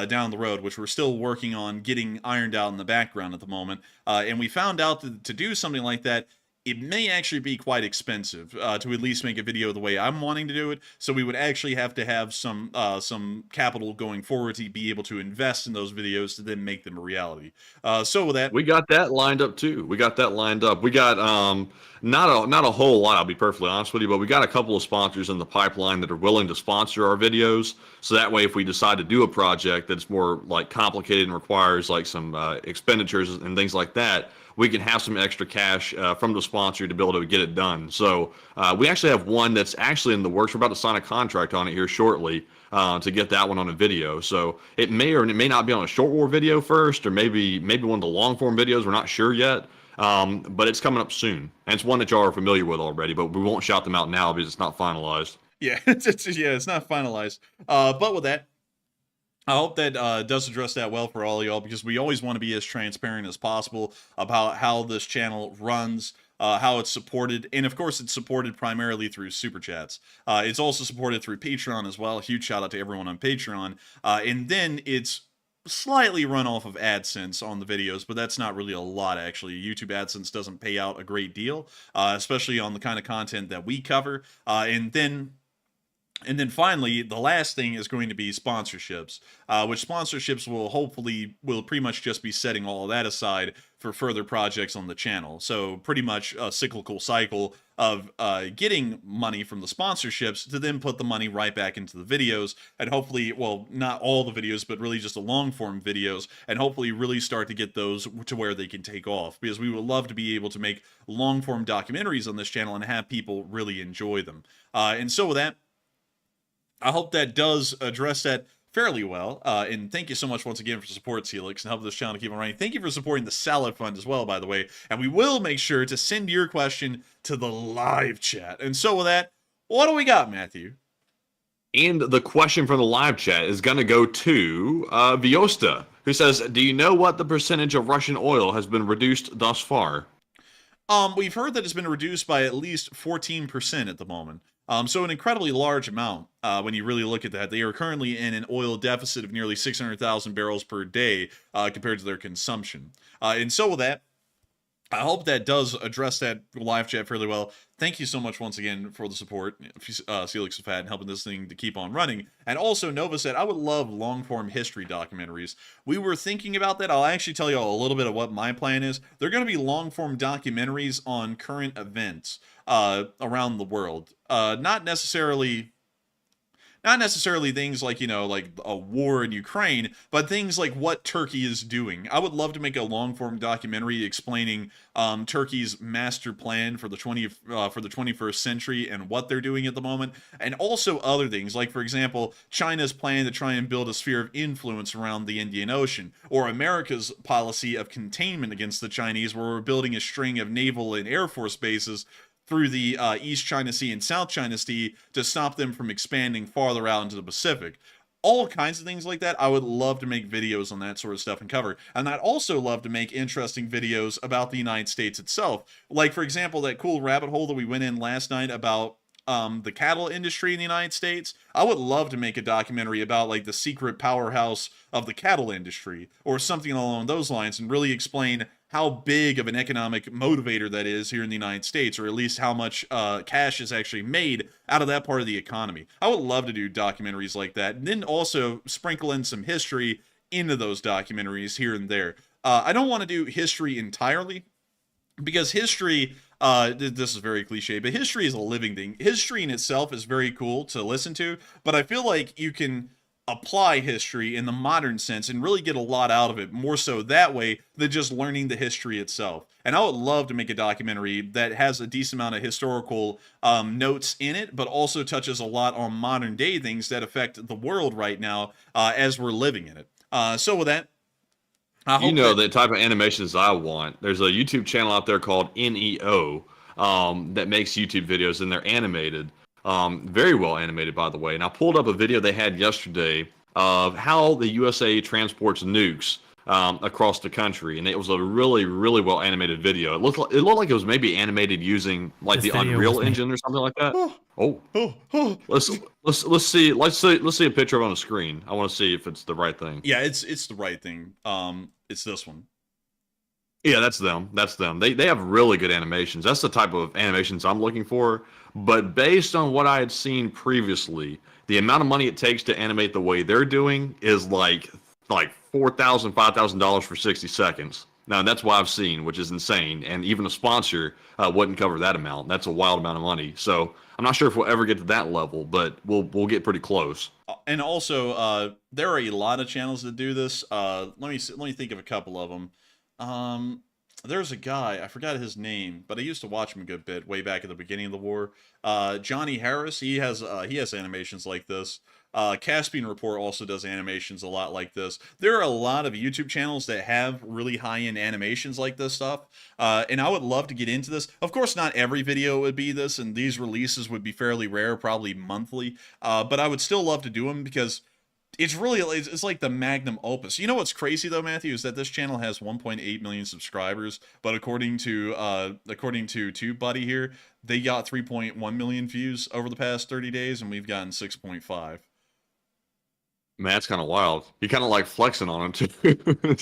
down the road, which we're still working on getting ironed out in the background at the moment. And we found out that to do something like that, it may actually be quite expensive to at least make a video the way I'm wanting to do it. So we would actually have to have some capital going forward to be able to invest in those videos to then make them a reality. So with that, We got that lined up too. We got not a whole lot, I'll be perfectly honest with you, but we got a couple of sponsors in the pipeline that are willing to sponsor our videos. So that way, if we decide to do a project that's more like complicated and requires like some expenditures and things like that, we can have some extra cash from the sponsor to be able to get it done. So we actually have one that's actually in the works. We're about to sign a contract on it here shortly to get that one on a video. So it may or it may not be on a short war video first, or maybe one of the long form videos. We're not sure yet, but it's coming up soon. And it's one that y'all are familiar with already, but we won't shout them out now because it's not finalized. yeah, it's not finalized. But with that, I hope that does address that well for all y'all, because we always want to be as transparent as possible about how this channel runs, how it's supported, and of course it's supported primarily through super chats. It's also supported through Patreon as well. Huge shout out to everyone on Patreon. And then it's slightly run off of AdSense on the videos, but that's not really a lot actually. YouTube AdSense doesn't pay out a great deal, especially on the kind of content that we cover. And then finally, the last thing is going to be sponsorships, which sponsorships will pretty much just be setting all of that aside for further projects on the channel. So pretty much a cyclical cycle of getting money from the sponsorships to then put the money right back into the videos, and hopefully, well, not all the videos, but really just the long form videos, and hopefully really start to get those to where they can take off, because we would love to be able to make long form documentaries on this channel and have people really enjoy them. And so with that, I hope that does address that fairly well. And thank you so much once again for support, Helix, and help this channel keep on running. Thank you for supporting the Salad Fund as well, by the way. And we will make sure to send your question to the live chat. And so with that, what do we got, Matthew? And the question from the live chat is going to go to Viosta, who says, do you know what the percentage of Russian oil has been reduced thus far? We've heard that it's been reduced by at least 14% at the moment. So an incredibly large amount when you really look at that. They are currently in an oil deficit of nearly 600,000 barrels per day compared to their consumption. And so with that, I hope that does address that live chat fairly well. Thank you so much once again for the support, Celix of Fat, and helping this thing to keep on running. And also, Nova said, I would love long-form history documentaries. We were thinking about that. I'll actually tell you all a little bit of what my plan is. They're going to be long-form documentaries on current events around the world. Not necessarily things like, like a war in Ukraine, but things like what Turkey is doing. I would love to make a long-form documentary explaining Turkey's master plan for the 21st century and what they're doing at the moment, and also other things like, for example, China's plan to try and build a sphere of influence around the Indian Ocean, or America's policy of containment against the Chinese, where we're building a string of naval and air force bases through the East China Sea and South China Sea to stop them from expanding farther out into the Pacific. All kinds of things like that. I would love to make videos on that sort of stuff and cover. And I'd also love to make interesting videos about the United States itself. Like, for example, that cool rabbit hole that we went in last night about the cattle industry in the United States. I would love to make a documentary about like the secret powerhouse of the cattle industry or something along those lines, and really explain how big of an economic motivator that is here in the United States, or at least how much cash is actually made out of that part of the economy. I would love to do documentaries like that, and then also sprinkle in some history into those documentaries here and there. I don't want to do history entirely, because history, this is very cliche, but history is a living thing. History in itself is very cool to listen to, but I feel like you can apply history in the modern sense and really get a lot out of it, more so that way than just learning the history itself. And I would love to make a documentary that has a decent amount of historical notes in it, but also touches a lot on modern day things that affect the world right now as we're living in it. So with that, the type of animations I want. There's a YouTube channel out there called NEO that makes YouTube videos, and they're animated. Very well animated, by the way. And I pulled up a video they had yesterday of how the USA transports nukes across the country, and it was a really, really well animated video. It looked like it was maybe animated using like This the video Unreal was made- Engine or something like that. Let's see a picture of it on the screen. I want to see if it's the right thing. Yeah, it's the right thing. It's this one. Yeah, that's them. That's them. They have really good animations. That's the type of animations I'm looking for. But based on what I had seen previously, the amount of money it takes to animate the way they're doing is like $4,000, $5,000 for 60 seconds. Now that's what I've seen, which is insane. And even a sponsor wouldn't cover that amount. That's a wild amount of money. So I'm not sure if we'll ever get to that level, but we'll get pretty close. And also, there are a lot of channels that do this. Let me think of a couple of them. There's a guy, I forgot his name, but I used to watch him a good bit way back at the beginning of the war. Johnny Harris, he has animations like this. Caspian Report also does animations a lot like this. There are a lot of YouTube channels that have really high-end animations like this stuff, and I would love to get into this. Of course, not every video would be this, and these releases would be fairly rare, probably monthly, but I would still love to do them because it's like the magnum opus. You know what's crazy though, Matthew, is that this channel has 1.8 million subscribers, but according to TubeBuddy here, they got 3.1 million views over the past 30 days, and we've gotten 6.5. Man, that's kind of wild. You kind of like flexing on them too.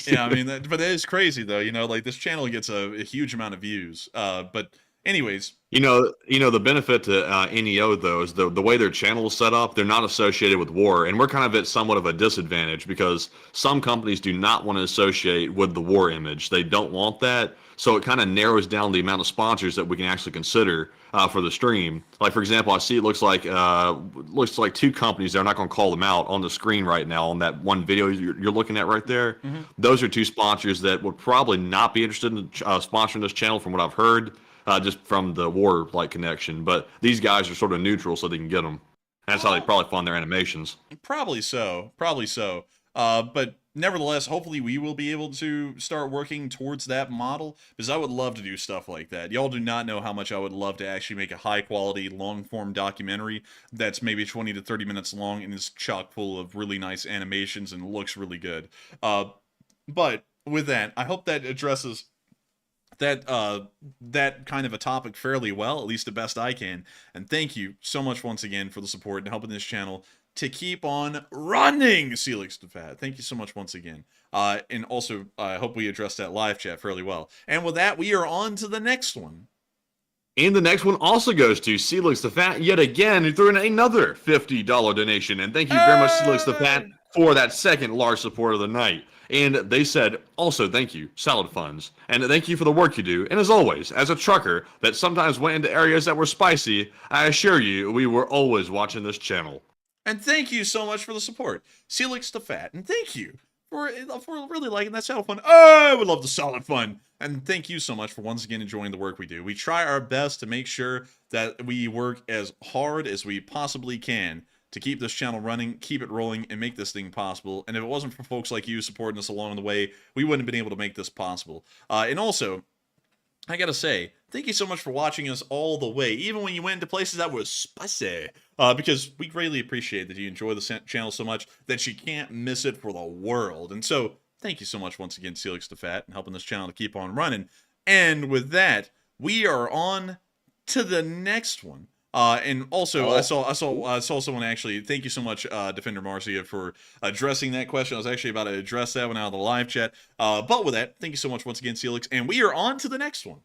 Yeah, I mean, but that is crazy though. You know, like this channel gets a huge amount of views. But anyways, You know, the benefit to NEO though is the way their channel is set up. They're not associated with war, and we're kind of at somewhat of a disadvantage because some companies do not want to associate with the war image. They don't want that, so it kind of narrows down the amount of sponsors that we can actually consider for the stream. Like for example, I see it looks like two companies. They're not going to call them out on the screen right now on that one video you're looking at right there. Mm-hmm. Those are two sponsors that would probably not be interested in sponsoring this channel, from what I've heard. Just from the war connection, but these guys are sort of neutral, so they can get them. That's how they probably fund their animations. Probably so. But nevertheless, hopefully we will be able to start working towards that model, because I would love to do stuff like that. Y'all do not know how much I would love to actually make a high-quality, long-form documentary that's maybe 20 to 30 minutes long and is chock full of really nice animations and looks really good. But with that, I hope that addresses that kind of a topic fairly well, at least the best I can. And thank you so much once again for the support and helping this channel to keep on running. Celix to Fat. Thank you so much once again. And also, I hope we addressed that live chat fairly well. And with that, we are on to the next one. And the next one also goes to Celix the Fat yet again, who threw in another $50 donation. And thank you very much, Celix the Fat, for that second large support of the night. And they said, also, thank you, Salad Funds. And thank you for the work you do. And as always, as a trucker that sometimes went into areas that were spicy, I assure you, we were always watching this channel. And thank you so much for the support, Celix the Fat. And thank you for really liking that Salad Fund. I would love the Salad Fund. And thank you so much for once again enjoying the work we do. We try our best to make sure that we work as hard as we possibly can to keep this channel running, keep it rolling, and make this thing possible. And if it wasn't for folks like you supporting us along the way, we wouldn't have been able to make this possible. And also, I gotta say, thank you so much for watching us all the way, even when you went into places that were spicy, because we greatly appreciate that you enjoy the channel so much that you can't miss it for the world. And so, thank you so much once again, Celix the Fat, and helping this channel to keep on running. And with that, we are on to the next one. And also, I saw someone actually. Thank you so much, Defender Marcia, for addressing that question. I was actually about to address that one out of the live chat. But with that, thank you so much once again, Celix, and we are on to the next one.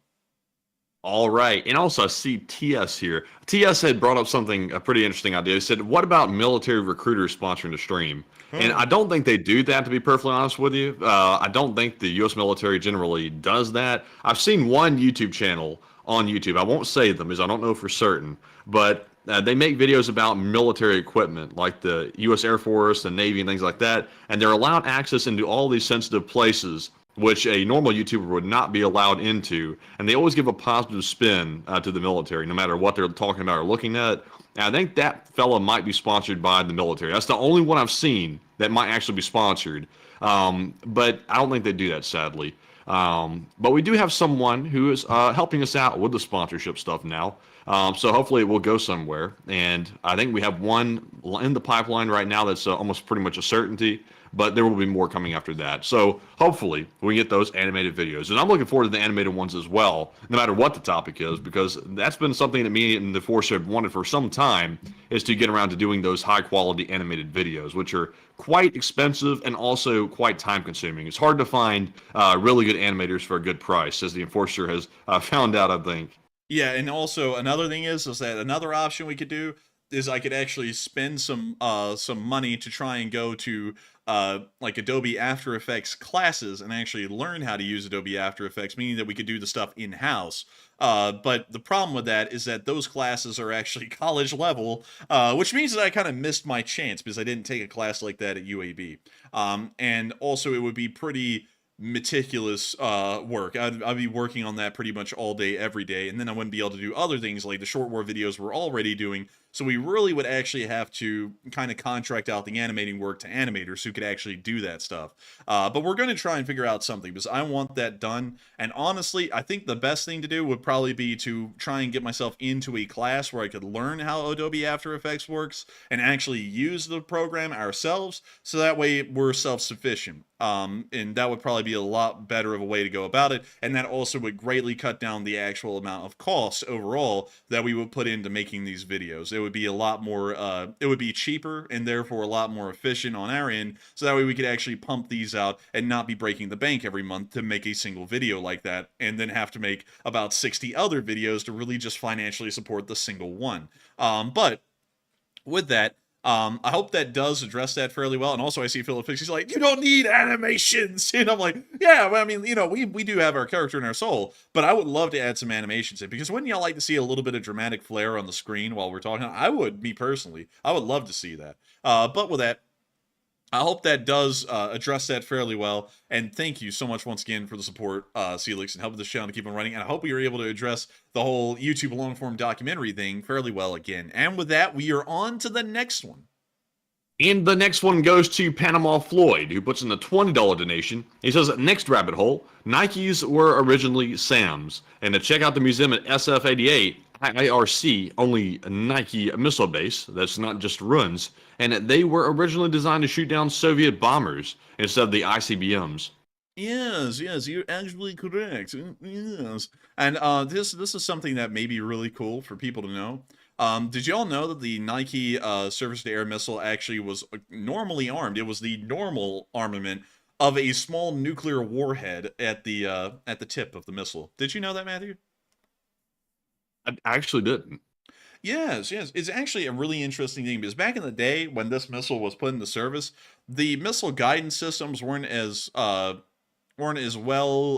All right, and also I see TS here. TS had brought up a pretty interesting idea. He said, "What about military recruiters sponsoring the stream?" And I don't think they do that, to be perfectly honest with you. I don't think the U.S. military generally does that. I've seen one YouTube channel on YouTube. I won't say them, as I don't know for certain, but they make videos about military equipment, like the U.S. Air Force, the Navy, and things like that, and they're allowed access into all these sensitive places, which a normal YouTuber would not be allowed into, and they always give a positive spin to the military, no matter what they're talking about or looking at. And I think that fella might be sponsored by the military. That's the only one I've seen that might actually be sponsored, but I don't think they do that, sadly. But we do have someone who is helping us out with the sponsorship stuff now. So hopefully it will go somewhere. And I think we have one in the pipeline right now that's almost pretty much a certainty. but there will be more coming after that. So hopefully we get those animated videos. And I'm looking forward to the animated ones as well, no matter what the topic is, because that's been something that me and the Force have wanted for some time, is to get around to doing those high quality animated videos, which are quite expensive and also quite time consuming. It's hard to find really good animators for a good price, as the Enforcer has found out, I think. Yeah, and also another thing is that another option we could do is I could actually spend some money to try and go to like Adobe After Effects classes and actually learn how to use Adobe After Effects, meaning that we could do the stuff in-house. But the problem with that is that those classes are actually college level, which means that I kind of missed my chance because I didn't take a class like that at UAB. And also it would be pretty meticulous work. I'd be working on that pretty much all day, every day, and then I wouldn't be able to do other things like the short war videos we're already doing. So we really would actually have to kind of contract out the animating work to animators who could actually do that stuff. But we're going to try and figure out something because I want that done. And honestly, I think the best thing to do would probably be to try and get myself into a class where I could learn how Adobe After Effects works and actually use the program ourselves. So that way we're self-sufficient. And that would probably be a lot better of a way to go about it. And that also would greatly cut down the actual amount of costs overall that we would put into making these videos. It would be a lot more, it would be cheaper and therefore a lot more efficient on our end. So that way we could actually pump these out and not be breaking the bank every month to make a single video like that. And then have to make about 60 other videos to really just financially support the single one. But with that, I hope that does address that fairly well. And also I see Philip Fix, he's like, you don't need animations. And I'm like, yeah, well, I mean, you know, we do have our character in our soul, but I would love to add some animations in, because wouldn't y'all like to see a little bit of dramatic flair on the screen while we're talking? I would, me personally, I would love to see that. But with that, I hope that does address that fairly well. And thank you so much once again for the support, Celix, and helping this channel to keep on running. And I hope we were able to address the whole YouTube long-form documentary thing fairly well again. And with that, we are on to the next one. And the next one goes to Panama Floyd, who puts in a $20 donation. He says, next rabbit hole, Nikes were originally Sam's. And to check out the museum at SF-88, IRGC, only a Nike missile base, that's not just ruins, and they were originally designed to shoot down Soviet bombers instead of the ICBMs. Yes, you're actually correct. Yes. And this is something that may be really cool for people to know. Did y'all know that the Nike surface-to-air missile actually was normally armed? It was the normal armament of a small nuclear warhead at the tip of the missile. Did you know that, Matthew? I actually didn't. Yes. It's actually a really interesting thing, because back in the day when this missile was put into service, the missile guidance systems weren't as well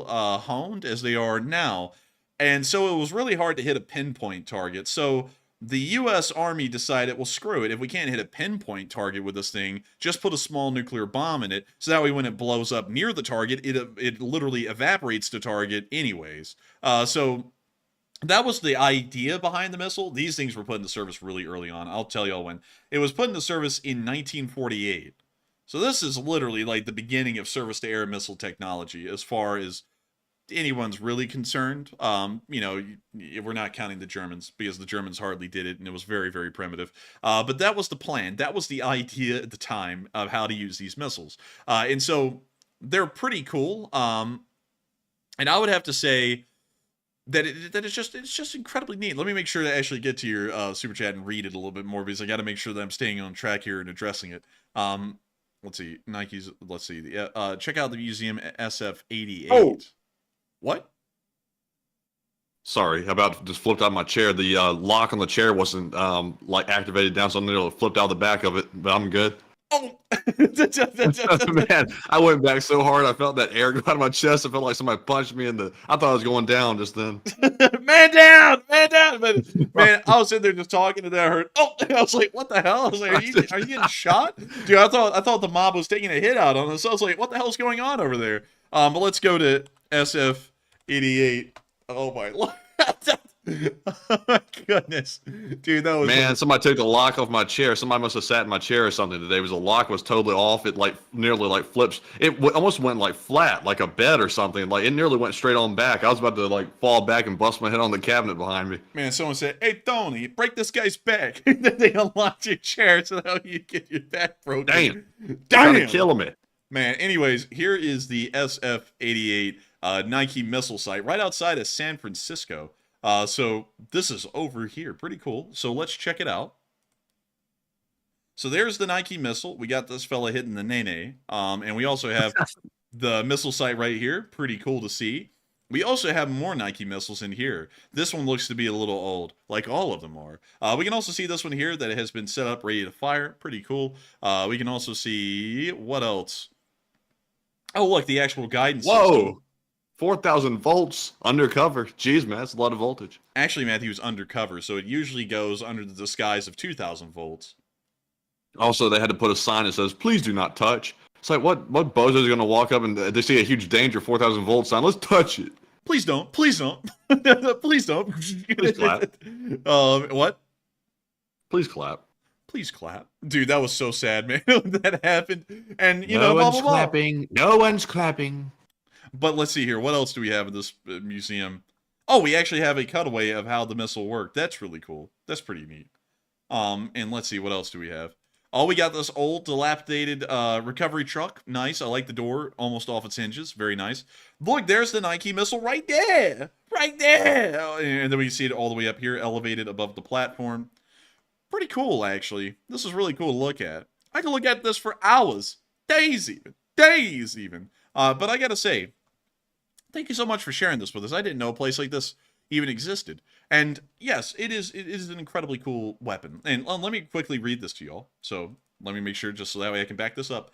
honed as they are now. And so it was really hard to hit a pinpoint target. So the U.S. Army decided, well, screw it. If we can't hit a pinpoint target with this thing, just put a small nuclear bomb in it. So that way when it blows up near the target, it literally evaporates the target anyways. So that was the idea behind the missile. These things were put into service really early on. I'll tell y'all when. It was put into service in 1948. So this is literally like the beginning of surface-to-air missile technology as far as anyone's really concerned. You know, we're not counting the Germans, because the Germans hardly did it, and it was very, very primitive. But that was the plan. That was the idea at the time of how to use these missiles. And so they're pretty cool. And I would have to say that it's just incredibly neat. Let me make sure to actually get to your super chat and read it a little bit more, because I got to make sure that I'm staying on track here and addressing it. Let's see, Nike's. Let's see. Check out the museum at SF-88. Oh. What? Sorry, I about just flipped out of my chair. The lock on the chair wasn't like activated down, so I flipped out the back of it, but I'm good. Oh! Man, I went back so hard, I felt that air go out of my chest. I felt like somebody punched me in the... I thought I was going down just then. Man down! Man down! Man, I was sitting there just talking, and then I heard, oh! I was like, what the hell? I was like, are you getting shot? Dude, I thought the mob was taking a hit out on us. So I was like, what the hell's going on over there? But let's go to SF-88. Oh my Lord. Oh my goodness, dude, that was Man, somebody took the lock off my chair. Somebody must have sat in my chair or something today. Because the lock was totally off. It like nearly like flips. It almost went like flat, like a bed or something. Like it nearly went straight on back. I was about to like fall back and bust my head on the cabinet behind me. Man, someone said, "Hey, Tony, break this guy's back." And then they unlocked your chair so that you get your back broken. Damn, Damn, trying to kill me. Man, anyways, here is the SF-88 Nike missile site right outside of San Francisco. So this is over here. Pretty cool. So let's check it out. So there's the Nike missile. We got this fella hitting the nene. And we also have the missile site right here. Pretty cool to see. We also have more Nike missiles in here. This one looks to be a little old, like all of them are. We can also see this one here that has been set up, ready to fire. Pretty cool. We can also see, what else? Oh, look, the actual guidance system. Whoa, 4,000 volts undercover. Jeez, man, that's a lot of voltage. Actually, Matthew's undercover, so it usually goes under the disguise of 2,000 volts. Also, they had to put a sign that says, "Please do not touch." It's like, what bozos are going to walk up and they see a huge danger, 4,000 volt sign? Let's touch it. Please don't. Please don't. Please don't. Please clap. What? Please clap. Please clap. Dude, that was so sad, man, when that happened. And, you No know, blah, one's blah, blah. clapping. No one's clapping. But let's see here. What else do we have in this museum? Oh, we actually have a cutaway of how the missile worked. That's really cool. That's pretty neat. And let's see. What else do we have? Oh, we got this old, dilapidated recovery truck. Nice. I like the door almost off its hinges. Very nice. Look, there's the Nike missile right there. Right there. And then we see it all the way up here, elevated above the platform. Pretty cool, actually. This is really cool to look at. I can look at this for hours. Days even. Days even. But I gotta say, thank you so much for sharing this with us. I didn't know a place like this even existed. And yes, it is an incredibly cool weapon. And let me quickly read this to y'all. So let me make sure, just so that way I can back this up.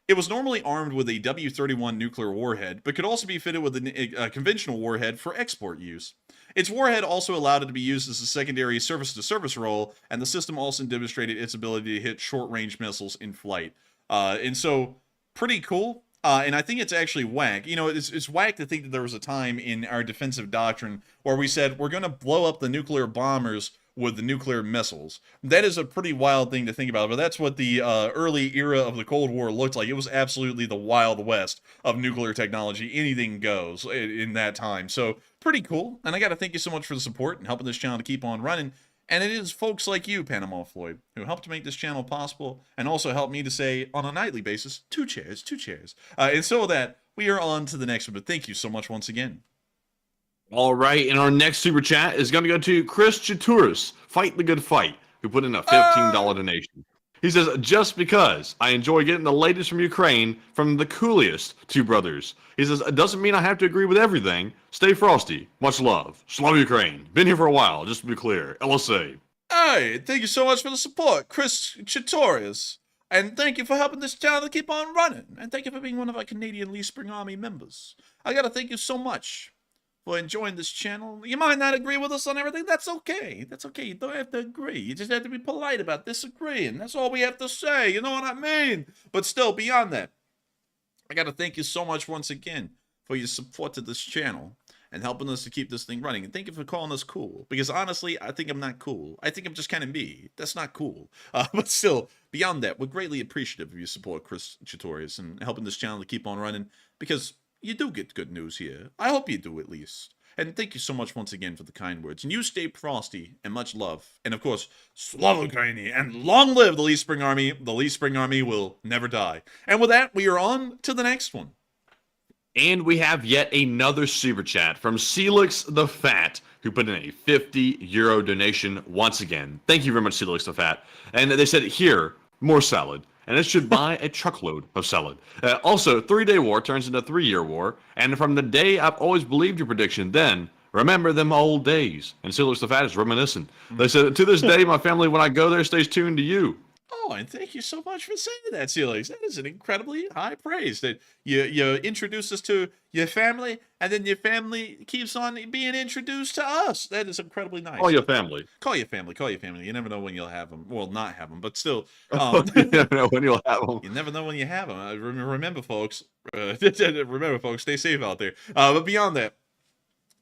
It was normally armed with a W-31 nuclear warhead, but could also be fitted with a conventional warhead for export use. Its warhead also allowed it to be used as a secondary surface-to-surface role, and the system also demonstrated its ability to hit short-range missiles in flight. And so, pretty cool. And I think it's actually whack. You know, it's whack to think that there was a time in our defensive doctrine where we said we're going to blow up the nuclear bombers with the nuclear missiles. That is a pretty wild thing to think about, but that's what the early era of the Cold War looked like. It was absolutely the Wild West of nuclear technology. Anything goes in that time. So, pretty cool. And I got to thank you so much for the support and helping this channel to keep on running. And it is folks like you, Panama Floyd, who helped to make this channel possible and also help me to say, on a nightly basis, two chairs, two chairs. And so with that, we are on to the next one. But thank you so much once again. All right, and our next super chat is going to go to Chris Chaturis, Fight the Good Fight, who put in a $15 donation. He says, just because I enjoy getting the latest from Ukraine from the coolest two brothers. He says, it doesn't mean I have to agree with everything. Stay frosty. Much love. Slav Ukraine. Been here for a while, just to be clear. LSA. Hey, thank you so much for the support, Chris Chaturis. And thank you for helping this channel to keep on running. And thank you for being one of our Canadian Lee Spring Army members. I got to thank you so much for enjoying this channel. You might not agree with us on everything. That's okay. That's okay. You don't have to agree. You just have to be polite about disagreeing. That's all we have to say. You know what I mean? But still, beyond that, I got to thank you so much once again for your support to this channel and helping us to keep this thing running. And thank you for calling us cool. Because honestly, I think I'm not cool. I think I'm just kind of me. That's not cool. But still, beyond that, we're greatly appreciative of your support, Chris Chaturis, and helping this channel to keep on running. Because you do get good news here. I hope you do, at least. And thank you so much once again for the kind words. And you stay frosty, and much love. And of course, Slava Ukraini, and long live the Lee Spring Army. The Lee Spring Army will never die. And with that, we are on to the next one. And we have yet another super chat from Celix the Fat, who put in a €50 donation once again. Thank you very much, Celix the Fat. And they said, here, more salad. And it should buy a truckload of salad. Also, 3-day war turns into 3-year war. And from the day I've always believed your prediction, then remember them old days. And Celix the Fat is reminiscent. They said, to this day, my family, when I go there, stays tuned to you. Oh, and thank you so much for saying that, Celix. That is an incredibly high praise. That you introduce us to your family, and then your family keeps on being introduced to us. That is incredibly nice. Call your family. Call your family. Call your family. You never know when you'll have them. Well, not have them, but still. You never know when you'll have them. You never know when you have them. Remember, folks. Remember, folks. Stay safe out there. But beyond that,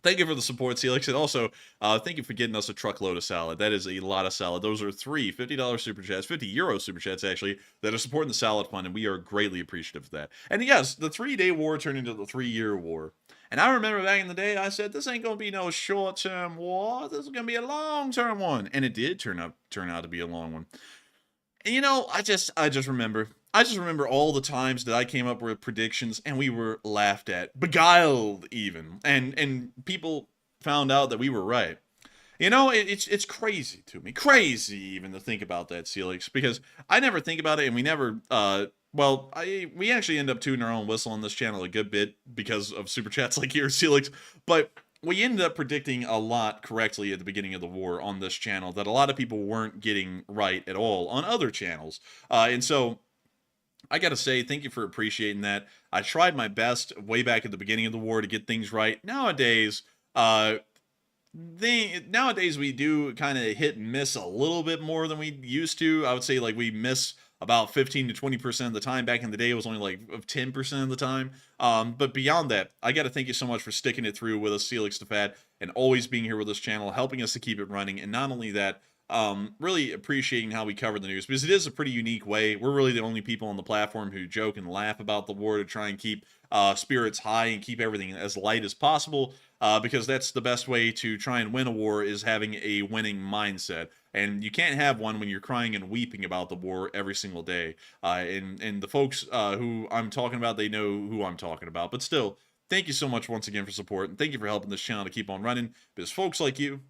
Thank you for the support, Celix, and also thank you for getting us a truckload of salad. That is a lot of salad. Those are three $50 super chats, €50 super chats actually, that are supporting the salad fund, and we are greatly appreciative of that. And yes, the 3-day war turned into the 3-year war. And I remember back in the day, I said this ain't gonna be no short-term war. This is gonna be a long-term one, and it did turn out to be a long one. And you know, I just remember all the times that I came up with predictions and we were laughed at, beguiled even, and people found out that we were right. You know, it's crazy to me, crazy even to think about that, Celix, because I never think about it, and we never, we actually end up tooting our own whistle on this channel a good bit because of super chats like yours, Celix, but we ended up predicting a lot correctly at the beginning of the war on this channel that a lot of people weren't getting right at all on other channels. And so I gotta say, thank you for appreciating that. I tried my best way back at the beginning of the war to get things right. Nowadays, we do kind of hit and miss a little bit more than we used to. I would say like we miss about 15 to 20% of the time. Back in the day, it was only like 10% of the time. But beyond that, I got to thank you so much for sticking it through with us, Celix the Fat, and always being here with this channel, helping us to keep it running. And not only that, really appreciating how we cover the news, because it is a pretty unique way. We're really the only people on the platform who joke and laugh about the war to try and keep spirits high and keep everything as light as possible, because that's the best way to try and win a war, is having a winning mindset. And you can't have one when you're crying and weeping about the war every single day. And the folks who I'm talking about, they know who I'm talking about. But still, thank you so much once again for support, and thank you for helping this channel to keep on running, because folks like you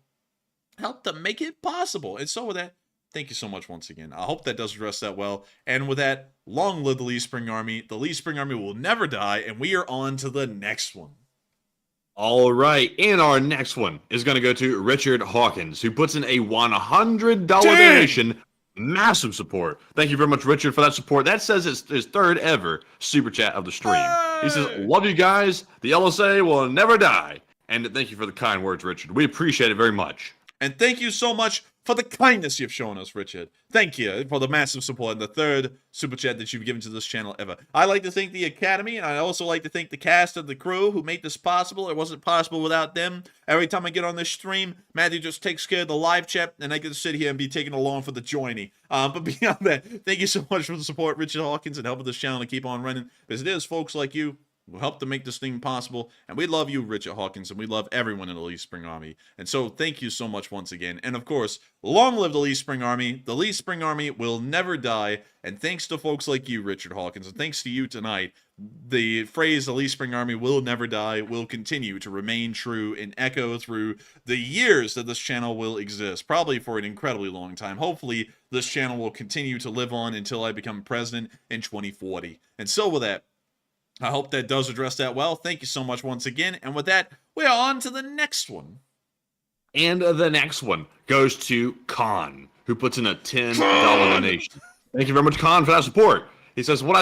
help to make it possible. And so with that, thank you so much once again. I hope that does address that well. And with that, long live the Lee Spring Army. The Lee Spring Army will never die, and we are on to the next one. All right, and our next one is going to go to Richard Hawkins, who puts in a $100 donation. Massive support. Thank you very much, Richard, for that support. That says it's his third ever super chat of the stream. He says, love you guys. The LSA will never die. And thank you for the kind words, Richard. We appreciate it very much. And thank you so much for the kindness you've shown us, Richard. Thank you for the massive support and the third super chat that you've given to this channel ever. I like to thank the Academy, and I also like to thank the cast of the crew who made this possible. It wasn't possible without them. Every time I get on this stream, Matthew just takes care of the live chat, and I can sit here and be taken along for the joining. But beyond that, thank you so much for the support, Richard Hawkins, and helping this channel to keep on running. Because it is folks like you who help to make this thing possible. And we love you, Richard Hawkins, and we love everyone in the Lee Spring Army. And so thank you so much once again. And of course, long live the Lee Spring Army. The Lee Spring Army will never die. And thanks to folks like you, Richard Hawkins, and thanks to you tonight, the phrase the Lee Spring Army will never die will continue to remain true and echo through the years that this channel will exist, probably for an incredibly long time. Hopefully, this channel will continue to live on until I become president in 2040. And so with that, I hope that does address that well. Thank you so much once again. And with that, we are on to the next one. And the next one goes to Khan, who puts in a $10 donation. Thank you very much, Khan, for that support. He says, what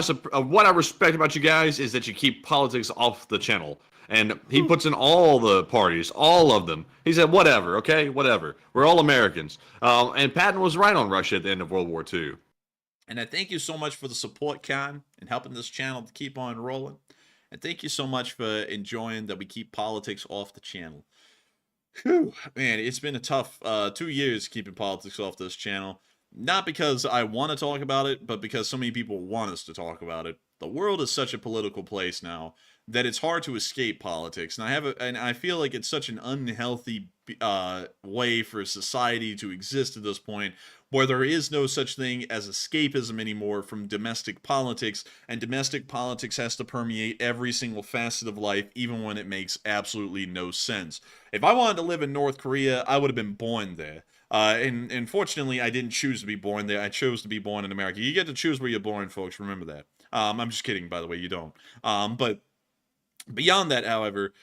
I respect about you guys is that you keep politics off the channel. And he puts in all the parties, all of them. He said, whatever, okay, whatever. We're all Americans. And Patton was right on Russia at the end of World War II. And I thank you so much for the support, Khan, and helping this channel to keep on rolling. And thank you so much for enjoying that we keep politics off the channel. Whew, man, it's been a tough 2 years keeping politics off this channel. Not because I want to talk about it, but because so many people want us to talk about it. The world is such a political place now that it's hard to escape politics. And I feel like it's such an unhealthy way for society to exist at this point, where there is no such thing as escapism anymore from domestic politics, and domestic politics has to permeate every single facet of life, even when it makes absolutely no sense. If I wanted to live in North Korea, I would have been born there. And fortunately, I didn't choose to be born there. I chose to be born in America. You get to choose where you're born, folks. Remember that. I'm just kidding, by the way. You don't. But beyond that, however,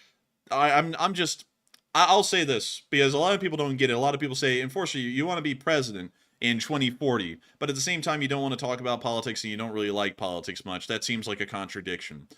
I'll say this, because a lot of people don't get it. A lot of people say, unfortunately, you want to be president in 2040, but at the same time, you don't want to talk about politics and you don't really like politics much. That seems like a contradiction.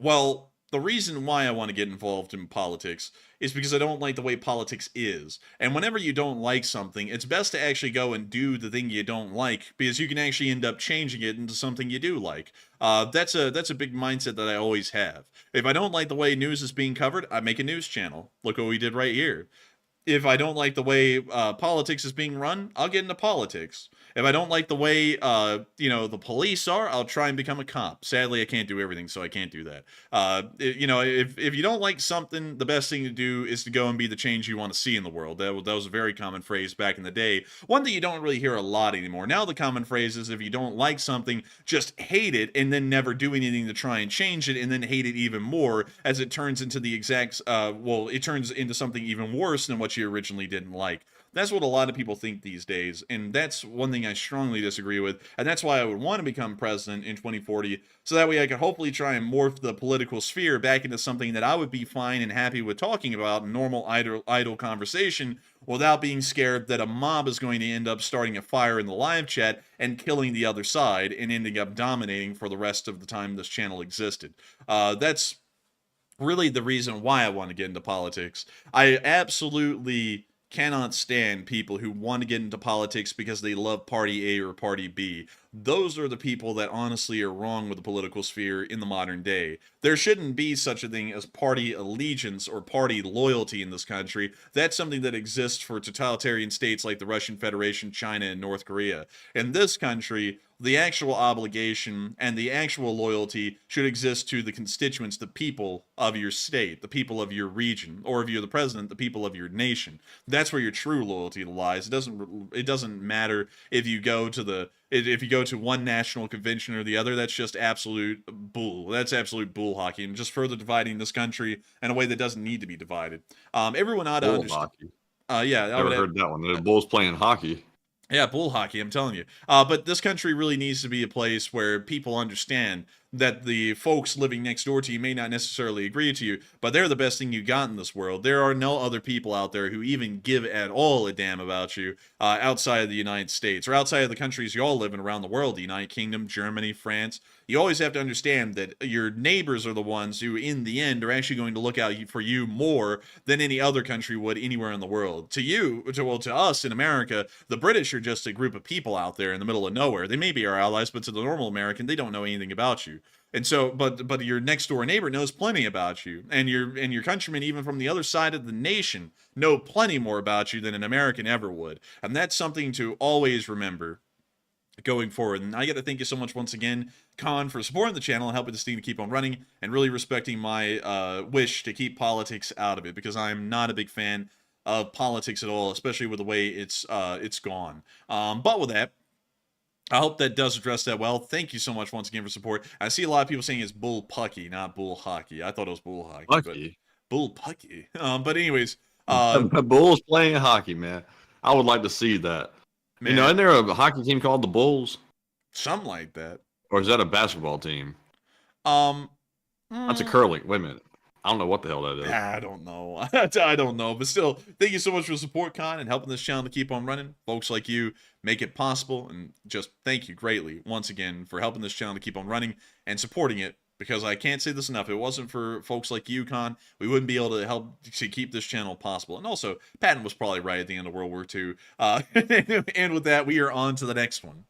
Well, the reason why I want to get involved in politics is because I don't like the way politics is. And whenever you don't like something, it's best to actually go and do the thing you don't like, because you can actually end up changing it into something you do like. That's a big mindset that I always have. If I don't like the way news is being covered, I make a news channel. Look what we did right here. If I don't like the way politics is being run, I'll get into politics. If I don't like the way, the police are, I'll try and become a cop. Sadly, I can't do everything, so I can't do that. If you don't like something, the best thing to do is to go and be the change you want to see in the world. That was a very common phrase back in the day. One that you don't really hear a lot anymore. Now the common phrase is if you don't like something, just hate it and then never do anything to try and change it, and then hate it even more as it turns into it turns into something even worse than what you originally didn't like. That's what a lot of people think these days, and that's one thing I strongly disagree with, and that's why I would want to become president in 2040, so that way I could hopefully try and morph the political sphere back into something that I would be fine and happy with talking about in normal idle conversation, without being scared that a mob is going to end up starting a fire in the live chat and killing the other side and ending up dominating for the rest of the time this channel existed. That's really the reason why I want to get into politics. I absolutely cannot stand people who want to get into politics because they love party A or party B. Those are the people that honestly are wrong with the political sphere in the modern day. There shouldn't be such a thing as party allegiance or party loyalty in this country. That's something that exists for totalitarian states like the Russian Federation, China, and North Korea. In this country, the actual obligation and the actual loyalty should exist to the constituents, the people of your state, the people of your region, or if you're the president, the people of your nation. That's where your true loyalty lies. It doesn't matter if you go to one national convention or the other. That's just absolute bull. That's absolute bull hockey, and just further dividing this country in a way that doesn't need to be divided. Everyone ought to understand. Yeah, Never heard that one. The Bulls playing hockey. Yeah, bull hockey, I'm telling you. But this country really needs to be a place where people understand that the folks living next door to you may not necessarily agree to you, but they're the best thing you got in this world. There are no other people out there who even give at all a damn about you outside of the United States or outside of the countries you all live in around the world, the United Kingdom, Germany, France. You always have to understand that your neighbors are the ones who, in the end, are actually going to look out for you more than any other country would anywhere in the world. To us in America, the British are just a group of people out there in the middle of nowhere. They may be our allies, but to the normal American, they don't know anything about you. And so, but your next door neighbor knows plenty about you, and your countrymen, even from the other side of the nation, know plenty more about you than an American ever would. And that's something to always remember going forward. And I got to thank you so much once again, Khan, for supporting the channel and helping this thing to keep on running, and really respecting my wish to keep politics out of it, because I'm not a big fan of politics at all, especially with the way it's gone. But with that, I hope that does address that well. Thank you so much once again for support. I see a lot of people saying it's bull pucky, not bull hockey. I thought it was bull hockey. Pucky. Bull pucky. But anyways, Bulls playing hockey, man. I would like to see that. man, You know, isn't there a hockey team called the Bulls? something like that. Or is that a basketball team? That's a mm, curling. Wait a minute. I don't know what the hell that is. I don't know. I don't know. But still, thank you so much for the support, Con, and helping this channel to keep on running. Folks like you make it possible. And just thank you greatly once again for helping this channel to keep on running and supporting it. Because I can't say this enough. If it wasn't for folks like you, Con, we wouldn't be able to help to keep this channel possible. And also, Patton was probably right at the end of World War II. And with that, we are on to the next one.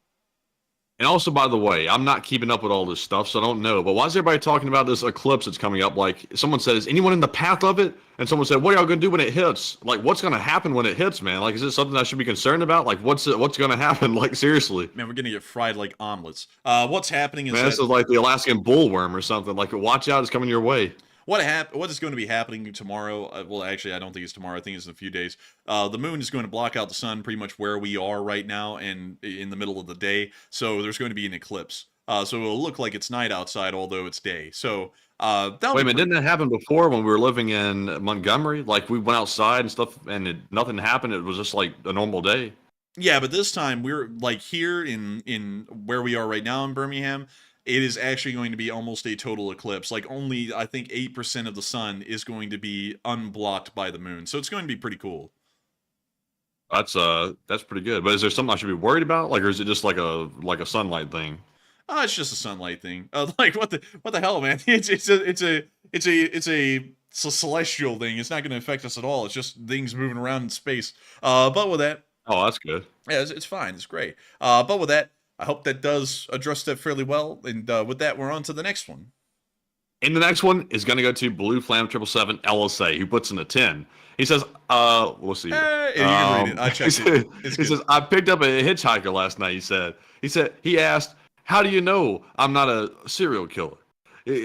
And also, by the way, I'm not keeping up with all this stuff, so I don't know. But why is everybody talking about this eclipse that's coming up? Like, someone said, is anyone in the path of it? And someone said, what are y'all going to do when it hits? Like, what's going to happen when it hits, man? Like, is this something I should be concerned about? Like, what's going to happen? Like, seriously. Man, we're going to get fried like omelets. What's happening is Man, this is like the Alaskan bullworm or something. Like, watch out, it's coming your way. what is going to be happening tomorrow? Well, actually, I don't think it's tomorrow. I think it's in a few days. The moon is going to block out the sun pretty much where we are right now and in the middle of the day. So there's going to be an eclipse. So it'll look like it's night outside, although it's day. So Wait a minute, didn't that happen before when we were living in Montgomery? Like, we went outside and stuff, and nothing happened. It was just like a normal day. Yeah, but this time we're like here in where we are right now in Birmingham. It is actually going to be almost a total eclipse. Like only, I think, 8% of the sun is going to be unblocked by the moon. So it's going to be pretty cool. That's pretty good. But is there something I should be worried about? Like, or is it just like a sunlight thing? It's just a sunlight thing. Like what the hell, man? It's it's a celestial thing. It's not going to affect us at all. It's just things moving around in space. But with that, Oh, that's good. yeah, it's fine. It's great. But with that, I hope that does address that fairly well. And with that, we're on to the next one. And the next one is going to go to Blue Flam 777 LSA, who puts in a 10. He says, we'll see. You can read it. I checked it. It's He good. says, I picked up a hitchhiker last night, he asked, how do you know I'm not a serial killer?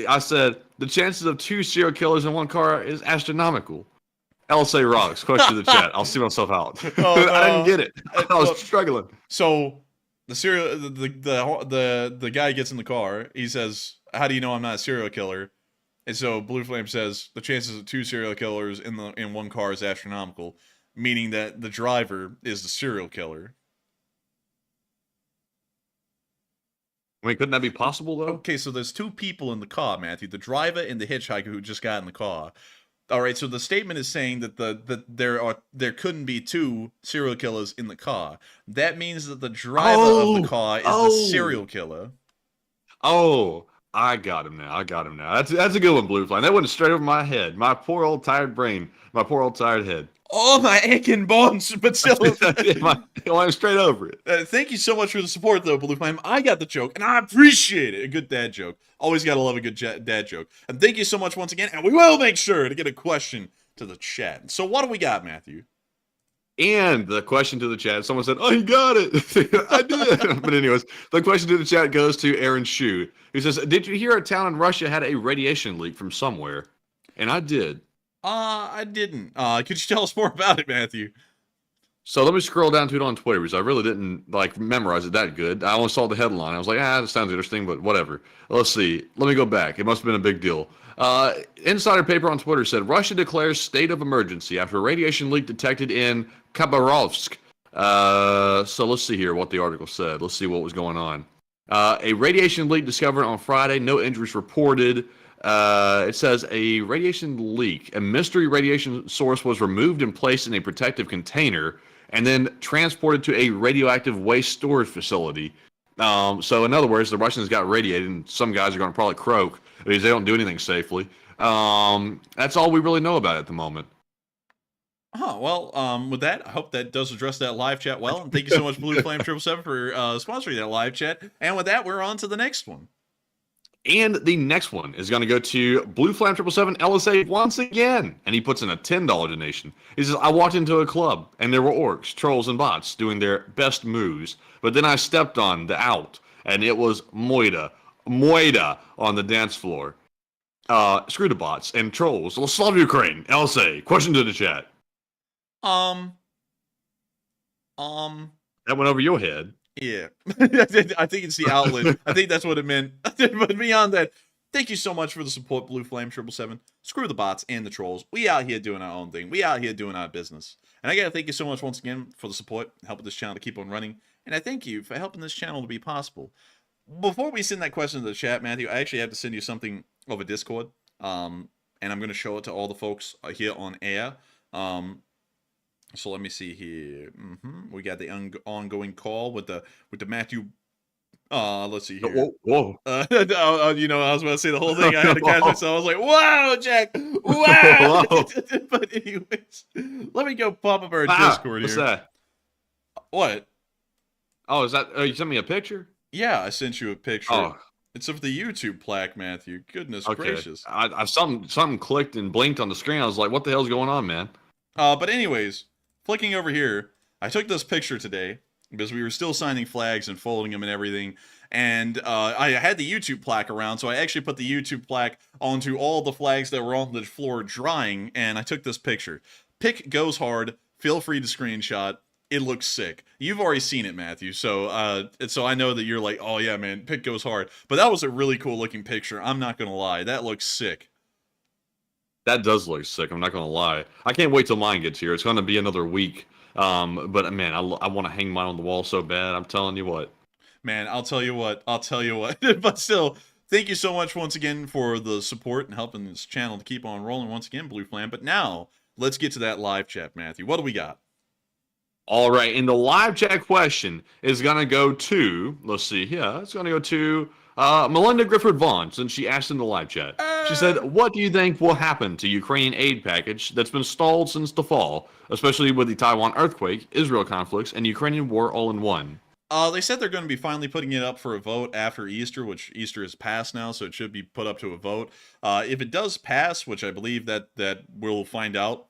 I said, the chances of 2 serial killers in one car is astronomical. LSA rocks. Question to the chat. I'll see myself out. Oh, I didn't get it. I was well, struggling. So the guy gets in the car. He says, "How do you know I'm not a serial killer?" And so Blue Flame says the chances of 2 serial killers in one car is astronomical, meaning that the driver is the serial killer. I mean, couldn't that be possible, though? Okay, so there's 2 people in the car, Matthew. The driver and the hitchhiker who just got in the car. All right, so the statement is saying that there couldn't be 2 serial killers in the car. That means that the driver of the car is the serial killer. Oh, I got him now. That's a good one, Blue Flame. That went straight over my head. My poor old tired brain. My poor old tired head. Oh, my aching bones, but still. I'm straight over it. Thank you so much for the support, though, Blue Flame. I got the joke, and I appreciate it. A good dad joke. Always got to love a good dad joke. And thank you so much once again, and we will make sure to get a question to the chat. So what do we got, Matthew? And the question to the chat, someone said, oh, you got it. I did. But anyways, the question to the chat goes to Aaron Shu, who says, did you hear a town in Russia had a radiation leak from somewhere? And I did. I didn't. Could you tell us more about it, Matthew? So let me scroll down to it on Twitter, because I really didn't memorize it that good. I only saw the headline. I was like, that sounds interesting, but whatever. Let's see. Let me go back. It must have been a big deal. Insider paper on Twitter said Russia declares state of emergency after a radiation leak detected in Khabarovsk. So let's see here what the article said. Let's see what was going on. A radiation leak discovered on Friday. No injuries reported. It says a radiation leak. A mystery radiation source was removed and placed in a protective container and then transported to a radioactive waste storage facility. So in other words, the Russians got radiated, and some guys are going to probably croak because they don't do anything safely. That's all we really know about it at the moment. Well, with that, I hope that does address that live chat well. And thank you so much, Blue Flame 777, for sponsoring that live chat. And with that, we're on to the next one. And the next one is going to go to Blue Flam 777 LSA once again. And he puts in a $10 donation. He says, I walked into a club and there were orcs, trolls, and bots doing their best moves. But then I stepped on the out and it was Moida on the dance floor. Screw the bots and trolls. Slav Ukraine, LSA. Question to the chat. That went over your head. Yeah, I think it's the outlet. I think that's what it meant. But beyond that, thank you so much for the support, Blue Flame 777. Screw the bots and the trolls. We out here doing our own thing. We out here doing our business. And I gotta thank you so much once again for the support, helping this channel to keep on running. And I thank you for helping this channel to be possible. Before we send that question to the chat, Matthew, I actually have to send you something over Discord. And I'm going to show it to all the folks here on air. So let me see here. We got the ongoing call with the Matthew. Let's see here. Whoa. You know, I was about to say the whole thing. I had to catch myself. I was like, "Wow, Jack! Wow!" But anyways, let me go pop up our Discord what's here. That? What? Oh, is that? Oh, you sent me a picture? Yeah, I sent you a picture. Oh. It's of the YouTube plaque, Matthew. Goodness gracious! I something clicked and blinked on the screen. I was like, "What the hell's going on, man?" But anyways. Flicking over here, I took this picture today because we were still signing flags and folding them and everything. And I had the YouTube plaque around, so I actually put the YouTube plaque onto all the flags that were on the floor drying, and I took this picture. Pick goes hard. Feel free to screenshot. It looks sick. You've already seen it, Matthew, so I know that you're like, oh yeah, man, pick goes hard. But that was a really cool looking picture. I'm not gonna lie, that looks sick. That does look sick. I'm not going to lie. I can't wait till mine gets here. It's going to be another week. But, man, I want to hang mine on the wall so bad. I'm telling you what. Man, I'll tell you what. But still, thank you so much once again for the support and helping this channel to keep on rolling once again, Blue Flam. But now, let's get to that live chat, Matthew. What do we got? All right. And the live chat question is going to go to, let's see. Yeah, it's going to go to Melinda Grifford Vaughn, since she asked in the live chat. She said, what do you think will happen to Ukrainian aid package that's been stalled since the fall, especially with the Taiwan earthquake, Israel conflicts, and Ukrainian war all in one? They said they're going to be finally putting it up for a vote after Easter, which Easter has passed now, so it should be put up to a vote. If it does pass, which I believe that we'll find out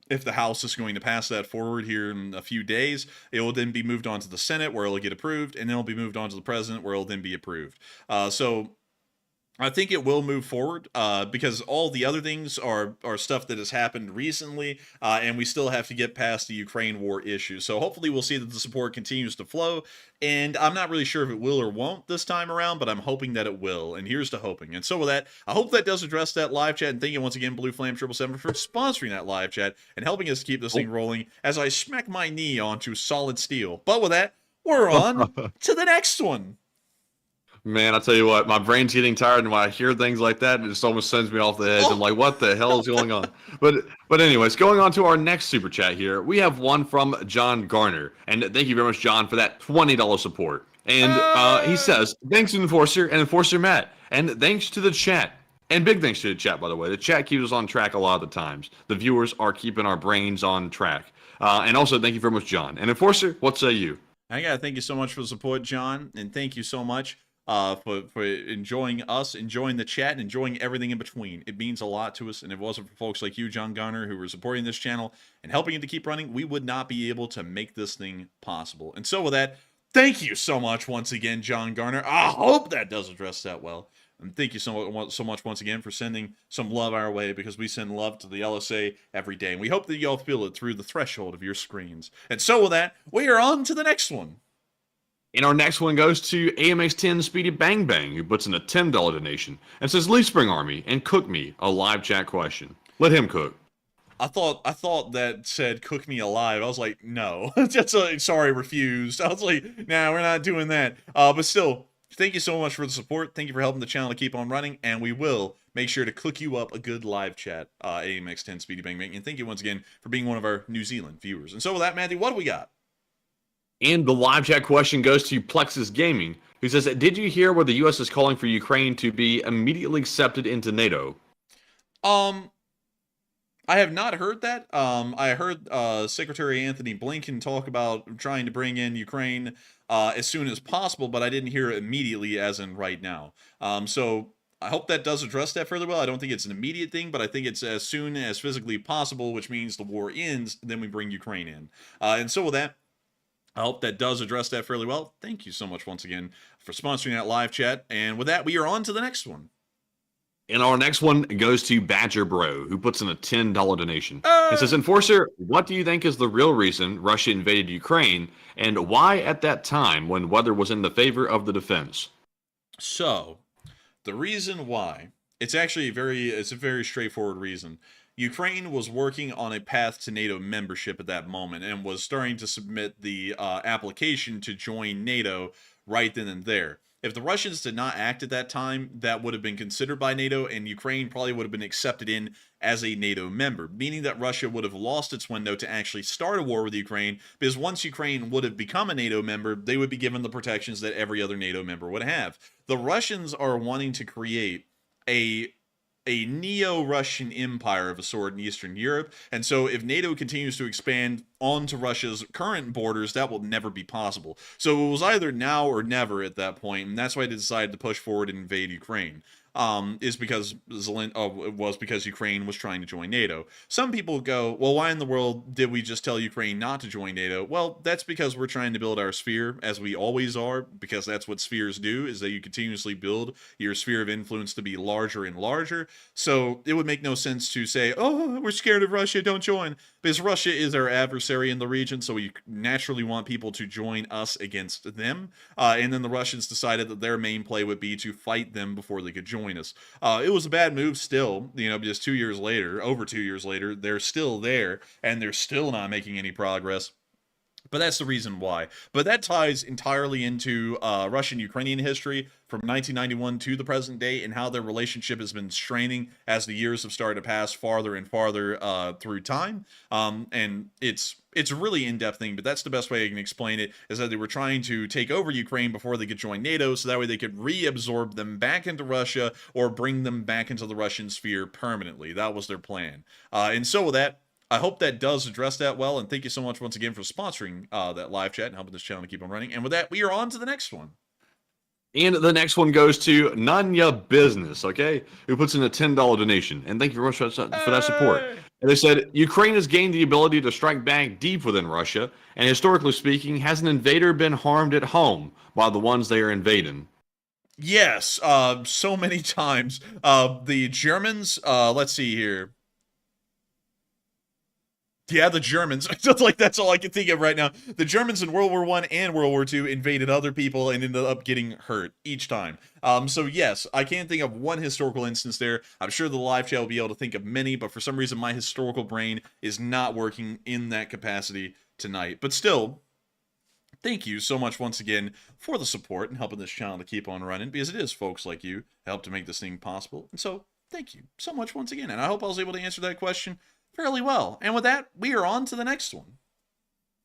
if the House is going to pass that forward here in a few days, it will then be moved on to the Senate where it'll get approved, and then it'll be moved on to the President where it'll then be approved. So I think it will move forward because all the other things are stuff that has happened recently, and we still have to get past the Ukraine war issue. So hopefully we'll see that the support continues to flow, and I'm not really sure if it will or won't this time around, but I'm hoping that it will, and here's to hoping. And so with that, I hope that does address that live chat, and thank you once again, Blue Flame 777, for sponsoring that live chat and helping us keep this thing rolling as I smack my knee onto solid steel. But with that, we're on to the next one. Man, I tell you what, my brain's getting tired, and when I hear things like that, it just almost sends me off the edge. I'm like, what the hell is going on? But anyways, going on to our next super chat here, we have one from John Garner, and thank you very much, John, for that $20 support. And he says, thanks to Enforcer and Enforcer Matt, and thanks to the chat. And big thanks to the chat, by the way. The chat keeps us on track a lot of the times. The viewers are keeping our brains on track. And also, thank you very much, John. And Enforcer, what say you? I gotta thank you so much for the support, John, and thank you so much for enjoying us, enjoying the chat, and enjoying everything in between. It means a lot to us, and if it wasn't for folks like you, John Garner, who were supporting this channel and helping it to keep running, we would not be able to make this thing possible. And so with that, thank you so much once again, John Garner. I hope that does address that well. And thank you so much once again for sending some love our way, because we send love to the LSA every day. And we hope that y'all feel it through the threshold of your screens. And so with that, we are on to the next one. And our next one goes to AMX10 Speedy Bang Bang, who puts in a $10 donation and says, Leaf Spring Army and cook me a live chat question. Let him cook. I thought that said cook me alive. I was like, no. That's sorry, refused. I was like, nah, we're not doing that. But still, thank you so much for the support. Thank you for helping the channel to keep on running, and we will make sure to cook you up a good live chat, AMX10 Speedy Bang Bang. And thank you once again for being one of our New Zealand viewers. And so with that, Matthew, what do we got? And the live chat question goes to Plexus Gaming, who says, did you hear where the U.S. is calling for Ukraine to be immediately accepted into NATO? I have not heard that. I heard Secretary Anthony Blinken talk about trying to bring in Ukraine as soon as possible, but I didn't hear it immediately as in right now. So I hope that does address that fairly well. I don't think it's an immediate thing, but I think it's as soon as physically possible, which means the war ends, then we bring Ukraine in. And so with that, I hope that does address that fairly well. Thank you so much once again for sponsoring that live chat. And with that, we are on to the next one. And our next one goes to Badger Bro, who puts in a $10 donation. It says, Enforcer, what do you think is the real reason Russia invaded Ukraine, and why at that time when weather was in the favor of the defense? So, the reason why, it's actually a very straightforward reason. Ukraine was working on a path to NATO membership at that moment and was starting to submit the application to join NATO right then and there. If the Russians did not act at that time, that would have been considered by NATO, and Ukraine probably would have been accepted in as a NATO member, meaning that Russia would have lost its window to actually start a war with Ukraine, because once Ukraine would have become a NATO member, they would be given the protections that every other NATO member would have. The Russians are wanting to create a neo-Russian empire of a sort in Eastern Europe, and so if NATO continues to expand onto Russia's current borders, that will never be possible. So it was either now or never at that point, and that's why they decided to push forward and invade Ukraine. Is because it was because Ukraine was trying to join NATO. Some people go, well, why in the world did we just tell Ukraine not to join NATO? Well, that's because we're trying to build our sphere, as we always are, because that's what spheres do, is that you continuously build your sphere of influence to be larger and larger. So it would make no sense to say, oh, we're scared of Russia, don't join. Because Russia is our adversary in the region, so we naturally want people to join us against them. And then the Russians decided that their main play would be to fight them before they could join us. It was a bad move still, just 2 years later, over 2 years later, they're still there, and they're still not making any progress. But that's the reason why. But that ties entirely into Russian-Ukrainian history from 1991 to the present day, and how their relationship has been straining as the years have started to pass farther and farther through time. And it's a really in-depth thing, but that's the best way I can explain it, is that they were trying to take over Ukraine before they could join NATO, so that way they could reabsorb them back into Russia or bring them back into the Russian sphere permanently. That was their plan. And so with that, I hope that does address that well, and thank you so much once again for sponsoring that live chat and helping this channel to keep on running. And with that, we are on to the next one. And the next one goes to Nanya Business, okay, who puts in a $10 donation. And thank you very much for that support. And they said, Ukraine has gained the ability to strike back deep within Russia, and historically speaking, has an invader been harmed at home by the ones they are invading? Yes, so many times. The Germans, let's see here. Yeah, the Germans. Just like that's all I can think of right now. The Germans in World War I and World War II invaded other people and ended up getting hurt each time. So yes, I can't think of one historical instance there. I'm sure the live chat will be able to think of many, but for some reason my historical brain is not working in that capacity tonight. But still, thank you so much once again for the support and helping this channel to keep on running, because it is folks like you that help to make this thing possible. And so, thank you so much once again. And I hope I was able to answer that question fairly well. And with that, we are on to the next one.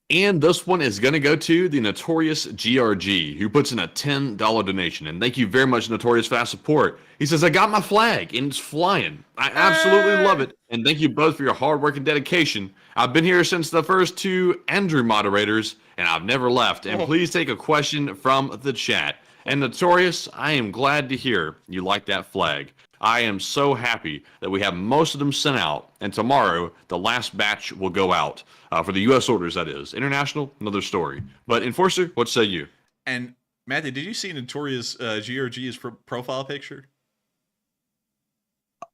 And this one is going to go to the Notorious GRG, who puts in a $10 donation. And thank you very much, Notorious, for that support. He says, I got my flag, and it's flying. I absolutely love it. And thank you both for your hard work and dedication. I've been here since the first two Andrew moderators, and I've never left. And please take a question from the chat. And Notorious, I am glad to hear you like that flag. I am so happy that we have most of them sent out, and tomorrow the last batch will go out for the U.S. orders, that is. International, another story. But Enforcer, what say you? And Matthew, did you see Notorious GRG's profile picture?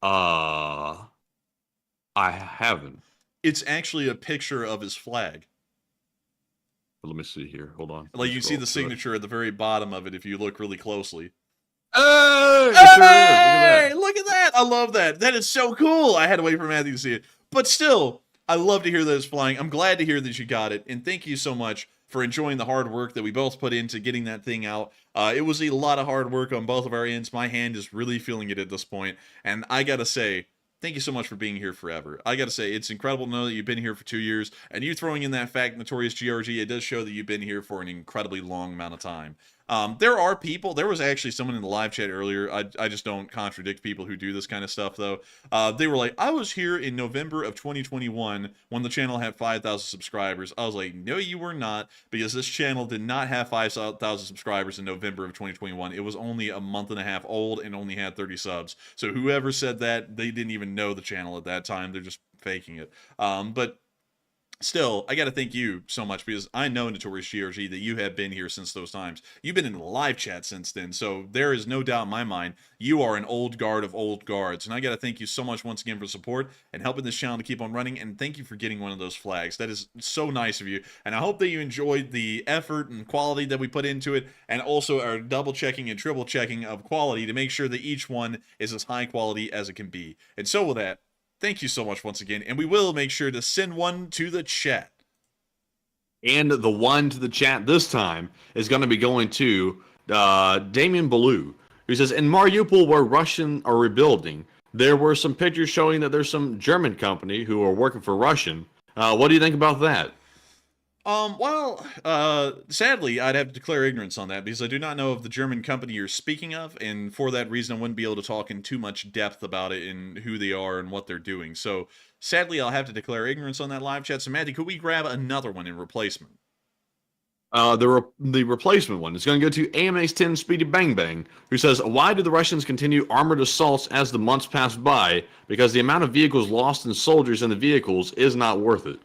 I haven't. It's actually a picture of his flag. Let me see here. Hold on. Like, you see the signature at the very bottom of it if you look really closely. Hey! Hey! Look at that! I love that. That is so cool. I had to wait for Matthew to see it. But still, I love to hear that it's flying. I'm glad to hear that you got it. And thank you so much for enjoying the hard work that we both put into getting that thing out. It was a lot of hard work on both of our ends. My hand is really feeling it at this point. And I gotta say, thank you so much for being here forever. I gotta say, it's incredible to know that you've been here for 2 years. And you throwing in that fact, Notorious GRG, it does show that you've been here for an incredibly long amount of time. There are people, there was actually someone in the live chat earlier, I just don't contradict people who do this kind of stuff though. They were like, I was here in November of 2021 when the channel had 5,000 subscribers. I was like, no you were not, because this channel did not have 5,000 subscribers in November of 2021. It was only a month and a half old and only had 30 subs. So whoever said that, they didn't even know the channel at that time. They're just faking it. But still, I got to thank you so much, because I know, Notorious GRG, that you have been here since those times. You've been in the live chat since then, so there is no doubt in my mind you are an old guard of old guards. And I got to thank you so much once again for support and helping this channel to keep on running. And thank you for getting one of those flags. That is so nice of you. And I hope that you enjoyed the effort and quality that we put into it, and also our double checking and triple checking of quality to make sure that each one is as high quality as it can be. And so with that, thank you so much once again, and we will make sure to send one to the chat. And the one to the chat this time is going to be going to Damien Ballou, who says, in Mariupol, where Russian are rebuilding, there were some pictures showing that there's some German company who are working for Russian. What do you think about that? Sadly, I'd have to declare ignorance on that, because I do not know of the German company you're speaking of, and for that reason I wouldn't be able to talk in too much depth about it and who they are and what they're doing. So, sadly, I'll have to declare ignorance on that live chat. So, Matty, could we grab another one in replacement? The replacement one is going to go to AMX-10 Speedy Bang Bang, who says, why do the Russians continue armored assaults as the months pass by? Because the amount of vehicles lost and soldiers in the vehicles is not worth it.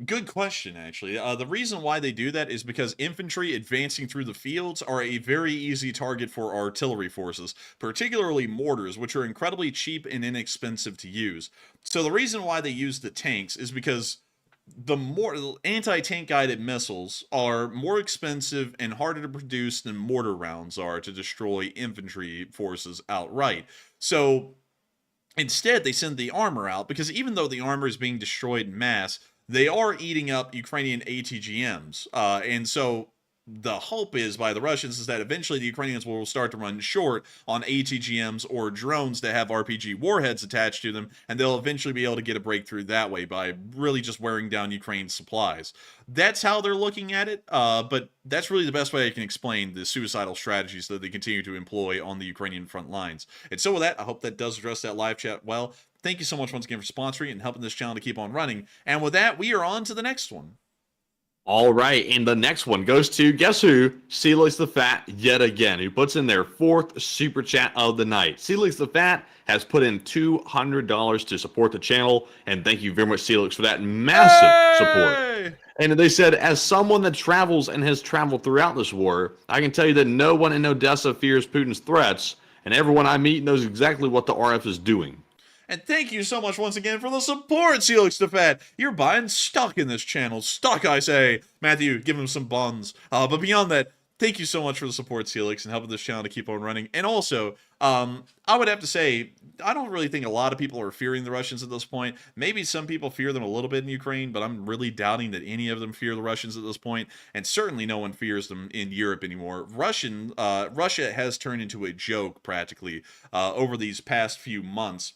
Good question, actually. The reason why they do that is because infantry advancing through the fields are a very easy target for artillery forces, particularly mortars, which are incredibly cheap and inexpensive to use. So the reason why they use the tanks is because the anti-tank guided missiles are more expensive and harder to produce than mortar rounds are to destroy infantry forces outright. So instead, they send the armor out, because even though the armor is being destroyed en masse, they are eating up Ukrainian ATGMs. And so the hope is by the Russians is that eventually the Ukrainians will start to run short on ATGMs or drones that have RPG warheads attached to them, and they'll eventually be able to get a breakthrough that way by really just wearing down Ukraine's supplies. That's how they're looking at it, but that's really the best way I can explain the suicidal strategies that they continue to employ on the Ukrainian front lines. And so with that, I hope that does address that live chat well. Thank you so much once again for sponsoring and helping this channel to keep on running. And with that, we are on to the next one. All right, and the next one goes to, guess who? Celix the Fat yet again, who puts in their 4th super chat of the night. Celix the Fat has put in $200 to support the channel, and thank you very much, Celix, for that massive support. And they said, as someone that travels and has traveled throughout this war, I can tell you that no one in Odessa fears Putin's threats, and everyone I meet knows exactly what the RF is doing. And thank you so much once again for the support, Celix the Fat. You're buying stock in this channel. Stock, I say. Matthew, give him some buns. But beyond that, thank you so much for the support, Celix, and helping this channel to keep on running. And also, I would have to say, I don't really think a lot of people are fearing the Russians at this point. Maybe some people fear them a little bit in Ukraine, but I'm really doubting that any of them fear the Russians at this point. And certainly no one fears them in Europe anymore. Russia has turned into a joke, practically, over these past few months.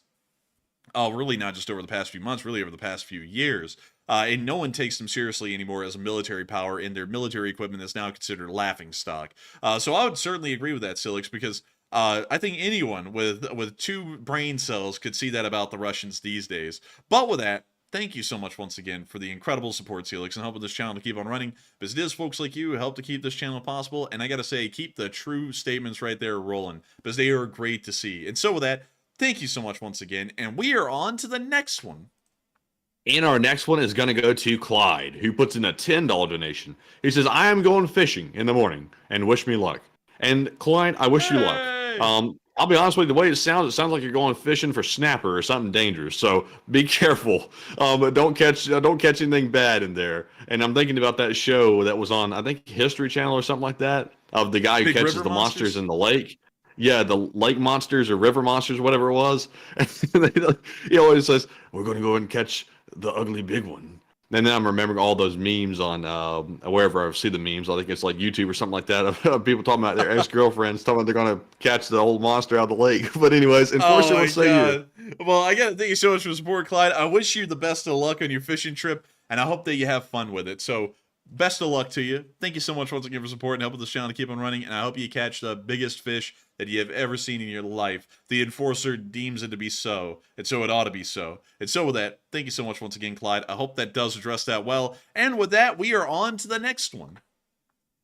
Really not just over the past few months, really over the past few years. And no one takes them seriously anymore as a military power, and their military equipment is now considered laughing stock. So I would certainly agree with that, Celix, because I think anyone with 2 brain cells could see that about the Russians these days. But with that, thank you so much once again for the incredible support, Celix, and helping this channel to keep on running. Because it is folks like you who help to keep this channel possible. And I gotta say, keep the true statements right there rolling, because they are great to see. And so with that, thank you so much once again, and we are on to the next one. And our next one is going to go to Clyde, who puts in a $10 donation. He says, I am going fishing in the morning, and wish me luck. And Clyde, I wish you luck. I'll be honest with you, the way it sounds like you're going fishing for snapper or something dangerous. So be careful. But don't catch anything bad in there. And I'm thinking about that show that was on, I think, History Channel or something like that, of the guy who catches the monsters in the lake. Yeah, the lake monsters or river monsters, whatever it was. He always says, we're going to go and catch the ugly big one. And then I'm remembering all those memes on wherever I see the memes. I think it's like YouTube or something like that. Of people talking about their ex-girlfriends, talking about they're going to catch the old monster out of the lake. But anyways, unfortunately, we'll say you. Well, I got to thank you so much for the support, Clyde. I wish you the best of luck on your fishing trip, and I hope that you have fun with it. So, best of luck to you. Thank you so much once again for support and helping this channel to keep on running. And I hope you catch the biggest fish that you have ever seen in your life. The Enforcer deems it to be so, and so it ought to be so. And so with that, thank you so much once again, Clyde. I hope that does address that well. And with that, we are on to the next one.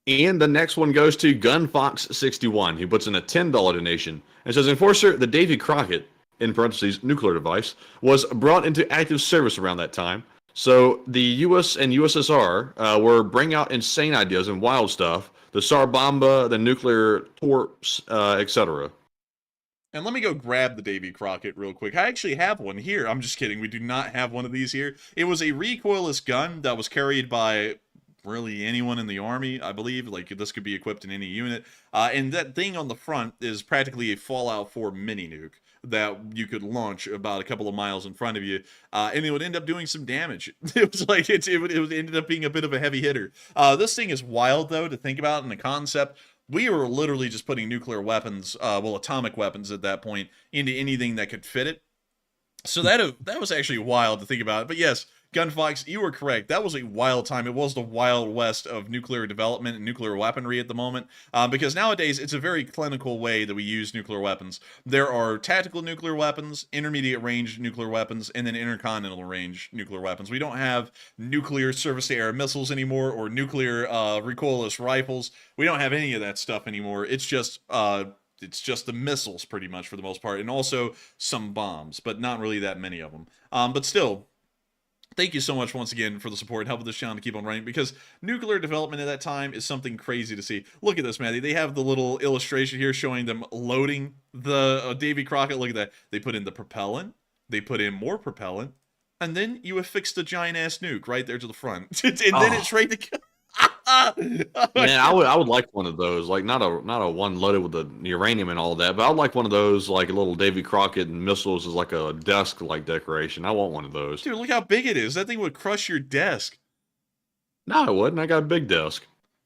And the next one goes to GunFox61, who puts in a $10 donation and says, Enforcer, the Davy Crockett, in parentheses, nuclear device, was brought into active service around that time. So the U.S. and USSR were bringing out insane ideas and wild stuff, the Tsar Bomba, the nuclear torps, etc. And let me go grab the Davy Crockett real quick. I actually have one here. I'm just kidding. We do not have one of these here. It was a recoilless gun that was carried by really anyone in the army, I believe. Like, this could be equipped in any unit. And that thing on the front is practically a Fallout 4 mini nuke that you could launch about a couple of miles in front of you, and it would end up doing some damage. It was like it ended up being a bit of a heavy hitter. This thing is wild, though, to think about in the concept. We were literally just putting nuclear weapons, well, atomic weapons at that point, into anything that could fit it. So that was actually wild to think about. But yes, Gunfox, you were correct. That was a wild time. It was the wild west of nuclear development and nuclear weaponry at the moment, because nowadays it's a very clinical way that we use nuclear weapons. There are tactical nuclear weapons, intermediate range nuclear weapons, and then intercontinental range nuclear weapons. We don't have nuclear surface-to-air missiles anymore or nuclear recoilless rifles. We don't have any of that stuff anymore. It's just the missiles pretty much for the most part, and also some bombs, but not really that many of them. But still, thank you so much once again for the support and helping this channel to keep on running, because nuclear development at that time is something crazy to see. Look at this, Matty. They have the little illustration here showing them loading the Davy Crockett. Look at that. They put in the propellant. They put in more propellant. And then you affix the giant-ass nuke right there to the front. And then it's ready to go. Man, I would like one of those, like not a one loaded with the uranium and all that, but I'd like one of those, like a little Davy Crockett and missiles as like a desk like decoration. I want one of those. Dude, look how big it is. That thing would crush your desk. No, I wouldn't. I got a big desk.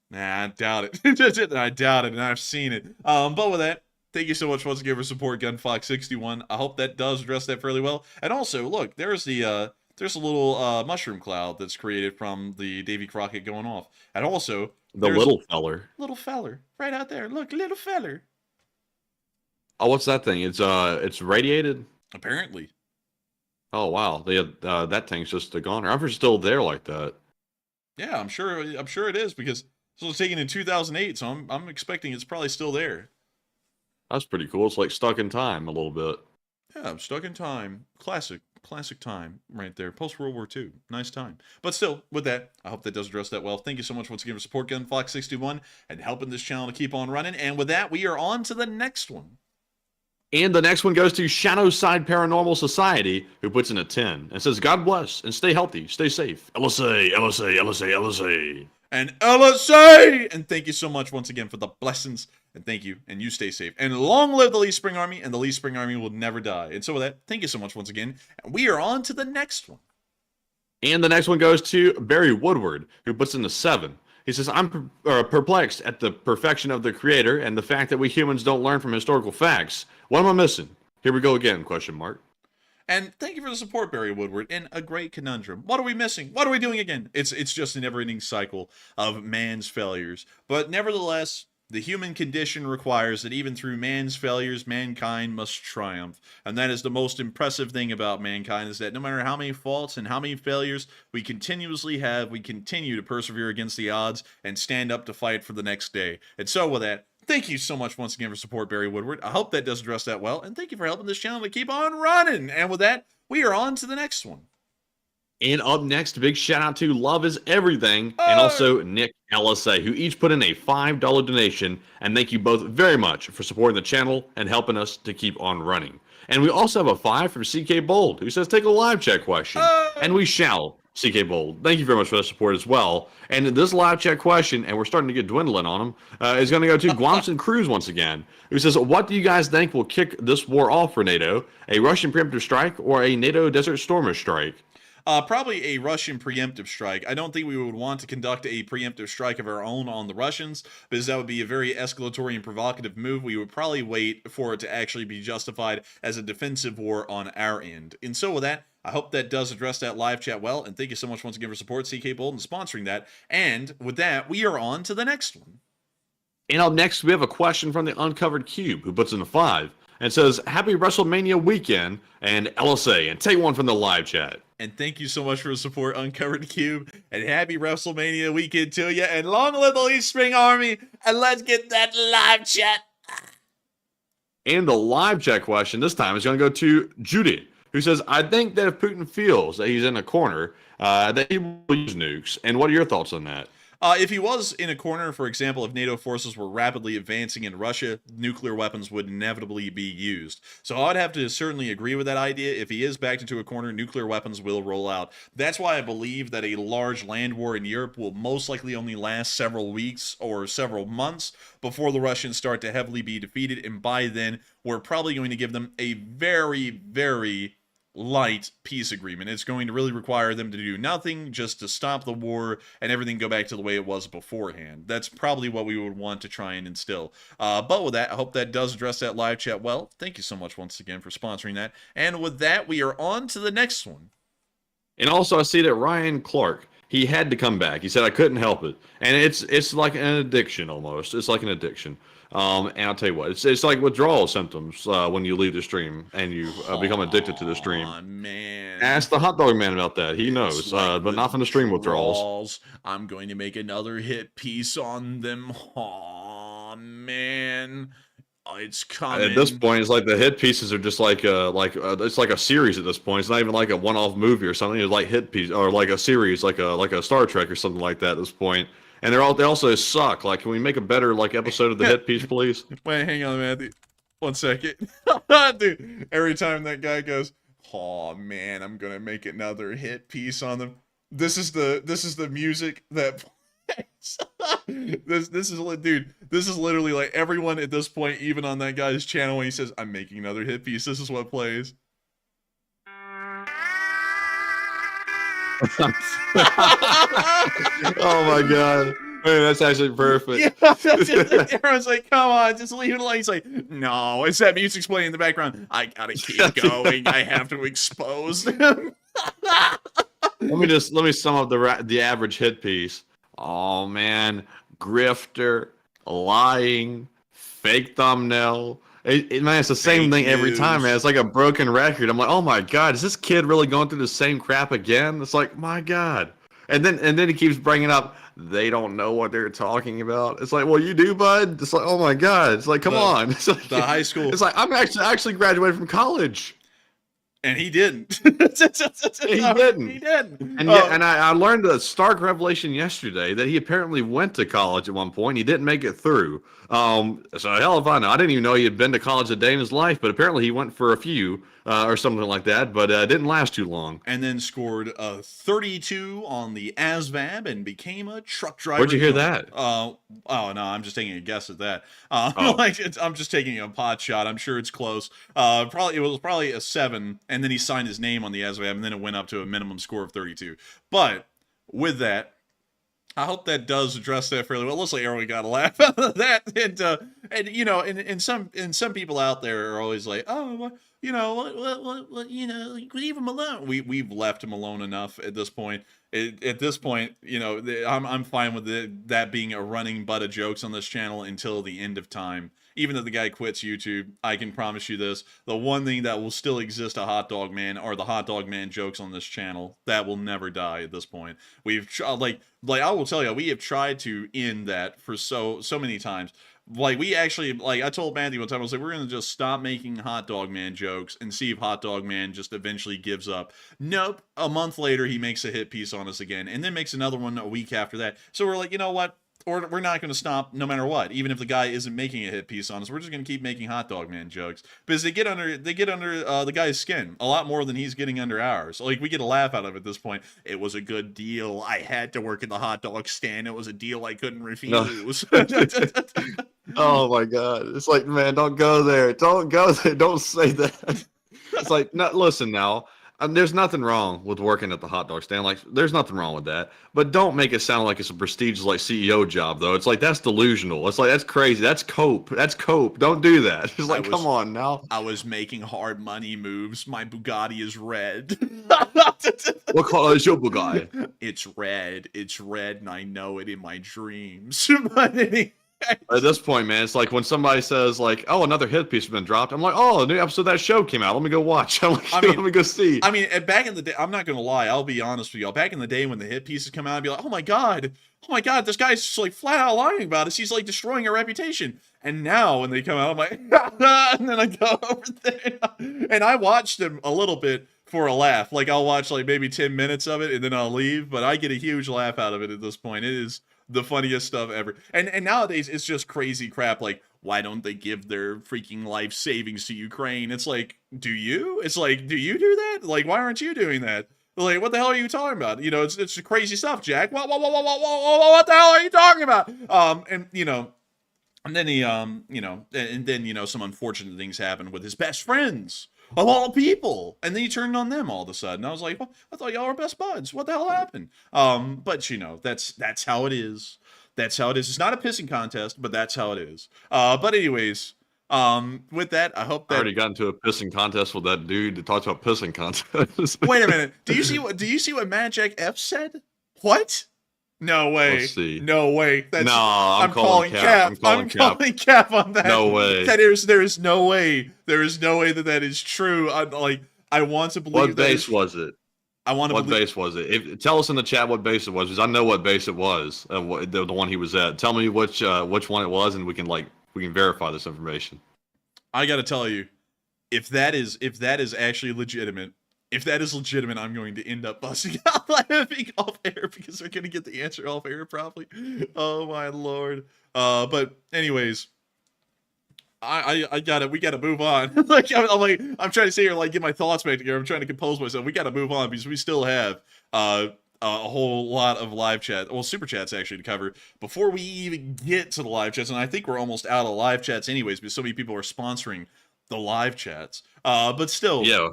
Nah, I doubt it. I doubt it, and I've seen it. But with that, thank you so much once again for support, GunFox61. I hope that does address that fairly well. And also, look, there's a little mushroom cloud that's created from the Davy Crockett going off. And also, The little feller. little feller right out there. Look, little feller. Oh, what's that thing? It's radiated. Apparently. Oh wow, that thing's just a goner. I'm still there like that. Yeah, I'm sure it is because this was taken in 2008, so I'm expecting it's probably still there. That's pretty cool. It's like stuck in time a little bit. Yeah, I'm stuck in time. Classic time right there. Post World War II. Nice time. But still, with that, I hope that does address that well. Thank you so much once again for support, GunFox61, and helping this channel to keep on running. And with that, we are on to the next one. And the next one goes to Shadowside Paranormal Society, who puts in a 10 and says, God bless and stay healthy, stay safe. LSA, LSA, LSA, LSA. And LSA! And thank you so much once again for the blessings. And thank you. And you stay safe. And long live the Lee Spring Army. And the Lee Spring Army will never die. And so with that, thank you so much once again. And we are on to the next one. And the next one goes to Barry Woodward, who puts in a 7. He says, I'm perplexed at the perfection of the creator and the fact that we humans don't learn from historical facts. What am I missing? Here we go again, question mark. And thank you for the support, Barry Woodward, in a great conundrum. What are we missing? What are we doing again? It's just a never-ending cycle of man's failures. But nevertheless, the human condition requires that even through man's failures, mankind must triumph. And that is the most impressive thing about mankind, is that no matter how many faults and how many failures we continuously have, we continue to persevere against the odds and stand up to fight for the next day. And so with that, thank you so much once again for support, Barry Woodward. I hope that does address that well. And thank you for helping this channel to keep on running. And with that, we are on to the next one. And up next, big shout out to Love is Everything and also Nick LSA, who each put in a $5 donation. And thank you both very much for supporting the channel and helping us to keep on running. And we also have a 5 from CK Bold, who says, take a live chat question. And we shall, CK Bold. Thank you very much for that support as well. And this live chat question, and we're starting to get dwindling on them, is going to go to Guamson Cruz once again, who says, what do you guys think will kick this war off for NATO? A Russian preemptive strike or a NATO Desert Stormer strike? Probably a Russian preemptive strike. I don't think we would want to conduct a preemptive strike of our own on the Russians, because that would be a very escalatory and provocative move. We would probably wait for it to actually be justified as a defensive war on our end. And so with that, I hope that does address that live chat well, and thank you so much once again for support, CK Bold, and sponsoring that. And with that, we are on to the next one. And up next, we have a question from the Uncovered Cube, who puts in a 5 and says, happy WrestleMania weekend and LSA, and take one from the live chat. And thank you so much for the support, Uncovered Cube, and happy WrestleMania weekend to you, and long live the Lee Spring Army, and let's get that live chat. And the live chat question this time is going to go to Judy, who says, I think that if Putin feels that he's in a corner, that he will use nukes. And what are your thoughts on that? If he was in a corner, for example, if NATO forces were rapidly advancing in Russia, nuclear weapons would inevitably be used. So I'd have to certainly agree with that idea. If he is backed into a corner, nuclear weapons will roll out. That's why I believe that a large land war in Europe will most likely only last several weeks or several months before the Russians start to heavily be defeated. And by then, we're probably going to give them a very, very light peace agreement. It's going to really require them to do nothing, just to stop the war and everything go back to the way it was beforehand. That's probably what we would want to try and instill. But with that, I hope that does address that live chat well. Thank you so much once again for sponsoring that. And with that, we are on to the next one. And also, I see that Ryan Clark, he had to come back. He said, I couldn't help it. And it's like an addiction almost. It's like an addiction. And I'll tell you what, it's like withdrawal symptoms when you leave the stream and you become addicted to the stream. Oh, man. Ask the hot dog man about that. He knows, like but not from the stream withdrawals. I'm going to make another hit piece on them. Oh, man. It's coming. At this point, it's like the hit pieces are just like it's like a series at this point. It's not even like a one-off movie or something. It's like hit piece or like a series, like a Star Trek or something like that at this point. And they also suck. Like, can we make a better episode of the hit piece, please? Wait, hang on, Matthew. 1 second. Dude, every time that guy goes, oh man, I'm gonna make another hit piece on them. This is the music that plays. This is dude. This is literally like everyone at this point, even on that guy's channel, when he says, "I'm making another hit piece," this is what plays. Oh my god. Man, that's actually perfect. Yeah, everyone's like, "Come on, just leave it alone." He's like, "No," it's that music's playing in the background. I gotta keep going. I have to expose them. Let me sum up the average hit piece. Oh man, grifter, lying, fake thumbnail. Man, it's the same Fake thing every news. time, man. It's like a broken record. I'm like, oh my god, is this kid really going through the same crap again? It's like, my god. And then he keeps bringing up they don't know what they're talking about. It's like, well, you do, bud. It's like, oh my god. It's like, come on. It's like, The high school. It's like I'm actually graduated from college. And he didn't. He didn't. He didn't. And yet, and I learned a stark revelation yesterday that he apparently went to college at one point. He didn't make it through. So hell if I know. I didn't even know he had been to college a day in his life, but apparently he went for a few or something like that, but it didn't last too long. And then scored 32 on the ASVAB and became a truck driver. Where'd you hear that? Oh no, I'm just taking a guess at that. Oh. I'm just taking a pot shot. I'm sure it's close. It was probably a 7, and then he signed his name on the ASVAB, and then it went up to a minimum score of 32. But with that, I hope that does address that fairly well. Looks like everyone got a laugh out of that, and you know, and some people out there are always like, oh, well, you know, what, you know, leave him alone. We've left him alone enough at this point. At this point, you know, I'm fine with that being a running butt of jokes on this channel until the end of time. Even if the guy quits YouTube, I can promise you this: the one thing that will still exist a Hot Dog Man are the Hot Dog Man jokes on this channel. That will never die at this point. We've like I will tell you, we have tried to end that for so many times. Like, we actually, like, I told Matthew one time, I was like, we're going to just stop making Hot Dog Man jokes and see if Hot Dog Man just eventually gives up. Nope. A month later, he makes a hit piece on us again, and then makes another one a week after that. So we're like, you know what? Or we're not going to stop no matter what. Even if the guy isn't making a hit piece on us, we're just going to keep making Hot Dog Man jokes, because they get under the guy's skin a lot more than he's getting under ours. Like, we get a laugh out of it at this point. It was a good deal. I had to work in the hot dog stand. It was a deal I couldn't refuse. No. Oh my god! It's like, man, don't go there. Don't go there. Don't say that. It's like, no, listen now. There's nothing wrong with working at the hot dog stand. Like, there's nothing wrong with that. But don't make it sound like it's a prestigious, like, CEO job, though. It's like, that's delusional. It's like, that's crazy. That's cope. That's cope. Don't do that. It's like, come on now. I was making hard money moves. My Bugatti is red. What color is your Bugatti? It's red. It's red, and I know it in my dreams. But anyway. At this point, man, it's like when somebody says, like, oh, another hit piece has been dropped. I'm like, oh, a new episode of that show came out. Let me go watch. I'm like, let me go see. I mean, back in the day, I'm not going to lie. I'll be honest with y'all. Back in the day when the hit pieces come out, I'd be like, oh my God, this guy's just like flat out lying about us. He's like destroying our reputation. And now when they come out, I'm like, and then I go over there and I watch them a little bit for a laugh. Like, I'll watch like maybe 10 minutes of it and then I'll leave. But I get a huge laugh out of it at this point. It is the funniest stuff ever. And nowadays it's just crazy crap like, why don't they give their freaking life savings to Ukraine? It's like, do you? It's like, do you do that? Like, why aren't you doing that? Like, what the hell are you talking about? You know, it's crazy stuff, Jack. What the hell are you talking about? And you know, and then he, you know, and then, you know, some unfortunate things happened with his best friends of all people, and then he turned on them all of a sudden. I was like, well, I thought y'all were best buds. What the hell happened? But you know, that's how it is. That's how it is. It's not a pissing contest, but that's how it is. But anyways, with that, I hope that I already got into a pissing contest with that dude that talks about pissing contests. Wait a minute. Do you see what Mad Jack F said? What? No way. Let's see. No way. That's, no, I'm calling cap. I'm calling cap on that. No way. There is no way. There is no way that is true. I want to believe. What base was it? I want to. What base was it? Tell us in the chat what base it was, because I know what base it was. The one he was at. Tell me which one it was, and we can verify this information. I got to tell you, if that is actually legitimate. If that is legitimate, I'm going to end up busting out laughing off air because we're going to get the answer off air probably. Oh my Lord. But anyways, I got it. We got to move on. I'm trying to sit here, like, get my thoughts back together. I'm trying to compose myself. We got to move on because we still have, a whole lot of live chat, well, super chats actually to cover before we even get to the live chats. And I think we're almost out of live chats anyways, because so many people are sponsoring the live chats. But still, Yeah.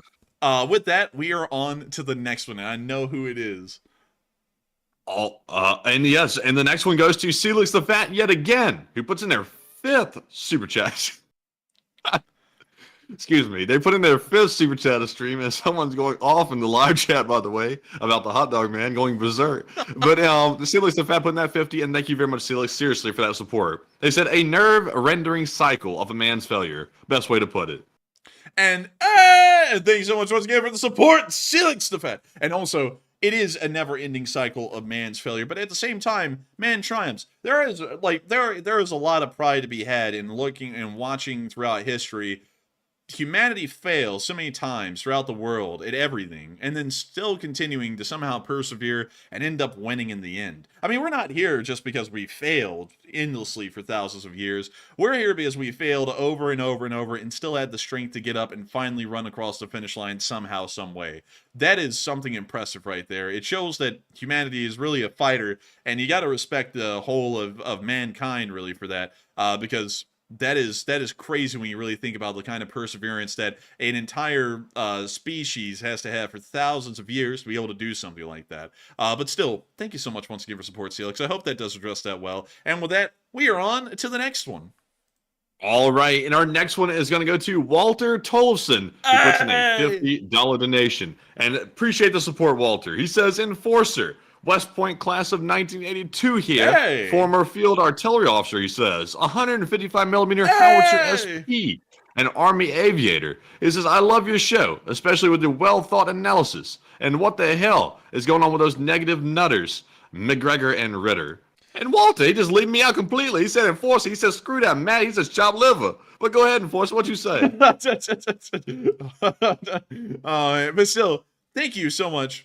with that, we are on to the next one, and I know who it is. And yes, and the next one goes to Celix the Fat yet again, who puts in their 5th super chat. Excuse me. They put in their 5th super chat of stream, and someone's going off in the live chat, by the way, about the hot dog man going berserk. But Celix the Fat put in that 50, and thank you very much, Celix, seriously, for that support. They said a nerve-rendering cycle of a man's failure. Best way to put it. And thank you so much once again for the support, Celix the Fat. And also, it is a never-ending cycle of man's failure, but at the same time, man triumphs. There is there is a lot of pride to be had in looking and watching throughout history. Humanity fails so many times throughout the world at everything, and then still continuing to somehow persevere and end up winning in the end. I mean, we're not here just because we failed endlessly for thousands of years. We're here because we failed over and over and over and still had the strength to get up and finally run across the finish line somehow, some way. That is something impressive right there. It shows that humanity is really a fighter, and you got to respect the whole of mankind really for that, because that is crazy when you really think about the kind of perseverance that an entire species has to have for thousands of years to be able to do something like that. But still, thank you so much once again for support, Celix. I hope that does address that well. And with that, we are on to the next one. All right, and our next one is going to go to Walter Tolfson, who puts in a $50 donation. And appreciate the support, Walter. He says, Enforcer. West Point class of 1982 here. Hey. Former field artillery officer, he says. 155 millimeter howitzer SP. An Army aviator. He says, I love your show, especially with the well-thought analysis. And what the hell is going on with those negative nutters, McGregor and Ritter? And Walter, he just leaving me out completely. He said, Enforcer, he says, screw that, Matt. He says, chop liver. But go ahead, Enforcer, what you say? But still, thank you so much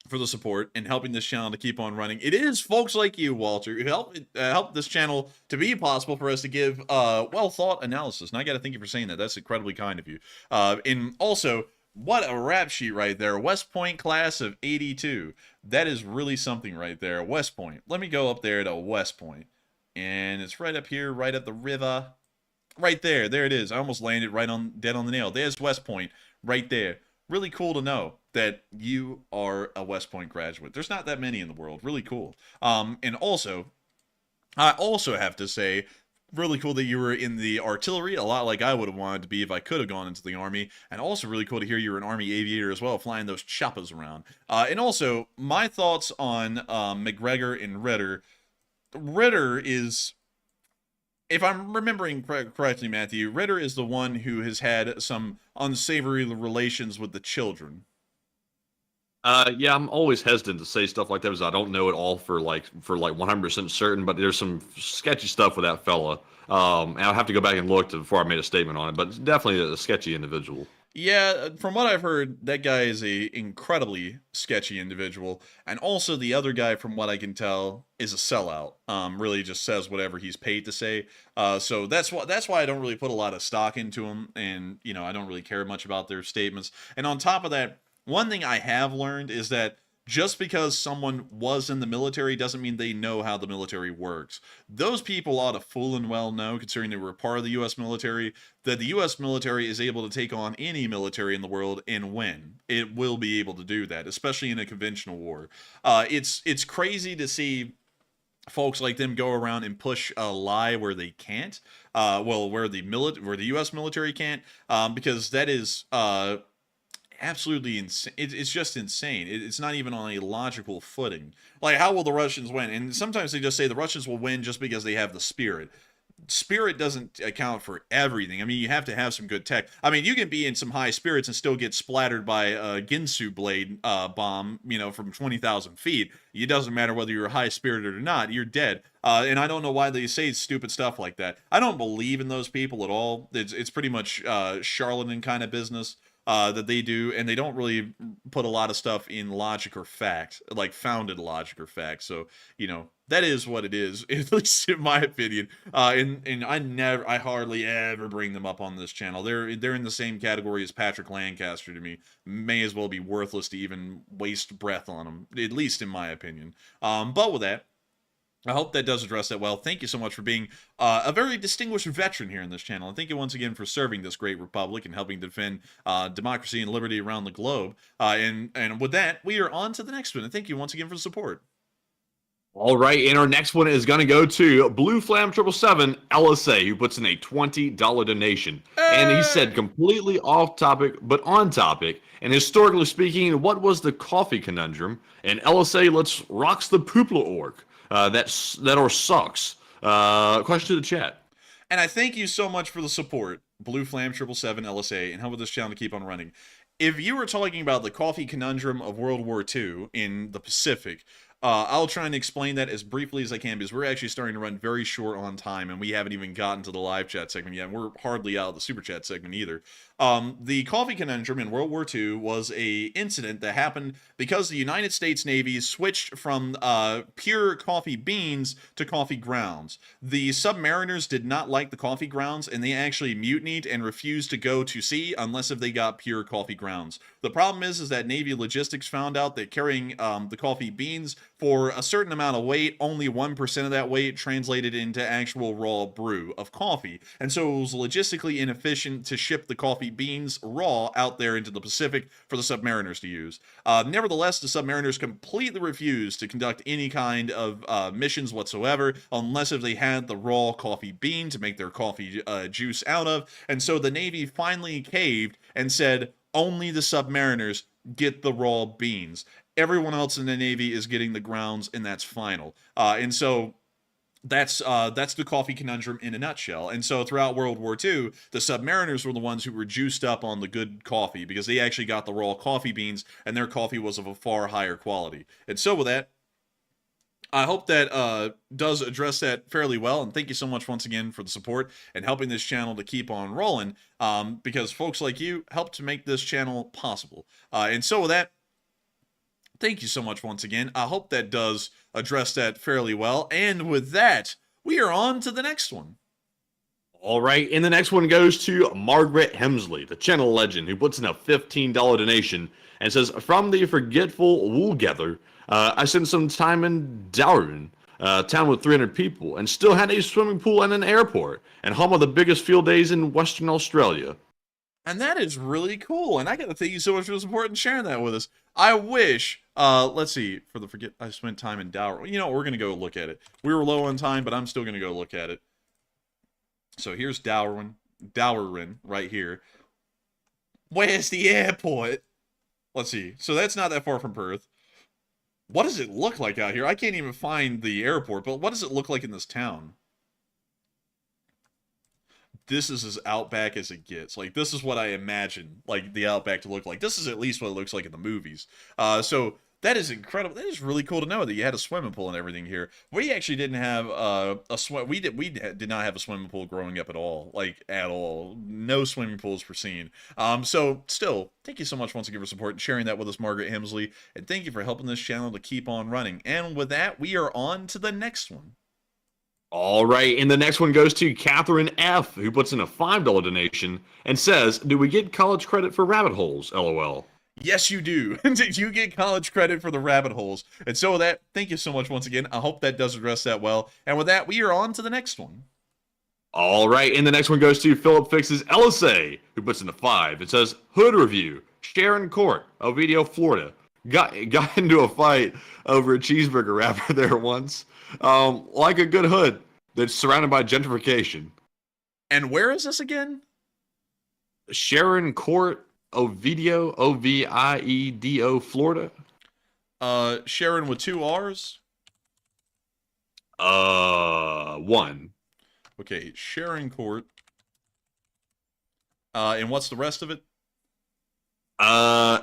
for the support and helping this channel to keep on running. It is folks like you, Walter, who help this channel to be possible for us to give well-thought analysis. And I got to thank you for saying that. That's incredibly kind of you. And also, what a rap sheet right there. West Point class of 82. That is really something right there. West Point. Let me go up there to West Point. And it's right up here, right at the river. Right there. There it is. I almost landed right on dead on the nail. There's West Point right there. Really cool to know that you are a West Point graduate. There's not that many in the world. Really cool. And also, I also have to say, really cool that you were in the artillery, a lot like I would have wanted to be if I could have gone into the Army. And also really cool to hear you were an Army aviator as well, flying those choppers around. And also, my thoughts on McGregor and Ritter. Ritter is, if I'm remembering correctly, Matthew, Ritter is the one who has had some unsavory relations with the children. Yeah, I'm always hesitant to say stuff like that because I don't know it all for like 100% certain, but there's some sketchy stuff with that fella. And I'll have to go back and look before I made a statement on it, but it's definitely a sketchy individual. Yeah, from what I've heard, that guy is a incredibly sketchy individual, and also the other guy, from what I can tell, is a sellout. Really just says whatever he's paid to say. So that's why I don't really put a lot of stock into him, and I don't really care much about their statements. And on top of that, one thing I have learned is that just because someone was in the military doesn't mean they know how the military works. Those people ought to full and well know, considering they were part of the U.S. military, that the U.S. military is able to take on any military in the world and win. It will be able to do that, especially in a conventional war. It's crazy to see folks like them go around and push a lie where they can't. Where the U.S. military can't, because that is absolutely insane. It's just insane. It's not even on a logical footing. Like, how will the Russians win? And sometimes they just say the Russians will win just because they have the spirit. Spirit doesn't account for everything. I mean, you have to have some good tech. I mean, you can be in some high spirits and still get splattered by a Ginsu blade bomb, from 20,000 feet. It doesn't matter whether you're high spirited or not. You're dead. And I don't know why they say stupid stuff like that. I don't believe in those people at all. It's pretty much charlatan kind of business that they do, and they don't really put a lot of stuff in logic or fact, like founded logic or fact. So, you know, that is what it is, at least in my opinion. And I hardly ever bring them up on this channel. They're in the same category as Patrick Lancaster to me. May as well be worthless to even waste breath on them, at least in my opinion. But with that, I hope that does address that well. Thank you so much for being a very distinguished veteran here in this channel. And thank you once again for serving this great republic and helping defend democracy and liberty around the globe. And with that, we are on to the next one. And thank you once again for the support. All right, and our next one is going to go to Blue Flam 777 LSA, who puts in a $20 donation. And he said completely off topic, but on topic. And historically speaking, what was the coffee conundrum? And LSA, let's rocks the poopla org. That or sucks. Question to the chat. And I thank you so much for the support, Blue Flam 777 LSA, and helping this channel to keep on running. If you were talking about the coffee conundrum of World War II in the Pacific, I'll try and explain that as briefly as I can, because we're actually starting to run very short on time, and we haven't even gotten to the live chat segment yet, and we're hardly out of the super chat segment either. The coffee conundrum in World War II was a incident that happened because the United States Navy switched from pure coffee beans to coffee grounds. The submariners did not like the coffee grounds, and they actually mutinied and refused to go to sea unless if they got pure coffee grounds. The problem is that Navy logistics found out that carrying the coffee beans for a certain amount of weight, only 1% of that weight translated into actual raw brew of coffee. And so it was logistically inefficient to ship the coffee beans raw out there into the Pacific for the submariners to use. Nevertheless, the submariners completely refused to conduct any kind of missions whatsoever unless if they had the raw coffee bean to make their coffee juice out of. And so the Navy finally caved and said, only the submariners get the raw beans. Everyone else in the Navy is getting the grounds, and that's final. And so that's the coffee conundrum in a nutshell. And so throughout World War II, the submariners were the ones who were juiced up on the good coffee because they actually got the raw coffee beans, and their coffee was of a far higher quality. And so with that, I hope that does address that fairly well, and thank you so much once again for the support and helping this channel to keep on rolling, because folks like you help to make this channel possible. And so with that, thank you so much once again. I hope that does address that fairly well. And with that, we are on to the next one. All right, and the next one goes to Margaret Hemsley, the channel legend, who puts in a $15 donation and says, from the forgetful Woolgather, I spent some time in Darwin, a town with 300 people, and still had a swimming pool and an airport, and home of the biggest field days in Western Australia. And that is really cool. And I got to thank you so much for the support and sharing that with us. I wish, let's see, I spent time in Darwin. You know, we're going to go look at it. We were low on time, but I'm still going to go look at it. So here's Darwin right here. Where's the airport? Let's see. So that's not that far from Perth. What does it look like out here? I can't even find the airport, but what does it look like in this town? This is as outback as it gets. Like, this is what I imagine, like, the outback to look like. This is at least what it looks like in the movies. So that is incredible. That is really cool to know that you had a swimming pool and everything here. We actually didn't have we did not have a swimming pool growing up at all. Like, at all. No swimming pools were seen. So still, thank you so much once again for support and sharing that with us, Margaret Hemsley. And thank you for helping this channel to keep on running. And with that, we are on to the next one. All right, and the next one goes to Catherine F., who puts in a $5 donation and says, do we get college credit for rabbit holes, LOL? Yes, you do. You get college credit for the rabbit holes. And so with that, thank you so much once again. I hope that does address that well. And with that, we are on to the next one. All right, and the next one goes to Philip Fix's LSA, who puts in a 5. It says, Hood Review, Sharon Court, Ovidio, Florida. Got into a fight over a cheeseburger wrapper there once. Like a good hood that's surrounded by gentrification. And where is this again? Sharon Court, Ovidio, O-V-I-E-D-O, Florida. Sharon with 2 R's? 1. Okay, Sharon Court. And what's the rest of it?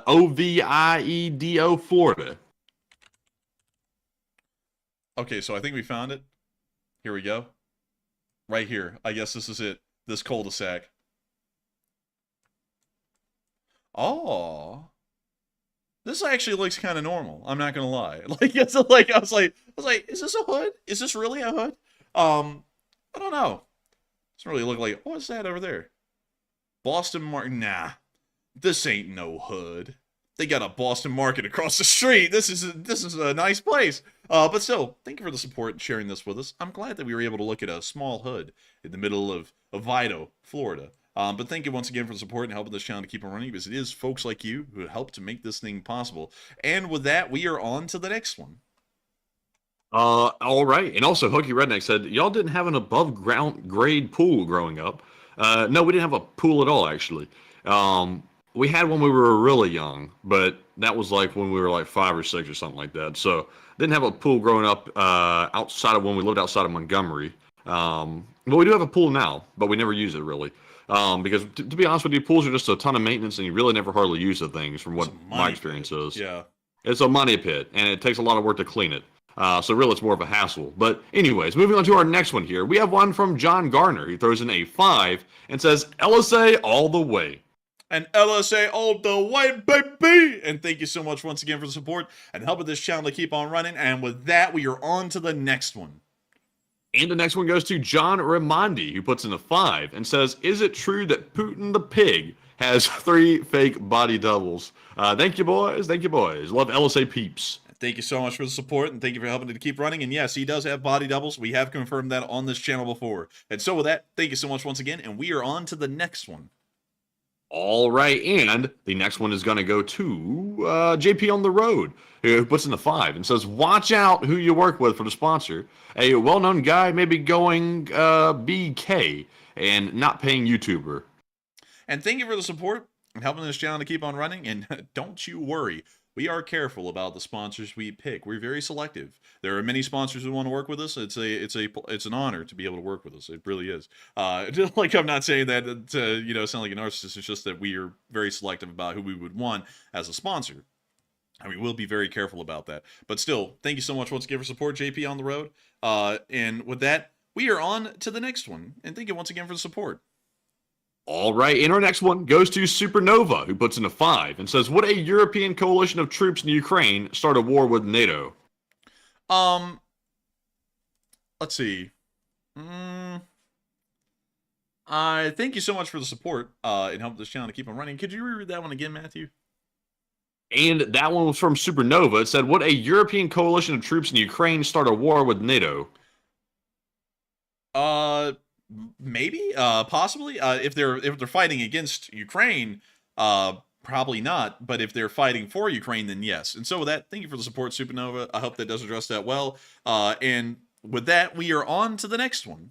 O-V-I-E-D-O, Florida. Okay, so I think we found it. Here we go. Right here. I guess this is it. This cul-de-sac. Oh. this actually looks kind of normal. I'm not gonna lie. Like, it's like I was like, is this a hood? Is this really a hood? I don't know. Doesn't really look like. What's that over there? Boston Market. Nah, this ain't no hood. They got a Boston Market across the street. This is a nice place. But still, thank you for the support and sharing this with us. I'm glad that we were able to look at a small hood in the middle of Vido, Florida. But thank you once again for the support and helping this channel to keep on running, because it is folks like you who help to make this thing possible. And with that, we are on to the next one. All right. And also, Hooky Redneck said, y'all didn't have an above ground grade pool growing up. No, we didn't have a pool at all, actually. We had one when we were really young, but that was like when we were like 5 or 6 or something like that. So didn't have a pool growing up outside of when we lived outside of Montgomery. But we do have a pool now, but we never use it really. Because to be honest with you, pools are just a ton of maintenance, and you really never hardly use the things from what my experience is. Yeah. It's a money pit, and it takes a lot of work to clean it. So really, it's more of a hassle. But anyways, moving on to our next one here. We have one from John Garner. He throws in a 5 and says, LSA all the way. And LSA all the way, baby! And thank you so much once again for the support and helping this channel to keep on running. And with that, we are on to the next one. And the next one goes to John Raimondi, who puts in a 5 and says, is it true that Putin the pig has 3 fake body doubles? Thank you, boys. Thank you, boys. Love LSA peeps. Thank you so much for the support, and thank you for helping it to keep running. And yes, he does have body doubles. We have confirmed that on this channel before. And so with that, thank you so much once again, and we are on to the next one. All right, and the next one is going to go to JP on the road, who puts in the 5 and says, watch out who you work with for the sponsor. A well-known guy may be going BK and not paying YouTuber. And thank you for the support and helping this channel to keep on running. And don't you worry, we are careful about the sponsors we pick. We're very selective. There are many sponsors who want to work with us. It's an honor to be able to work with us. It really is. Just like, I'm not saying that to sound like a narcissist. It's just that we are very selective about who we would want as a sponsor. And we will be very careful about that. But still, thank you so much once again for support, JP on the road. And with that, we are on to the next one. And thank you once again for the support. All right, and our next one goes to Supernova, who puts in a 5 and says, would a European coalition of troops in Ukraine start a war with NATO? Let's see. I thank you so much for the support and helping this channel to keep on running. Could you reread that one again, Matthew? And that one was from Supernova. It said, would a European coalition of troops in Ukraine start a war with NATO? Maybe, possibly. If they're fighting against Ukraine, probably not. But if they're fighting for Ukraine, then yes. And so with that, thank you for the support, Supernova. I hope that does address that well. And with that, we are on to the next one.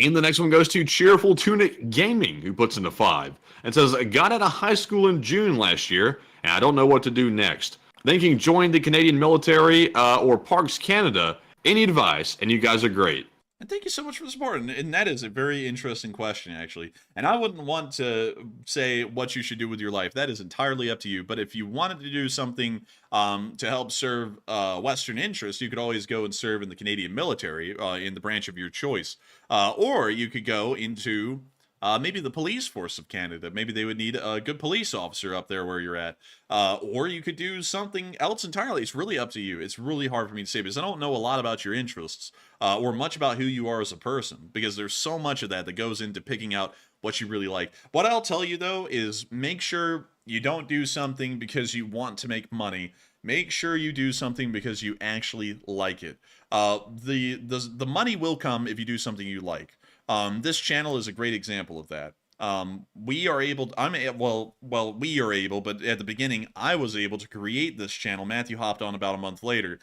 And the next one goes to Cheerful Tunic Gaming, who puts in a 5 and says, I got out of high school in June last year, and I don't know what to do next. Thinking join the Canadian military or Parks Canada. Any advice? And you guys are great. And thank you so much for the support. And that is a very interesting question, actually. And I wouldn't want to say what you should do with your life. That is entirely up to you. But if you wanted to do something to help serve Western interests, you could always go and serve in the Canadian military in the branch of your choice. Or you could go into maybe the police force of Canada. Maybe they would need a good police officer up there where you're at. Or you could do something else entirely. It's really up to you. It's really hard for me to say because I don't know a lot about your interests or much about who you are as a person, because there's so much of that that goes into picking out what you really like. What I'll tell you, though, is make sure you don't do something because you want to make money. Make sure you do something because you actually like it. The money will come if you do something you like. This channel is a great example of that. We are able, we are able, but at the beginning, I was able to create this channel. Matthew hopped on about a month later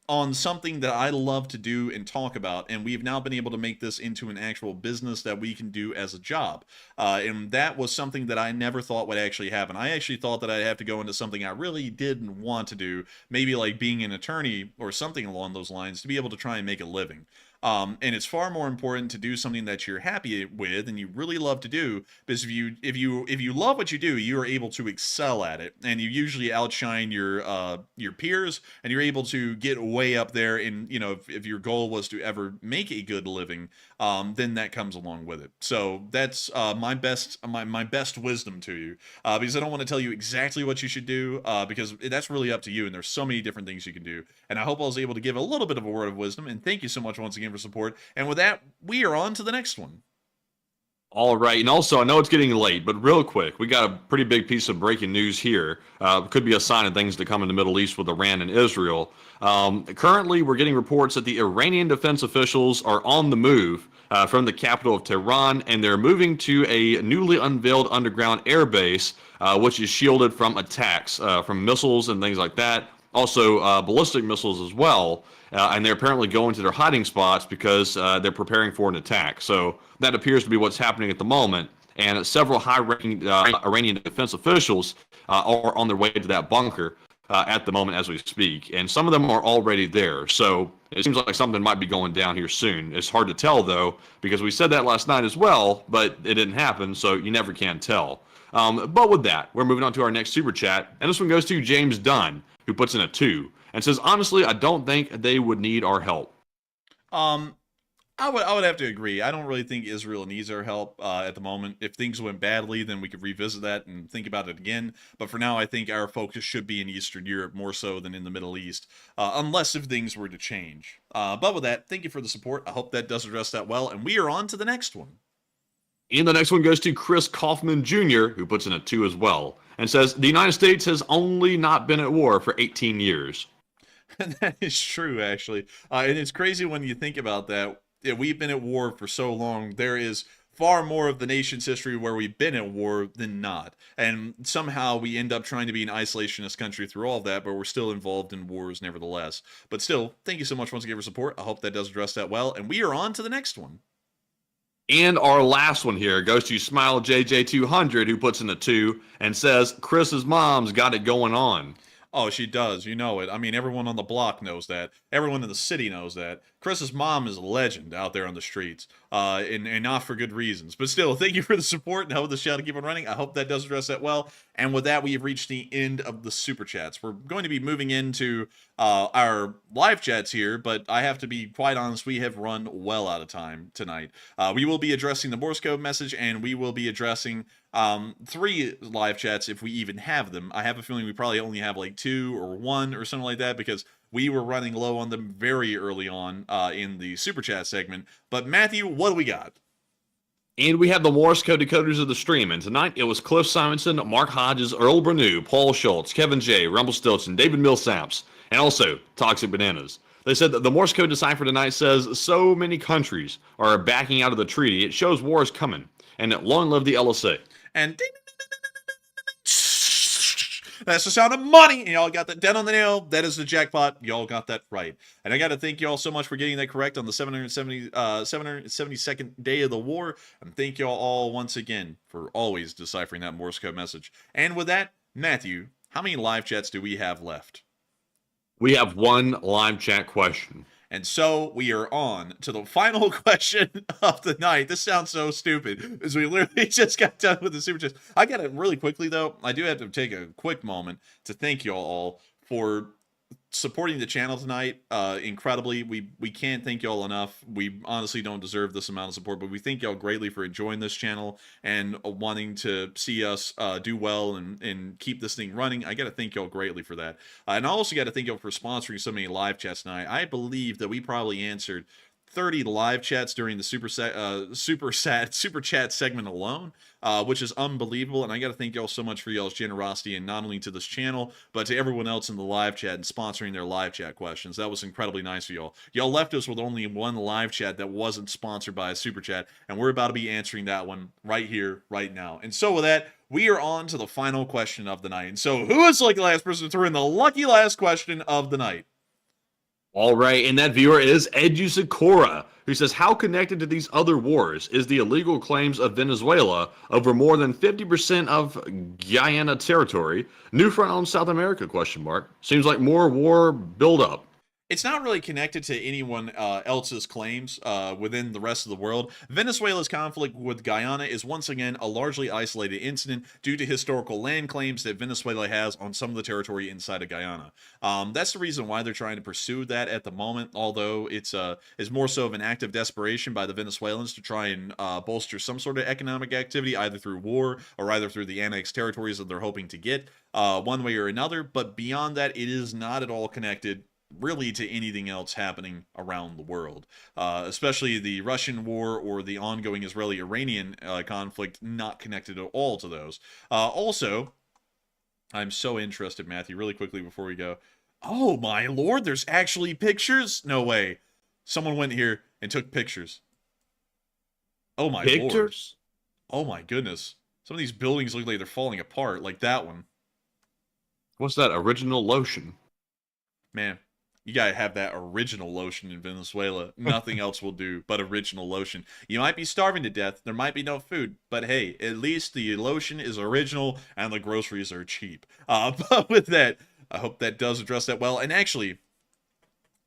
on something that I love to do and talk about, and we've now been able to make this into an actual business that we can do as a job. And that was something that I never thought would actually happen. I actually thought that I'd have to go into something I really didn't want to do, maybe like being an attorney or something along those lines, to be able to try and make a living. And it's far more important to do something that you're happy with and you really love to do, because if you love what you do, you are able to excel at it, and you usually outshine your peers, and you're able to get way up there. In if your goal was to ever make a good living, then that comes along with it. So that's my best wisdom to you, because I don't want to tell you exactly what you should do, because that's really up to you, and there's so many different things you can do. And I hope I was able to give a little bit of a word of wisdom, and thank you so much once again for support. And with that, we are on to the next one. All right, and also, I know it's getting late, but real quick, we got a pretty big piece of breaking news here. Could be a sign of things to come in the Middle East with Iran and Israel. Currently, we're getting reports that the Iranian defense officials are on the move from the capital of Tehran, and they're moving to a newly unveiled underground airbase, which is shielded from attacks from missiles and things like that. Also, ballistic missiles as well. And they're apparently going to their hiding spots because they're preparing for an attack. So that appears to be what's happening at the moment. And several high-ranking Iranian defense officials are on their way to that bunker at the moment as we speak. And some of them are already there. So it seems like something might be going down here soon. It's hard to tell, though, because we said that last night as well, but it didn't happen, so you never can tell. But with that, we're moving on to our next super chat. And this one goes to James Dunn, who puts in a 2. And says, honestly, I don't think they would need our help. I would have to agree. I don't really think Israel needs our help at the moment. If things went badly, then we could revisit that and think about it again. But for now, I think our focus should be in Eastern Europe more so than in the Middle East, unless if things were to change. But with that, thank you for the support. I hope that does address that well. And we are on to the next one. And the next one goes to Chris Kaufman Jr., who puts in a 2 as well, and says, the United States has only not been at war for 18 years. And that is true, actually. And it's crazy when you think about that. Yeah, we've been at war for so long. There is far more of the nation's history where we've been at war than not. And somehow we end up trying to be an isolationist country through all of that, but we're still involved in wars nevertheless. But still, thank you so much once again for support. I hope that does address that well. And we are on to the next one. And our last one here goes to Smile JJ200, who puts in a 2 and says, Chris's mom's got it going on. Oh, she does. You know it. I mean, everyone on the block knows that. Everyone in the city knows that. Chris's mom is a legend out there on the streets, and not for good reasons. But still, thank you for the support and help the show to keep on running. I hope that does address that well. And with that, we have reached the end of the Super Chats. We're going to be moving into our live chats here, but I have to be quite honest, we have run well out of time tonight. We will be addressing the Morse code message, and we will be addressing 3 live chats if we even have them. I have a feeling we probably only have like 2 or 1 or something like that, because we were running low on them very early on in the Super Chat segment. But Matthew, what do we got? And we have the Morse code decoders of the stream. And tonight it was Cliff Simonson, Mark Hodges, Earl Brenu, Paul Schultz, Kevin J, Rumpelstiltskin, David Millsaps, and also Toxic Bananas. They said that the Morse code decipher tonight says so many countries are backing out of the treaty. It shows war is coming. And long live the LSA. And that's the sound of money. And y'all got that dead on the nail. That is the jackpot. Y'all got that right. And I got to thank y'all so much for getting that correct on the 772nd day of the war. And thank y'all all once again for always deciphering that Morse code message. And with that, Matthew, how many live chats do we have left? We have 1 live chat question. And so we are on to the final question of the night. This sounds so stupid, as we literally just got done with the Super Chats. I got it really quickly, though. I do have to take a quick moment to thank you all for supporting the channel tonight incredibly. We can't thank y'all enough. We honestly don't deserve this amount of support, but we thank y'all greatly for enjoying this channel and wanting to see us do well and keep this thing running. I got to thank y'all greatly for that. And I also got to thank y'all for sponsoring so many live chats tonight. I believe that we probably answered 30 live chats during the super chat segment alone, which is unbelievable. And I got to thank y'all so much for y'all's generosity, and not only to this channel, but to everyone else in the live chat and sponsoring their live chat questions. That was incredibly nice of y'all. Y'all left us with only 1 live chat that wasn't sponsored by a super chat, and we're about to be answering that one right here, right now. And so with that, we are on to the final question of the night. And so who is like the last person to throw in the lucky last question of the night? All right, and that viewer is Edu Sakura, who says, how connected to these other wars is the illegal claims of Venezuela over more than 50% of Guyana territory? New front on South America, question mark. Seems like more war buildup. it's not really connected to anyone else's claims within the rest of the world. Venezuela's conflict with Guyana is once again a largely isolated incident due to historical land claims that Venezuela has on some of the territory inside of Guyana. That's the reason why they're trying to pursue that at the moment, although it's more so of an act of desperation by the Venezuelans to try and bolster some sort of economic activity, either through war or either through the annexed territories that they're hoping to get one way or another. But beyond that, it is not at all connected really to anything else happening around the world, especially the Russian war or the ongoing Israeli-Iranian conflict, not connected at all to those. Also, I'm so interested, Matthew, really quickly before we go. Oh my lord, there's actually pictures? No way. Someone went here and took pictures. Oh my lord. Oh my goodness. Some of these buildings look like they're falling apart, like that one. What's that? Original lotion. Man, you gotta have that original lotion in Venezuela. Nothing else will do but original lotion. You might be starving to death. There might be no food. But hey, at least the lotion is original and the groceries are cheap. But with that, I hope that does address that well. And actually,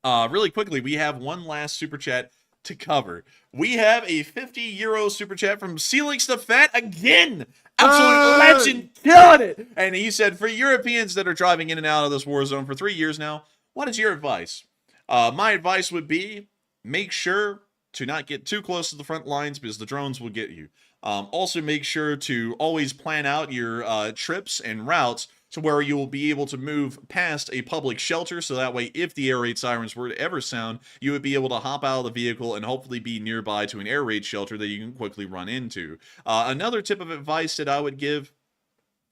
really quickly, we have one last super chat to cover. We have a 50 euro super chat from Celix the Fat again. Absolute legend, killing it. And he said, for Europeans that are driving in and out of this war zone for 3 years now, what is your advice? My advice would be, make sure to not get too close to the front lines because the drones will get you. Also, make sure to always plan out your trips and routes to where you will be able to move past a public shelter, so that way if the air raid sirens were to ever sound, you would be able to hop out of the vehicle and hopefully be nearby to an air raid shelter that you can quickly run into. Another tip of advice that I would give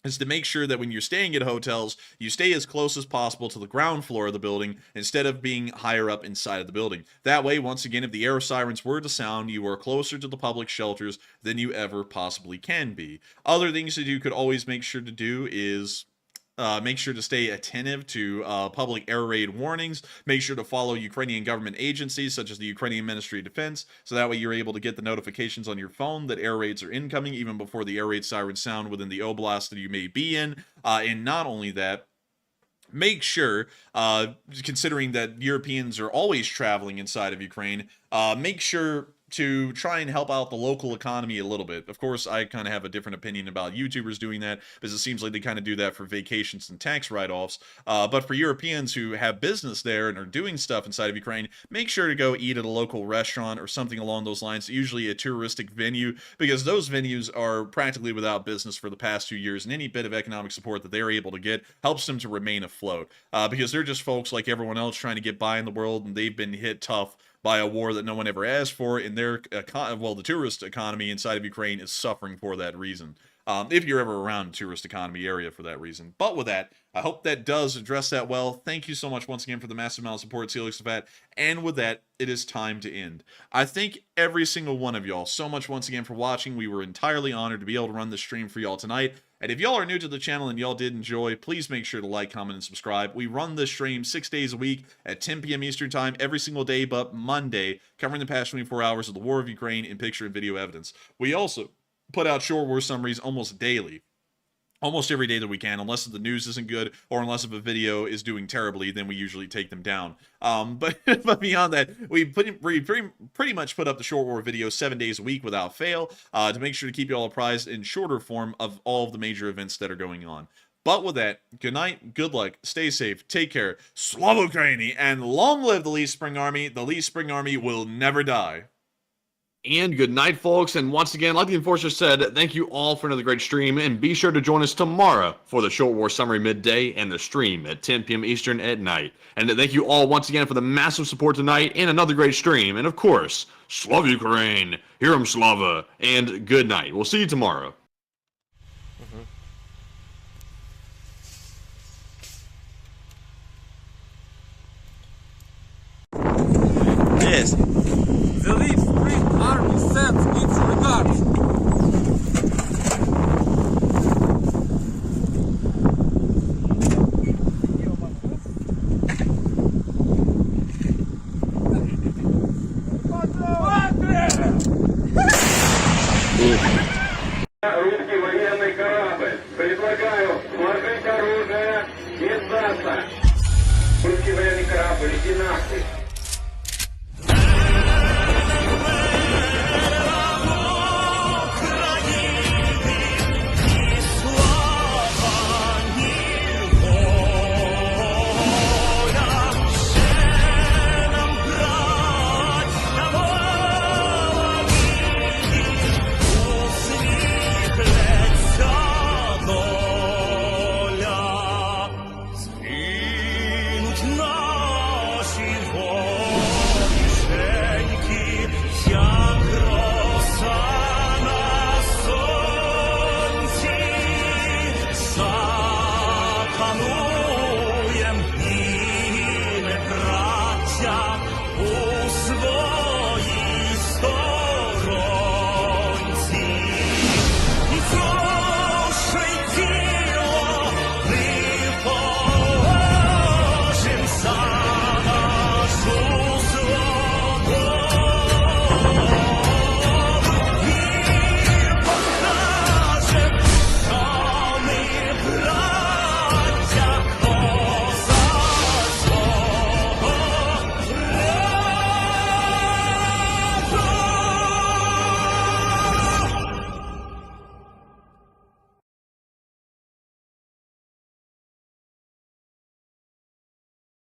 is to make sure that when you're staying at hotels, you stay as close as possible to the ground floor of the building instead of being higher up inside of the building. That way, once again, if the air sirens were to sound, you are closer to the public shelters than you ever possibly can be. Other things that you could always make sure to do is make sure to stay attentive to public air raid warnings. Make sure to follow Ukrainian government agencies such as the Ukrainian Ministry of Defense, so that way you're able to get the notifications on your phone that air raids are incoming even before the air raid sirens sound within the oblast that you may be in. And not only that, make sure, considering that Europeans are always traveling inside of Ukraine, make sure to try and help out the local economy a little bit. Of course, I kind of have a different opinion about YouTubers doing that, because it seems like they kind of do that for vacations and tax write-offs. But for Europeans who have business there and are doing stuff inside of Ukraine, make sure to go eat at a local restaurant or something along those lines, usually a touristic venue, because those venues are practically without business for the past 2 years, and any bit of economic support that they're able to get helps them to remain afloat. Because they're just folks like everyone else trying to get by in the world, and they've been hit tough by a war that no one ever asked for, and the tourist economy inside of Ukraine is suffering for that reason. If you're ever around a tourist economy area for that reason. But with that, I hope that does address that well. Thank you so much once again for the massive amount of support, Celix the Fat. And with that, it is time to end. I thank every single one of y'all so much once again for watching. We were entirely honored to be able to run this stream for y'all tonight. And if y'all are new to the channel and y'all did enjoy, please make sure to like, comment, and subscribe. We run this stream 6 days a week at 10 p.m. Eastern Time every single day but Monday, covering the past 24 hours of the War of Ukraine in picture and video evidence. We also put out short war summaries almost daily. Almost every day that we can, unless the news isn't good or unless if a video is doing terribly, then we usually take them down. But beyond that, we pretty much put up the short war video 7 days a week without fail to make sure to keep you all apprised in shorter form of all of the major events that are going on. But with that, good night, good luck, stay safe, take care, Slava Ukraini, and long live the Lee Spring Army. The Lee Spring Army will never die. And good night, folks. And once again, like the Enforcer said, thank you all for another great stream. And be sure to join us tomorrow for the Short War Summary midday and the stream at 10 p.m. Eastern at night. And thank you all once again for the massive support tonight and another great stream. And of course, Slava Ukraine, Heroem Slava, and good night. We'll see you tomorrow. Yes. The Lee Spring Army sends its regards. Русский военный корабль. Предлагаю сложить оружие и сдаться. Русский военный корабль, иди нахуй.